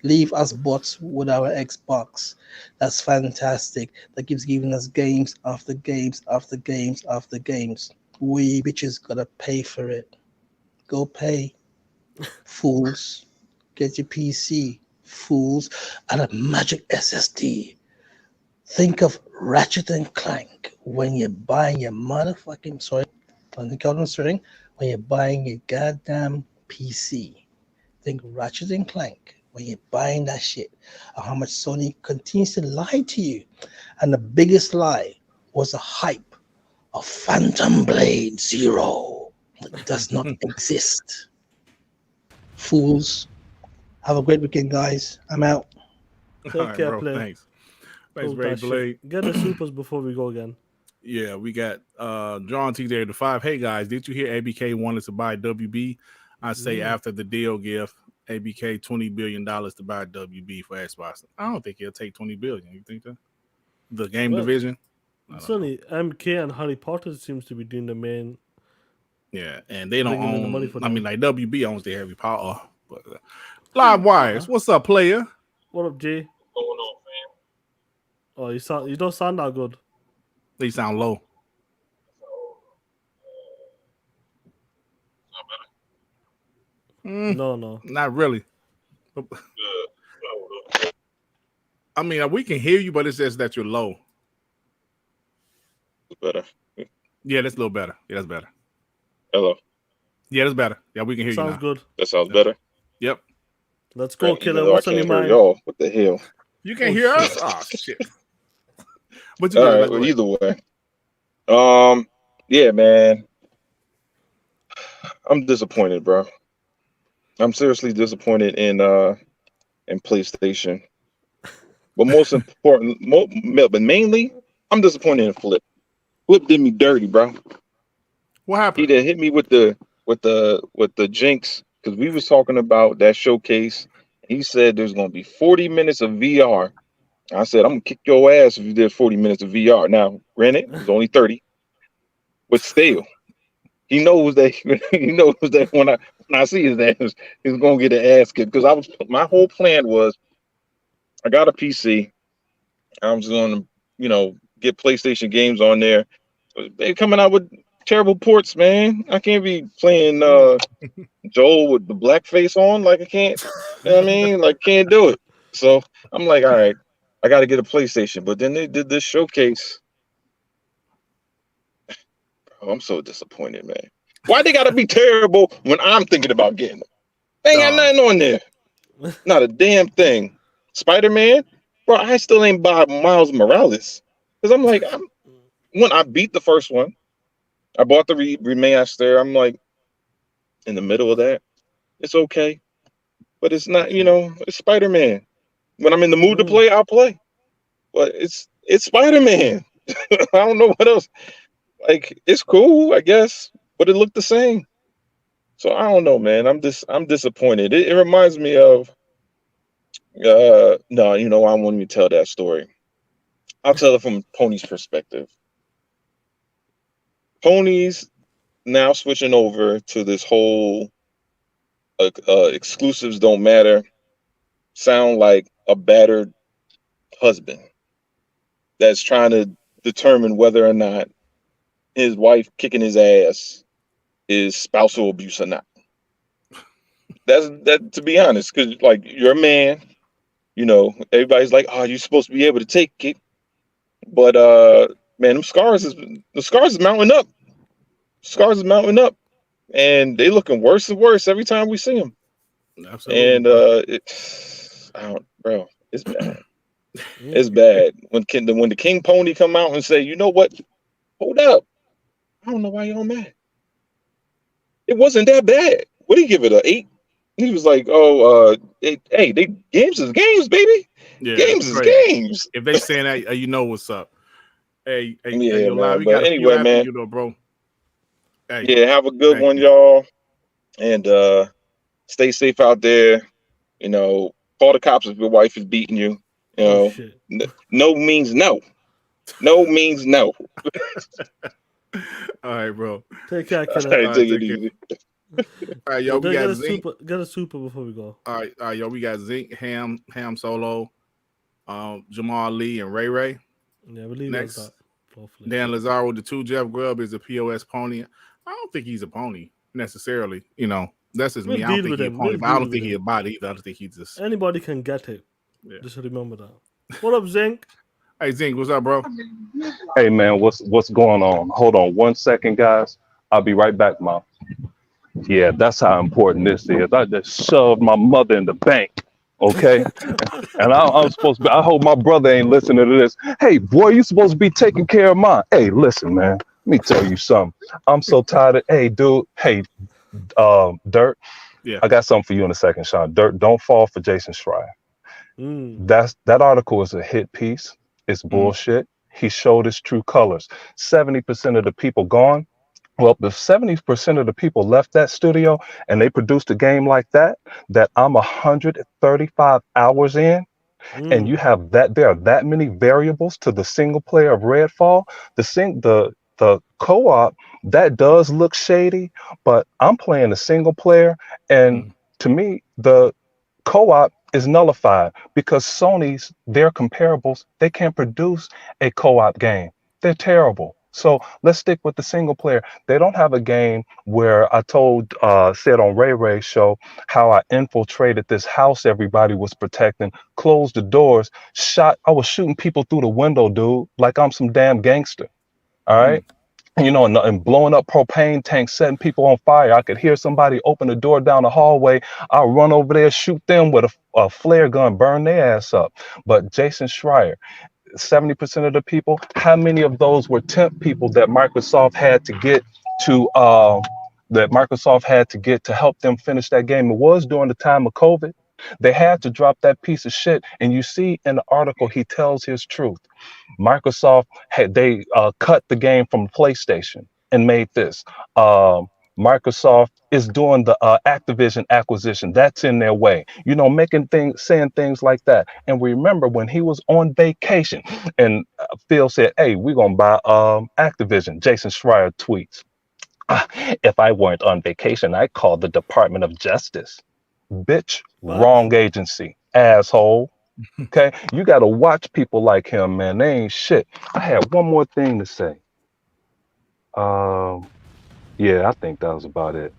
leave us bots with our Xbox. That's fantastic. That keeps giving us games after games after games after games. We bitches gotta pay for it. Go pay, fools. Get your PC, fools, and a magic SSD. Think of Ratchet and Clank when you're buying your motherfucking when you're buying a goddamn PC. Think Ratchet and Clank when you're buying that shit, and how much Sony continues to lie to you. And the biggest lie was the hype of Phantom Blade Zero. It does not exist. Fools. Have a great weekend, guys. I'm out. Take care, play. Thanks, Ray Blade. Get the supers before we go again. Yeah, we got John T there to 5. Hey guys, did you hear ABK wanted to buy WB? I say after the deal gift ABK $20 billion to buy WB for Xbox. I don't think he'll take $20 billion. You think that? The game division? Certainly, MK and Harry Potter seems to be doing the main. Yeah, and they don't bringing in the own. money for I mean, them. like WB owns the Harry Potter. But Live Wires, what's up, player? What up, Jay? What's going on, fam? Oh, you don't sound that good. They sound low. No, not really. I mean, we can hear you, but it's just that you're low. Better. Yeah, that's a little better. Yeah, that's better. Hello. Yeah, that's better. Yeah, we can hear you now. Sounds good. That sounds better. Yep. Let's go, Even Killer. though What's I on your can't hear mind? y'all. What the hell? You can't hear us? Oh shit. But you All gotta right, well, either way. Yeah, man. I'm disappointed, bro. I'm seriously disappointed in PlayStation. But most important, but mainly, I'm disappointed in Flip. Flip did me dirty, bro. What happened? He did hit me with the jinx, because we was talking about that showcase. He said there's gonna be 40 minutes of VR. I said, I'm gonna kick your ass if you did 40 minutes of VR. Now, granted, it was only 30, but still, he knows that when I see his ass, he's gonna get an ass kicked. Because my whole plan was, I got a PC. I was gonna, get PlayStation games on there. They're coming out with terrible ports, man. I can't be playing Joel with the blackface on. Like I can't, you know what I mean? Like can't do it. So I'm like, all right, I got to get a PlayStation. But then they did this showcase. Oh, I'm so disappointed, man. Why they got to be terrible when I'm thinking about getting them? They ain't got nothing on there. Not a damn thing. Spider-Man, bro, I still ain't buy Miles Morales. Because I'm like, when I beat the first one, I bought the remaster. I'm like, in the middle of that, it's okay. But it's not, it's Spider-Man. When I'm in the mood to play, I'll play. But it's Spider-Man. I don't know what else. Like, it's cool, I guess, but it looked the same. So I don't know, man. I'm disappointed. It reminds me of no, I don't want me to tell that story. I'll tell it from Pony's perspective. Pony's now switching over to this whole exclusives don't matter. Sound like a battered husband that's trying to determine whether or not his wife kicking his ass is spousal abuse or not. That's to be honest, because like you're a man, everybody's like, oh, you're supposed to be able to take it. But man, the scars is mounting up. Scars is mounting up. And they looking worse and worse every time we see them. Absolutely. And bro, it's bad. It's bad. When the King Pony come out and say, you know what? Hold up. I don't know why y'all mad. It wasn't that bad. What do you give it, an 8? He was like, games is games, baby. Yeah, games is crazy. games. If they saying that, you know what's up. Hey, Yeah, man, we but got a few anyway, after man. you though, bro. Hey, Yeah, have a good thank one, you. y'all. And stay safe out there. Call the cops if your wife is beating you. Shit. No means no. No means no. All right, bro. Take care, All Killer. right, take it easy. All right, yo, we Get got a Zink. get a super before we go. All right, yo, we got Zink, Ham Solo, Jamal Lee, and Ray Ray. Yeah, we'll leave Next. it at that. Hopefully. Dan Lazaro, the 2. Jeff Grubb is a POS pony. I don't think he's a pony necessarily. That's just me. We'll I don't deal think with he's a him. pony, We'll but I don't deal think with he's a him. body either. I don't think he's just. Anybody can get it. Yeah. Just remember that. What up, Zink? Hey, Zink, what's up, bro? Hey man, what's going on? Hold on 1 second, guys. I'll be right back, Mom. Yeah, that's how important this is. I just shoved my mother in the bank. Okay. And I'm supposed to be, I hope my brother ain't listening to this. Hey, boy, you supposed to be taking care of mine. Hey, listen, man. Let me tell you something. I'm so tired of, hey, dude. Hey, Durt. Yeah. I got something for you in a second, Shaan. Durt, don't fall for Jason Schreier. That article is a hit piece. It's bullshit. He showed his true colors. 70% of the people gone Well, if 70% of the people left that studio and they produced a game like that I'm 135 hours in, and you have that, there are that many variables to the single player of Redfall, the co-op, that does look shady, but I'm playing the single player, and to me, the co-op is nullified because their comparables, they can't produce a co-op game. They're terrible. So let's stick with the single player. They don't have a game where I said on Ray Ray's show how I infiltrated this house everybody was protecting, closed the doors, I was shooting people through the window, dude, like I'm some damn gangster. All right. And blowing up propane tanks, setting people on fire. I could hear somebody open the door down the hallway. I'll run over there, shoot them with a flare gun, burn their ass up. But Jason Schreier, 70% of the people, how many of those were temp people that Microsoft had to get to help them finish that game? It was during the time of COVID. They had to drop that piece of shit. And you see in the article, he tells his truth. Microsoft cut the game from PlayStation and made this. Microsoft is doing the Activision acquisition. That's in their way. Saying things like that. And remember when he was on vacation and Phil said, "Hey, we're gonna buy Activision." Jason Schreier tweets, "If I weren't on vacation, I'd call the Department of Justice." Bitch, wrong agency, asshole. Okay, you got to watch people like him, man. They ain't shit. I had one more thing to say. Yeah, I think that was about it.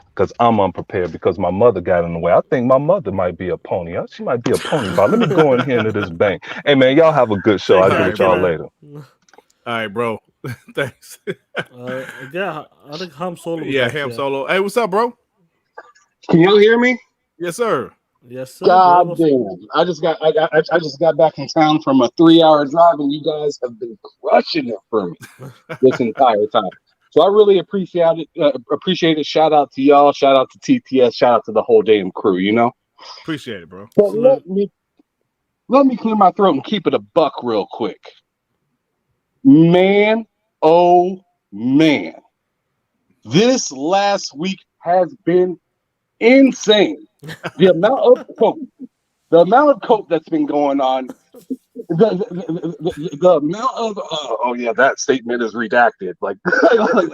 Because I'm unprepared because my mother got in the way. I think my mother might be a pony. She might be a pony, but let me go in here into this bank. Hey, man, y'all have a good show. I'll get with y'all later. All right, bro. Thanks. Yeah, I think Ham Solo. Yeah, Ham Solo. Hey, what's up, bro? Can y'all hear me? Yes, sir. Yes, sir. God damn! I just got back in town from a 3-hour drive, and you guys have been crushing it for me this entire time. So I really appreciate it. Shout out to y'all. Shout out to TTS. Shout out to the whole damn crew. Appreciate it, bro. But let me clear my throat and keep it a buck real quick. Man, oh man, this last week has been insane. The amount of coke that's been going on, the amount of that statement is redacted. Like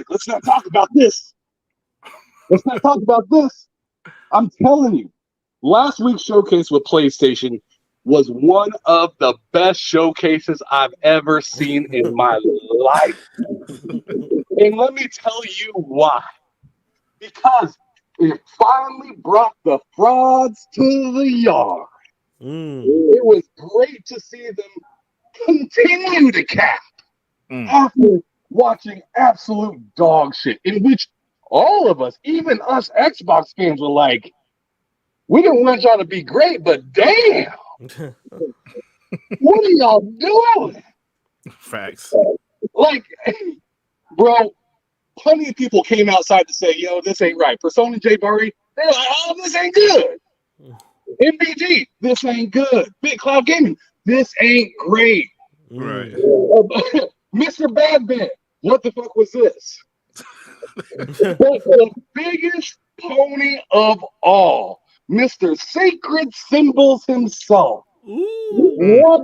let's not talk about this. Let's not talk about this. I'm telling you, last week's showcase with PlayStation was one of the best showcases I've ever seen in my life. And let me tell you why. Because it finally brought the frauds to the yard. It was great to see them continue to cap after watching absolute dog shit, in which all of us, even us Xbox fans, were like, we didn't want y'all to be great, but damn, what are y'all doing? Facts. Like, bro, plenty of people came outside to say, yo, this ain't right. Persona J. Barry, they're like, oh, this ain't good. MBG, this ain't good. Big Cloud Gaming, this ain't great. Right. Mr. Badman, what the fuck was this? But the biggest pony of all, Mr. Sacred Symbols himself, walks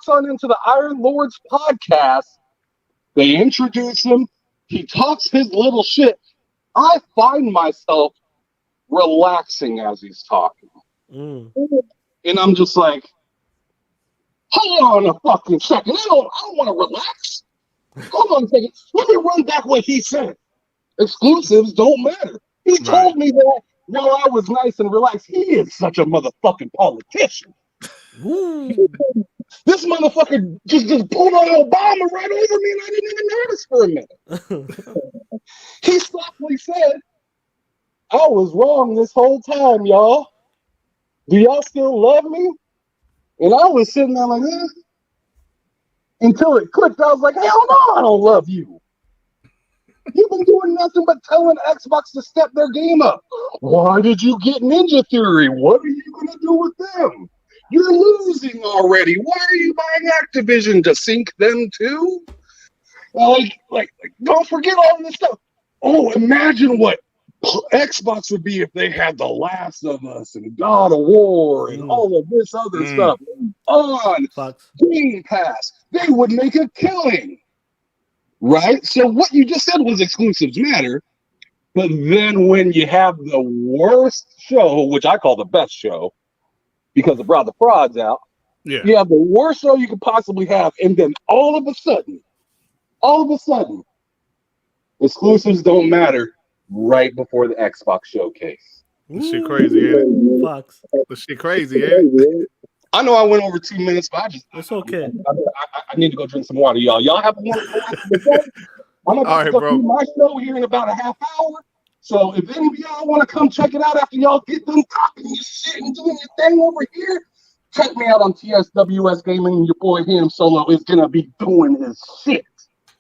on into the Iron Lords podcast. They introduce him. He talks his little shit. I find myself relaxing as he's talking. And I'm just like, hold on a fucking second. I don't want to relax. Hold on a second. Let me run back what he said. Exclusives don't matter. He told me that while I was nice and relaxed. He is such a motherfucking politician. This motherfucker just pulled on Obama right over me, and I didn't even notice for a minute. He softly said, I was wrong this whole time, y'all. Do y'all still love me? And I was sitting there like, until it clicked. I was like, hell no, I don't love you. You've been doing nothing but telling Xbox to step their game up. Why did you get Ninja Theory? What are you going to do with them? You're losing already. Why are you buying Activision? To sink them too? Like, don't forget all this stuff. Oh, imagine what Xbox would be if they had The Last of Us and God of War and all of this other stuff on Game Pass. They would make a killing, right? So what you just said was exclusives matter, but then when you have the worst show, which I call the best show, because it brought the frauds out, you have the worst show you could possibly have, and then all of a sudden, exclusives don't matter right before the Xbox showcase. This shit crazy, ain't it? Fox. This shit crazy, ain't it? I know I went over 2 minutes, but it's okay. I need to go drink some water, y'all. Y'all have a wonderful rest of the day. I'm about to go through my show here in about a half hour. So if any of y'all want to come check it out after y'all get done talking your shit and doing your thing over here, check me out on TSWS Gaming, and your boy him Solo is gonna be doing his shit.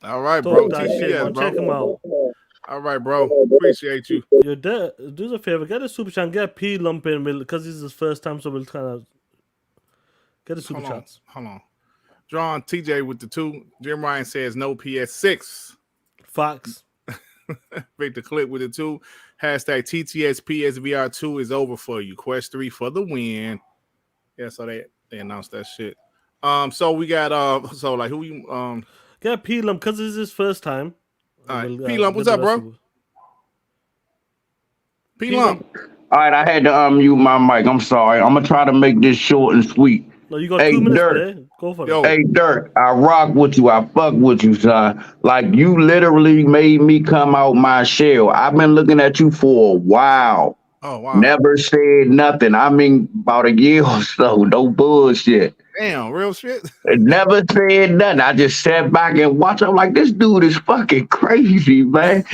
All right, bro. That shit, man. Check him out. All right, bro. Appreciate you. Yo, do us a favor. Get a super chat. Get P lump in because this is his first time, so we'll kind of get a super chat. Hold on. John TJ with the 2. Jim Ryan says no PS6. Fox. Victor Clip with the 2. Hashtag TTS PSVR 2 is over for you. Quest 3 for the win. Yeah, so they announced that shit. So we got so like who you get P lump because this is his first time. All right, P Lump, what's up, bro? P Lump. All right, I had to unmute my mic. I'm sorry. I'm gonna try to make this short and sweet. No, you got 2 minutes today. Go for it. Hey, Durt, I rock with you. I fuck with you, son. Like, you literally made me come out my shell. I've been looking at you for a while. Oh, wow. Never said nothing. I mean, about a year or so. No bullshit. Damn, real shit. Never said nothing. I just sat back and watched. I'm like, this dude is fucking crazy, man.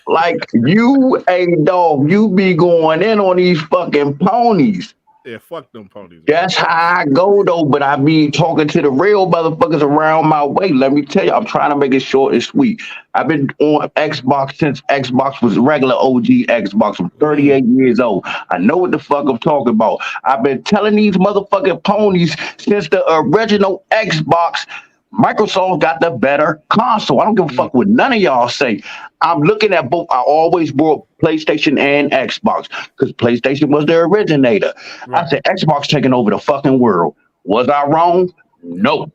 Like, you, hey, dog, you be going in on these fucking ponies. Yeah, fuck them ponies. That's how I go, though, but I be talking to the real motherfuckers around my way. Let me tell you, I'm trying to make it short and sweet. I've been on Xbox since Xbox was regular OG Xbox. I'm 38 years old. I know what the fuck I'm talking about. I've been telling these motherfucking ponies since the original Xbox. Microsoft got the better console. I don't give a fuck what none of y'all say. I'm looking at both. I always brought PlayStation and Xbox because PlayStation was the originator. Right. I said Xbox taking over the fucking world. Was I wrong? No.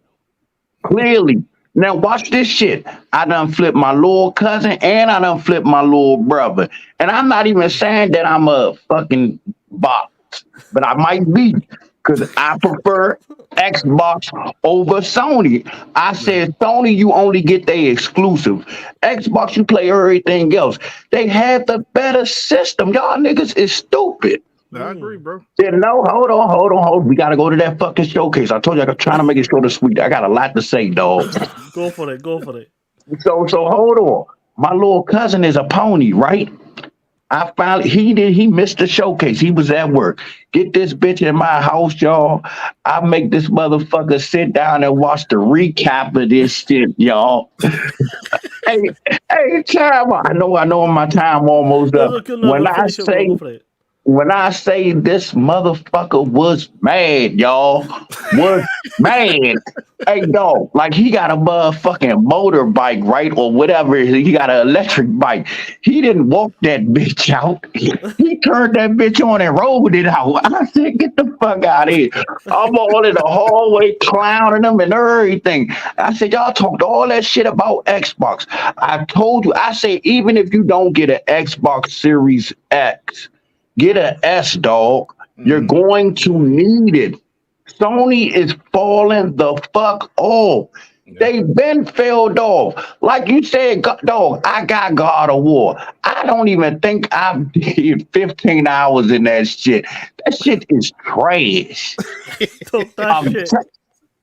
Clearly. Now watch this shit. I done flipped my little cousin and I done flipped my little brother. And I'm not even saying that I'm a fucking bot, but I might be. Because I prefer Xbox over Sony. I said, Sony, you only get their exclusive. Xbox, you play everything else. They have the better system. Y'all niggas is stupid. I agree, bro. Then no, hold on. We got to go to that fucking showcase. I told you I'm trying to make it short and sweet. I got a lot to say, dog. Go for it. So hold on. My little cousin is a pony, right? I finally, he missed the showcase. He was at work. Get this bitch in my house, y'all. I make this motherfucker sit down and watch the recap of this shit, y'all. hey, time. I know my time almost up. When I say this motherfucker was mad, y'all, was mad. Hey, dog, like he got a motherfucking motorbike, right? Or whatever. He got an electric bike. He didn't walk that bitch out. He turned that bitch on and rolled it out. I said, get the fuck out of here. I'm all in the hallway clowning them and everything. I said, y'all talked all that shit about Xbox. I told you, I say, even if you don't get an Xbox Series X, get an S, dog. You're going to need it. Sony is falling the fuck off. Yeah. They've been failed off. Like you said, dog, I got God of War. I don't even think I did 15 hours in that shit. That shit is trash.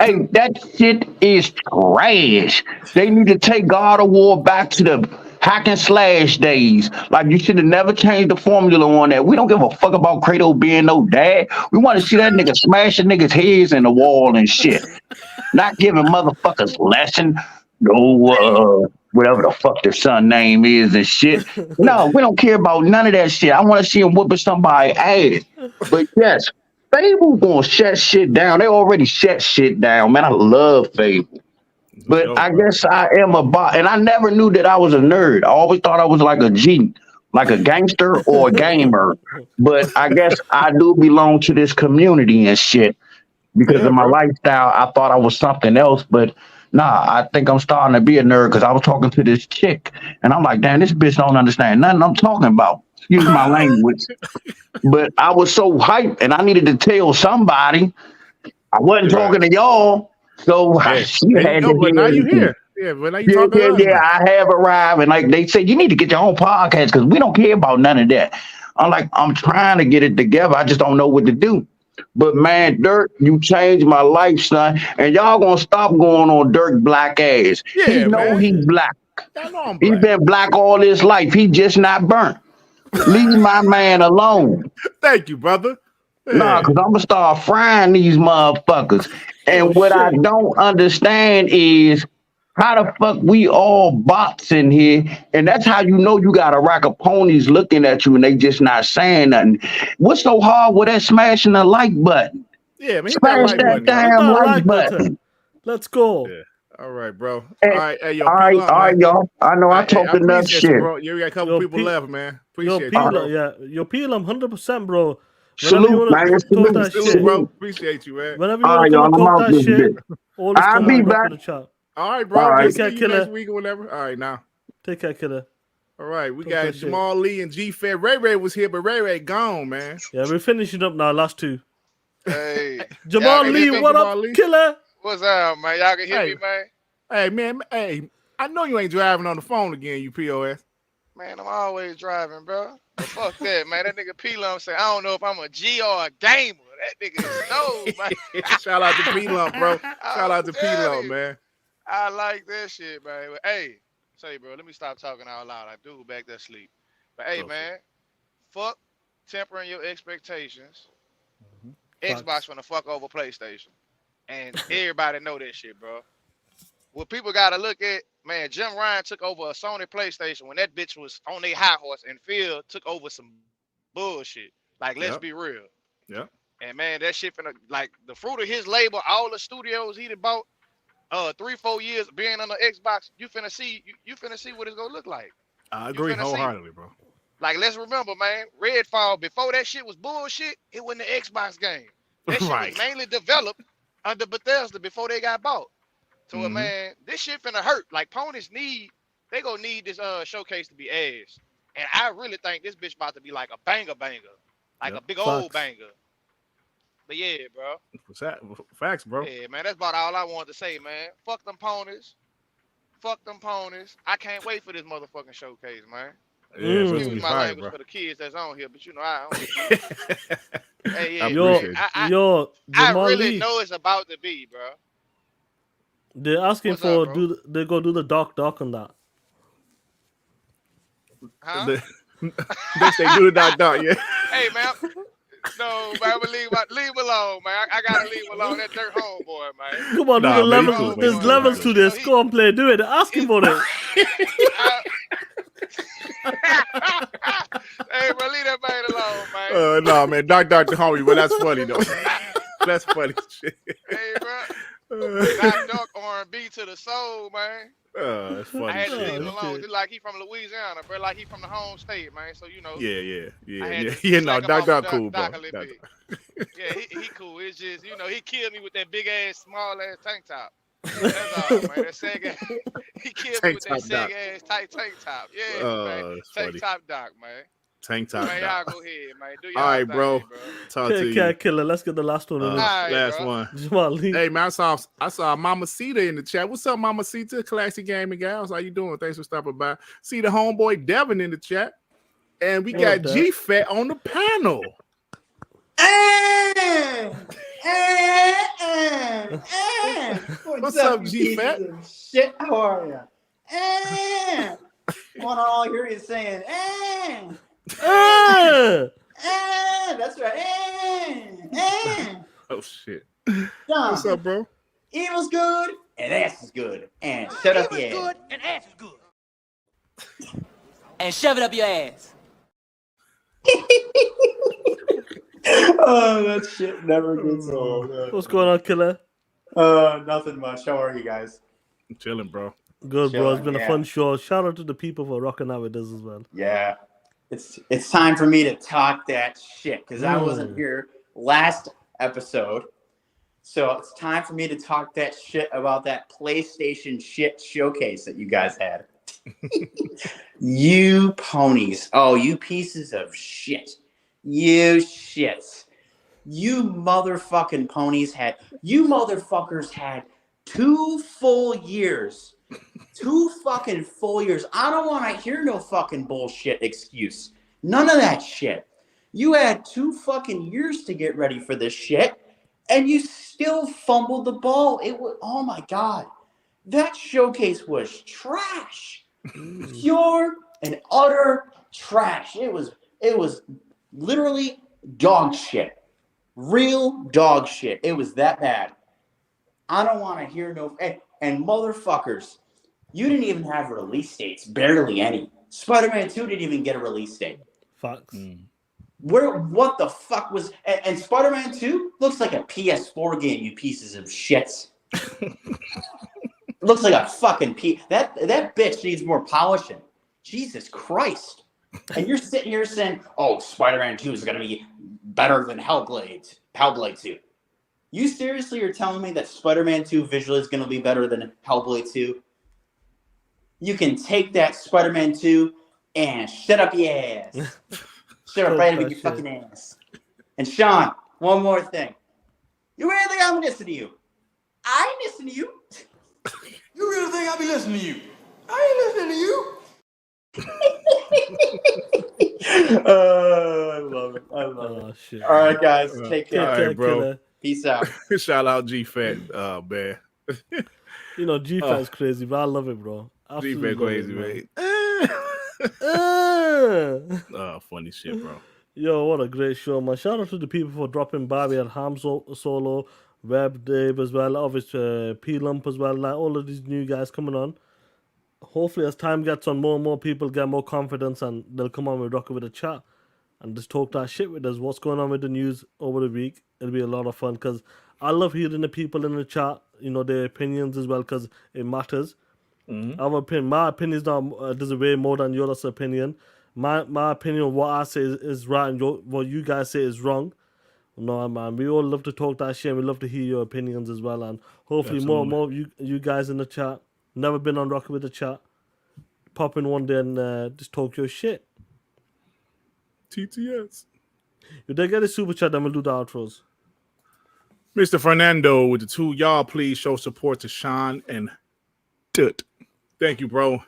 Hey, that shit is trash. They need to take God of War back to the hack and slash days. Like, you should have never changed the formula on that. We don't give a fuck about Kratos being no dad. We want to see that nigga smashing niggas' heads in the wall and shit. Not giving motherfuckers lesson. No, whatever the fuck their son name is and shit. No, we don't care about none of that shit. I want to see him whooping somebody's ass. But yes, Fable gonna shut shit down. They already shut shit down, man. I love Fable. But Yo, I bro. guess I am a bot, and I never knew that I was a nerd. I always thought I was like a G, like a gangster or a gamer. But I guess I do belong to this community and shit because Yeah, of my bro. lifestyle. I thought I was something else, but nah, I think I'm starting to be a nerd because I was talking to this chick, and I'm like, damn, this bitch don't understand nothing I'm talking about. Excuse my language. But I was so hyped, and I needed to tell somebody. I wasn't Right. talking to y'all, so Hey, she there you had go. to But now hear you it. here. Yeah, but now you talking to us Yeah. now. I have arrived, and like they said, you need to get your own podcast because we don't care about none of that. I'm like, I'm trying to get it together. I just don't know what to do. But man, Durt, you changed my life, son. And y'all gonna stop going on Dirt black ass. He Yeah, know man. he black. I know I'm He black. been black all his life. He just not burnt. Leave my man alone. Thank you, brother. Nah, Yeah. because I'm gonna start frying these motherfuckers. And Oh what I shit. don't understand is how the fuck we all bots in here, and that's how you know you got a rack of ponies looking at you and they just not saying nothing. What's so hard with that smashing the like button? Yeah, man. Hit that Smash like that button, y'all. Hit damn that like like button. button. Let's go. Yeah. All right, bro. All And, right. Hey, yo, all P right, Lump, man. y'all. I know I Hey, I talked enough appreciate you, shit. bro. You got a couple people left, man. Yo, Appreciate you, Peel, bro. yeah, yo, Peel, 100%, bro. Whenever you Salute, wanna man. talk that Salute, shit, bro. Appreciate you, man. whenever you All wanna right, come and y'all. I'm talk out that this shit, bit. always I'll come be on up back. for the chat. All right, bro. All right. We'll Take care, see you next killer. week or whatever. All right, now. Take care, killer. All right, we Talk got that shit. Jamal Lee and G Fed. Ray was here, but Ray gone, man. Yeah, we're finishing up now. Last two. Hey, Jamal y'all can Lee, hear me? what up, killer? What's up, man? Y'all can hear Hey. me, man? Hey, man. Hey, I know you ain't driving on the phone again, you POS. Man, I'm always driving, bro. But fuck that, man. That nigga P-Lump say, I don't know if I'm a G or a gamer. That nigga is no, man. Shout out to P-Lump, bro. Shout out to P-Lump, man. I like that shit, man. But, hey, say, bro, let me stop talking out loud. I do back to sleep. But, hey, man, fuck tempering your expectations. Xbox finna fuck over PlayStation. And everybody know that shit, bro. What people gotta look at, man, Jim Ryan took over a Sony PlayStation when that bitch was on their high horse, and Phil took over some bullshit. Like, let's be real. Yeah. And man, that shit finna, like, the fruit of his labor, all the studios he done bought, 3-4 years being on the Xbox, you finna see what it's gonna look like. I agree wholeheartedly, bro. Like, let's remember, man, Redfall, before that shit was bullshit, it wasn't an Xbox game. That shit was mainly developed under Bethesda before they got bought. So, man, this shit finna hurt. Like, ponies they gonna need this showcase to be ass. And I really think this bitch about to be like a banger. Like a big old banger. But yeah, bro. Facts, bro. Yeah, man, that's about all I wanted to say, man. Fuck them ponies. I can't wait for this motherfucking showcase, man. Yeah, excuse my fire, language bro. for the kids that's on here, but you know I don't. Hey, yeah, Yo, I Jamal really Lee, know it's about to be, bro. they're asking What's for up, bro? they go do the doc on that. Huh? They say do the doc, yeah. Hey, man. No, man, but leave alone, man. I gotta leave alone. That Dirt homeboy, man. Come on, do the levels. There's levels to this. Go on, play. Do it. They're asking for it. Hey, bro, leave that man alone, man. No, man. Doc the homie, but that's funny, though. That's funny shit. Hey, bro. Doc R&B to the soul, man. That's funny. I had to shit, leave him man. alone. Just like he from Louisiana, bro. Like he from the home state, man. So, you know. Yeah. No, Doc cool, bro. Yeah, he cool. It's just, you know, he killed me with that big ass, small ass tank top. That's all, man. That sag ass. He killed me with that sag ass tight tank top. Yeah, man. Tank top Doc, man. Tank top. Man, y'all go ahead, man. Do y'all All right, thing, bro. Talk to you. Okay, killer. Let's get the last one. Last one. Jamal Lee. Hey, man, I saw Mama Sita in the chat. What's up, Mama Sita? Classic Gaming Gals. How you doing? Thanks for stopping by. See the homeboy Devin in the chat. And we got G-Fat on the panel. What's up, G-Fat? Shit, how are you? One all here is saying, that's right. Oh, shit. John, What's up, bro? Evil's good and ass is good. And shut up your ass. good and ass is good. And shove it up your ass. Oh, that shit never gets old. What's going on, killer? Nothing much. How are you guys? I'm chilling, bro. Good, bro. It's Chilling, been a yeah. fun show. Shout out to the people for rocking out with us as well. Yeah. It's time for me to talk that shit because I wasn't here last episode. So it's time for me to talk that shit about that PlayStation shit showcase that you guys had. You ponies. Oh, you pieces of shit. You shits. You motherfucking ponies had, you motherfuckers had 2 full years. 2 fucking full years. I don't want to hear no fucking bullshit excuse. None of that shit. You had 2 fucking years to get ready for this shit, and you still fumbled the ball. It was, oh my God. That showcase was trash. Pure and utter trash. It was literally dog shit. Real dog shit. It was that bad. I don't want to hear no... And motherfuckers, you didn't even have release dates. Barely any. Spider-Man 2 didn't even get a release date. Facts. What the fuck was... And Spider-Man 2 looks like a PS4 game, you pieces of shits. Looks like a fucking... That bitch needs more polishing. Jesus Christ. And you're sitting here saying, oh, Spider-Man 2 is going to be better than Hellblade 2. You seriously are telling me that Spider-Man 2 visually is going to be better than Hellblade 2? You can take that Spider-Man 2 and shut up your ass. Shut up right up your fucking ass. And Shaan, one more thing. You really think I'm listening to you? I ain't listening to you. You really think I'll be listening to you? I ain't listening to you. I love it. I love it. Shit. All right, guys. Take care. All right, bro. Peace out. Shout out G-Fat, man. You know, G-Fat's crazy, but I love it, bro. G-Fat crazy, man. Funny shit, bro. Yo, what a great show, man. Shout out to the people for dropping by. We had Ham Solo, Web Dave as well, obviously P-Lump as well, like all of these new guys coming on. Hopefully, as time gets on, more and more people get more confidence and they'll come on with Rocket with a chat and just talk that shit with us. What's going on with the news over the week? It'll be a lot of fun because I love hearing the people in the chat, you know, their opinions as well because it matters. Our opinion, my opinion is not does way more than yours opinion. My opinion of what I say is right and what you guys say is wrong. No, man, we all love to talk that shit and we love to hear your opinions as well. And hopefully more and more you guys in the chat, never been on Rocket with the chat, pop in one day and just talk your shit. TTS. If they get a super chat, then we'll do the outros. Mr. Fernando with the 2. Y'all please show support to Shaan and Durt. Thank you, bro.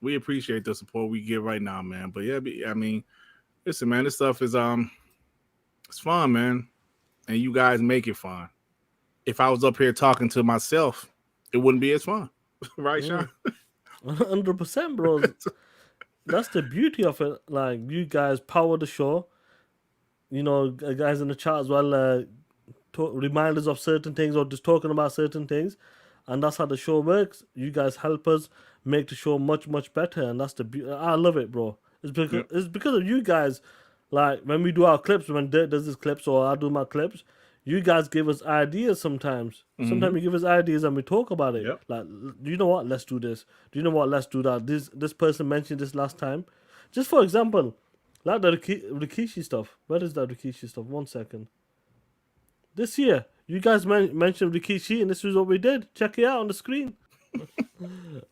We appreciate the support we get right now, man. But yeah, I mean, listen, man, this stuff is it's fun, man. And you guys make it fun. If I was up here talking to myself, it wouldn't be as fun. Right, Shaan? 100%, bro. That's the beauty of it. Like, you guys power the show. You know, guys in the chat as well, remind us of certain things or just talking about certain things. And that's how the show works. You guys help us make the show much, much better. And that's the beauty. I love it, bro. It's because of you guys. Like, when we do our clips, when Durt does his clips or I do my clips, you guys give us ideas sometimes. Sometimes you give us ideas and we talk about it. Like, do you know what? Let's do this. Do you know what? Let's do that. This person mentioned this last time. Just for example, like the Rikishi stuff. Where is that Rikishi stuff? 1 second. This year, you guys mentioned Rikishi and this is what we did. Check it out on the screen.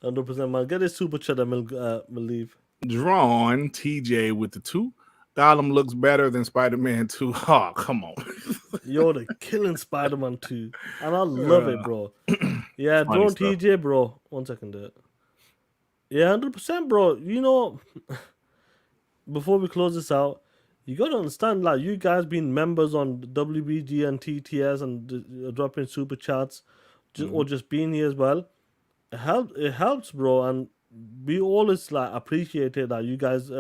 100%, man. Get this super chat and we'll leave. Drawn TJ with the 2. Gollum looks better than Spider-Man 2. Oh, come on. Yo, they're killing Spider-Man 2. And I love it, bro. Yeah, Drawn TJ, bro. 1 second there. Yeah, 100%, bro. You know, before we close this out, you got to understand, like, you guys being members on WBG and TTS and dropping super chats or just being here as well, it helps, bro. And we always, like, appreciate it that you guys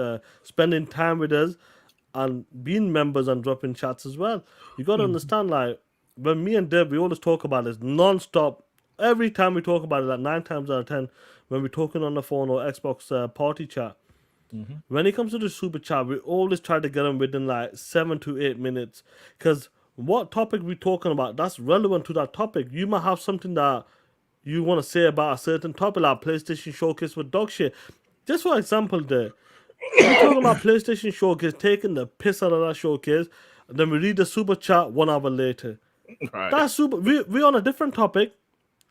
spending time with us and being members and dropping chats as well. You got to understand, like, when me and Deb, we always talk about this non-stop. Every time we talk about it, like 9 times out of 10, when we're talking on the phone or Xbox party chat, when it comes to the super chat, we always try to get them within like 7 to 8 minutes. Because what topic we're talking about, that's relevant to that topic. You might have something that you want to say about a certain topic, like PlayStation Showcase with dog shit. Just for example, we're talking about PlayStation Showcase, taking the piss out of that showcase, and then we read the super chat 1 hour later. Right. That's super. We're on a different topic,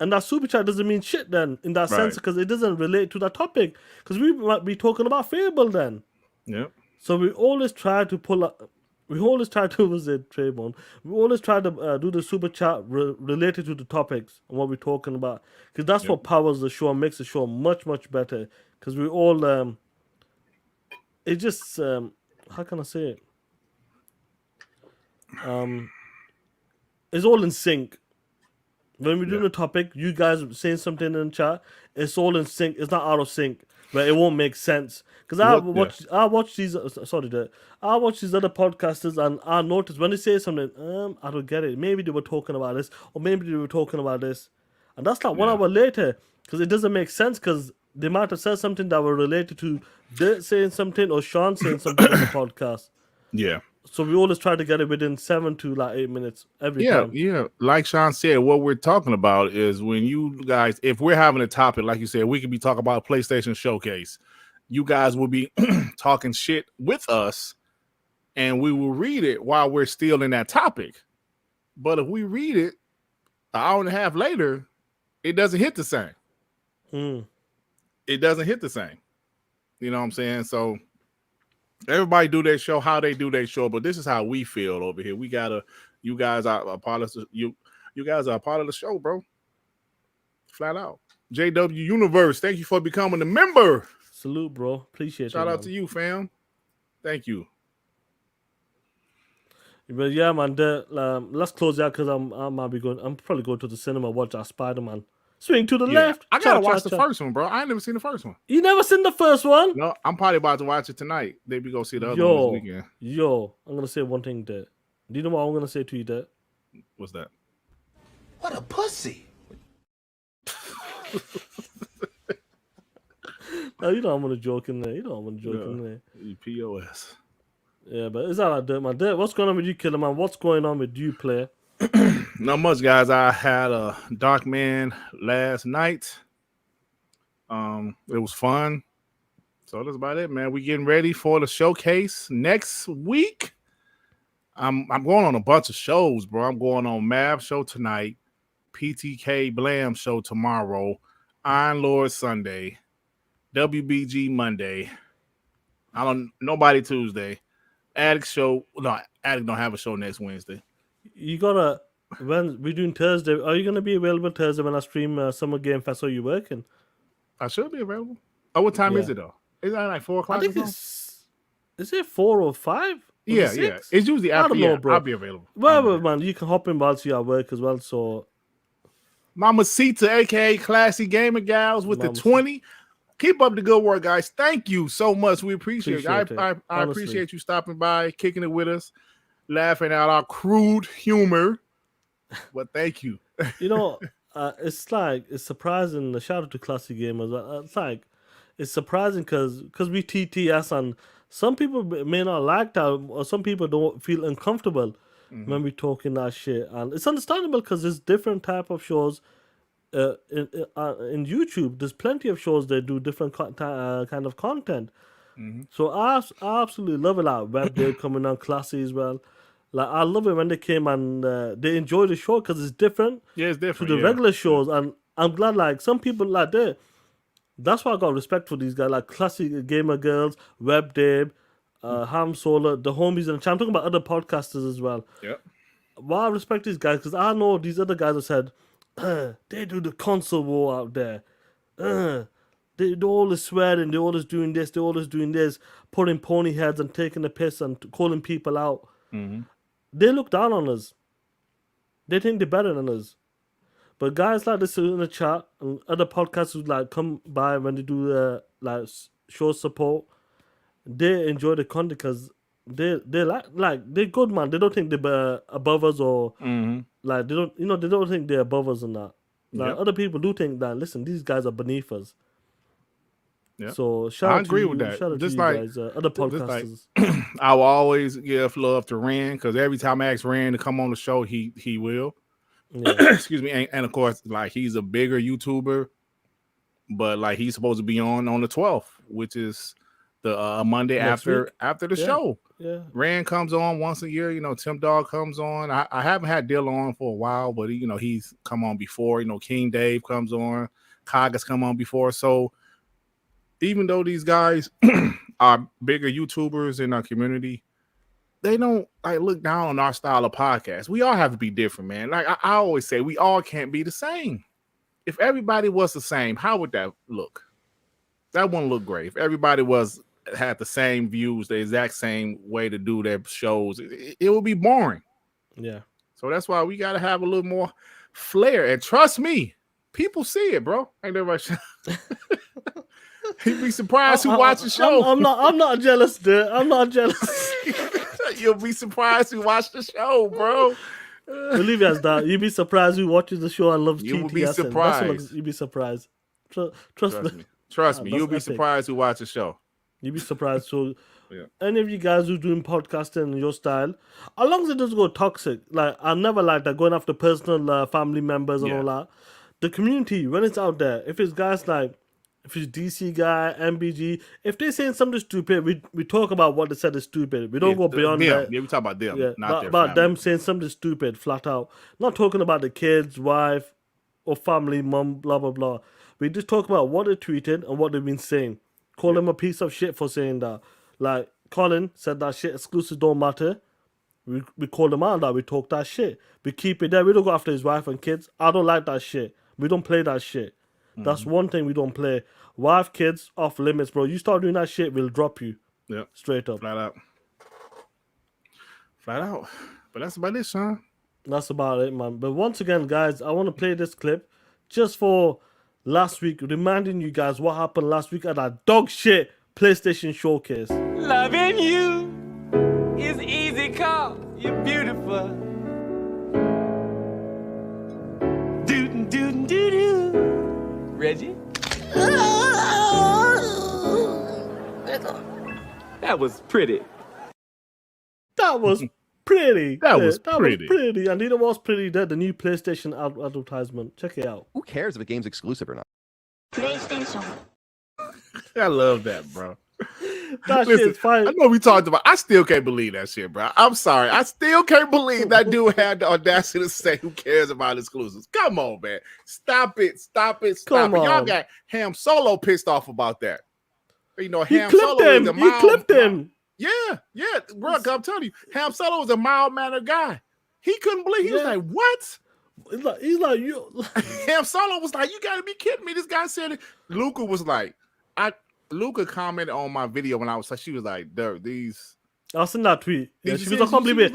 and that super chat doesn't mean shit then in that sense because it doesn't relate to that topic. Because we might be talking about Fable then. Yep. So we always try to pull up. We always try to visit Trayvon. We always try to do the super chat related to the topics and what we're talking about, because that's what powers the show and makes the show much better. Because we all, it just how can I say it? It's all in sync. When we're doing a topic, you guys saying something in the chat, it's all in sync. It's not out of sync, but it won't make sense. Because I watch these. I watch these other podcasters, and I notice when they say something, I don't get it. Maybe they were talking about this, or maybe they were talking about this, and that's like 1 hour later, because it doesn't make sense. Because they might have said something that were related to Durt saying something or Shaan saying something on the podcast. Yeah. So we always try to get it within 7 to 8 minutes every time. Yeah. Like Shaan said, what we're talking about is when you guys, if we're having a topic, like you said, we could be talking about a PlayStation Showcase. You guys will be talking shit with us, and we will read it while we're still in that topic. But if we read it an hour and a half later, it doesn't hit the same. It doesn't hit the same. You know what I'm saying? So everybody do their show how they do their show, but this is how we feel over here. You guys are a part of you guys are a part of the show, bro. Flat out. JW Universe, thank you for becoming a member. Salute, bro. Appreciate it. Shout out to you, fam. Thank you. But yeah, man, let's close out because I'm probably going to the cinema watch our Spider-Man. Swing to the left. I gotta watch the first one, bro. I ain't never seen the first one. You never seen the first one? No, I'm probably about to watch it tonight. Maybe go see the other one this weekend. I'm gonna say one thing, Durt. Do you know what I'm gonna say to you, Durt? What's that? What a pussy. No, you know I'm gonna joke in there. You POS. Yeah, but it's all right, Durt, man. Durt, what's going on with you, Killer, man? What's going on with you, player? Not much, guys. I had a Dark Man last night. It was fun. So that's about it, man. We getting ready for the showcase next week. I'm going on a bunch of shows, bro. I'm going on Mav show tonight, PTK Blam show tomorrow, Iron Lord Sunday, WBG Monday. Nobody Tuesday. Addict show. No, Addict don't have a show next Wednesday. You gotta, when we're doing Thursday, are you gonna be available Thursday when I stream Summer Game Fest? Or you working? I should be available. Oh, what time is it though? Is that like 4 o'clock? I think is it 4 or 5? Yeah. It's usually after. I don't know, bro. I'll be available. Well, man, you can hop in whilst you're at work as well. So, Mamacita, aka Classy Gamer Gals, with the 20. Keep up the good work, guys. Thank you so much. We appreciate it. I appreciate you stopping by, kicking it with us, laughing at our crude humor. But thank you. You know, it's surprising. Shout out to Classy Gamers. It's surprising because we TTS, and some people may not like that, or some people don't feel uncomfortable when we talking that shit, and it's understandable because there's different type of shows. In YouTube, there's plenty of shows that do different kind of content. So I absolutely love it. Like Web Day coming on, Classy as well. Like I love it when they came and they enjoy the show because it's different. Yeah, it's different to the regular shows, and I'm glad. Like some people like that. That's why I got respect for these guys, like Classy Gamer Girls, Web Dave, Ham Solar, the homies, and I'm talking about other podcasters as well. Yeah. Why I respect these guys because I know these other guys have said. They do the console war out there. They're always swearing, they're always doing this, putting pony heads and taking the piss and calling people out. They look down on us. They think they're better than us. But guys like this in the chat and other podcasts who like come by when they do show support, they enjoy the content because they like they're good, man. They don't think they're above us or like they don't think they're above us and that. Like other people do think that. Listen, these guys are beneath us. Yeah. So I agree with that. Shout out Just to you like guys, other podcasters. I will always give love to Ren because every time I ask Ren to come on the show, he will. Excuse me, and of course, like he's a bigger YouTuber, but like he's supposed to be on the 12th, which is the Monday Next after week? the show. Yeah. Rand comes on once a year. Tim Dog comes on. I haven't had Dill on for a while, but he's come on before. King Dave comes on. Cog has come on before. So even though these guys are bigger YouTubers in our community, they don't look down on our style of podcast. We all have to be different, man. Like I always say, we all can't be the same. If everybody was the same, how would that look? That wouldn't look great. If everybody had the same views, the exact same way to do their shows, it would be boring. Yeah. So that's why we got to have a little more flair. And trust me, people see it, bro. Ain't that right? You'd be surprised who watches the show. I'm not jealous, dude. I'm not jealous. You'll be surprised who watch the show, bro. Believe me, as that you'd be surprised who watches the show and loves TTS. You will be surprised. You'd be surprised. Trust me. Trust me. You'll be epic. surprised who watch the show. You'd be surprised. So, yeah. Any of you guys who's doing podcasting in your style, as long as it doesn't go toxic, like I never like that going after personal family members and all that. The community, when it's out there, if it's guys like, if it's DC guy, MBG, if they're saying something stupid, we talk about what they said is stupid. We don't go beyond that. Yeah, we talk about them, not their about family. them saying something stupid, flat out. Not talking about the kids, wife, or family, mum, blah, blah, blah. We just talk about what they tweeted and what they've been saying. Call them a piece of shit for saying that. Like, Colin said that shit, exclusives don't matter. We call them out that. We talk that shit. We keep it there. We don't go after his wife and kids. I don't like that shit. We don't play that shit. That's one thing we don't play. Wife, kids, off limits, bro. You start doing that shit, we'll drop you. Yep. Straight up. Flat out. But that's about it, Shaan. That's about it, man. But once again, guys, I want to play this clip just for last week, reminding you guys what happened last week at that dog shit PlayStation showcase. Loving you is easy, cause you're beautiful. Doo doo doo doo. Reggie? That was pretty. That was pretty. That was pretty. And it was pretty. The new PlayStation advertisement. Check it out. Who cares if a game's exclusive or not? PlayStation. I love that, bro. That shit's fine. I know we talked about. I still can't believe that shit, bro. I'm sorry. I still can't believe that dude had the audacity to say, "Who cares about exclusives?" Come on, man. Stop it. Come on. Y'all got Ham Solo pissed off about that. Ham clipped Solo him. is a You mild, clipped him. Yeah, bro. I'm telling you, Ham Solo was a mild-mannered guy. He couldn't believe. He was like, "What?" He's like you. Ham Solo was like, "You got to be kidding me!" This guy said it. Luca was like, Luca commented on my video when I was like, she was like, "Durt, these." I seen that tweet. Yeah, she goes, "I can't believe it."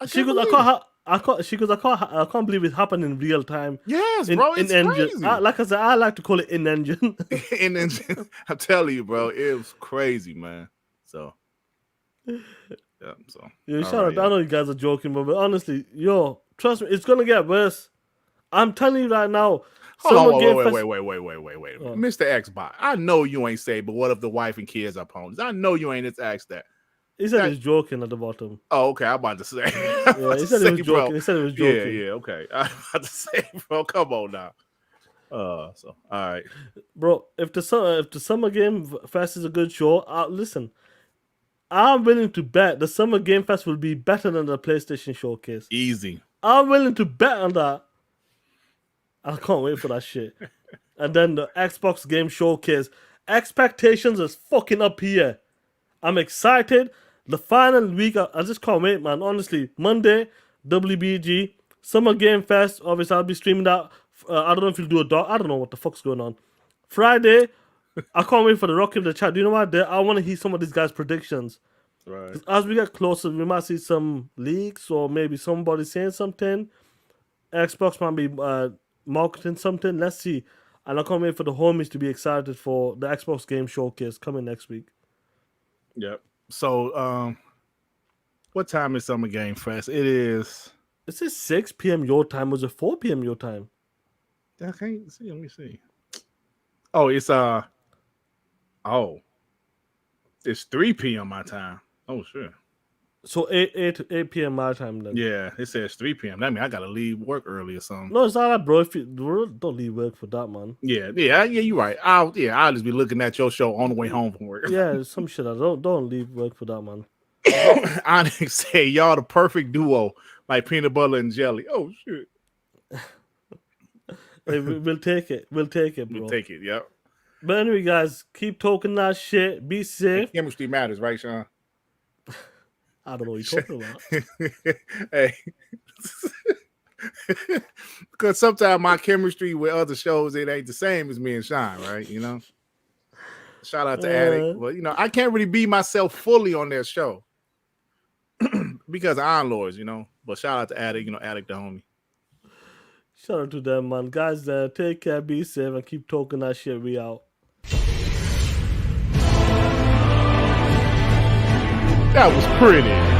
She goes, "I can't believe it happened in real time." Yes, bro, it's engine. crazy. Like I said, I like to call it in engine. In engine. I'm telling you, bro, it was crazy, man. So, yeah. So, Yeah, all shout out. right, I know you guys are joking, but honestly, trust me, it's gonna get worse. I'm telling you right now. Hold on, wait. Mr. Xbox, I know you ain't say, but what if the wife and kids are ponies? I know you ain't just asked that. He said he's joking at the bottom. Oh, okay. I'm about to say. Yeah, he said he was joking. He said he was joking. Yeah, okay. I'm about to say, bro, come on now. So all right, bro. If the Summer Game Fest is a good show, listen, I'm willing to bet the Summer Game Fest will be better than the PlayStation Showcase. Easy. I'm willing to bet on that. I can't wait for that shit. And then the Xbox Game Showcase. Expectations is fucking up here. I'm excited. The final week, I just can't wait, man. Honestly, Monday, WBG, Summer Game Fest. Obviously, I'll be streaming that. I don't know if you'll do a dog. I don't know what the fuck's going on. Friday, I can't wait for the Rock in the chat. Do you know what? I want to hear some of these guys' predictions. Right. As we get closer, we might see some leaks or maybe somebody saying something. Xbox might be marketing something. Let's see. And I can't wait for the homies to be excited for the Xbox Game Showcase coming next week. Yep. So, what time is Summer Game Fest? It is 6 p.m. your time. Was it 4 p.m. your time? I can't see. Let me see. Oh, it's 3 p.m. my time. Oh, sure. So 8 p.m. my time then. Yeah, it says 3 p.m. That means I gotta leave work early or something. No, it's not that, bro. If you don't leave work for that, man. Yeah, you're right. I'll just be looking at your show on the way home from work. Yeah, some shit. Don't leave work for that, man. Onyx say y'all the perfect duo, like peanut butter and jelly. Oh shit. Hey, we'll take it. We'll take it, bro. We'll take it. Yep. But anyway, guys, keep talking that shit. Be safe. Chemistry matters, right, Shaan? I don't know what you're talking about. Hey. Because sometimes my chemistry with other shows, it ain't the same as me and Shaan, right? You know? Shout out to Addict. Well, I can't really be myself fully on their show because of Iron Lords, But shout out to Addict, Addict the homie. Shout out to them, man. Guys, take care, be safe, and keep talking that shit. We out. That was pretty.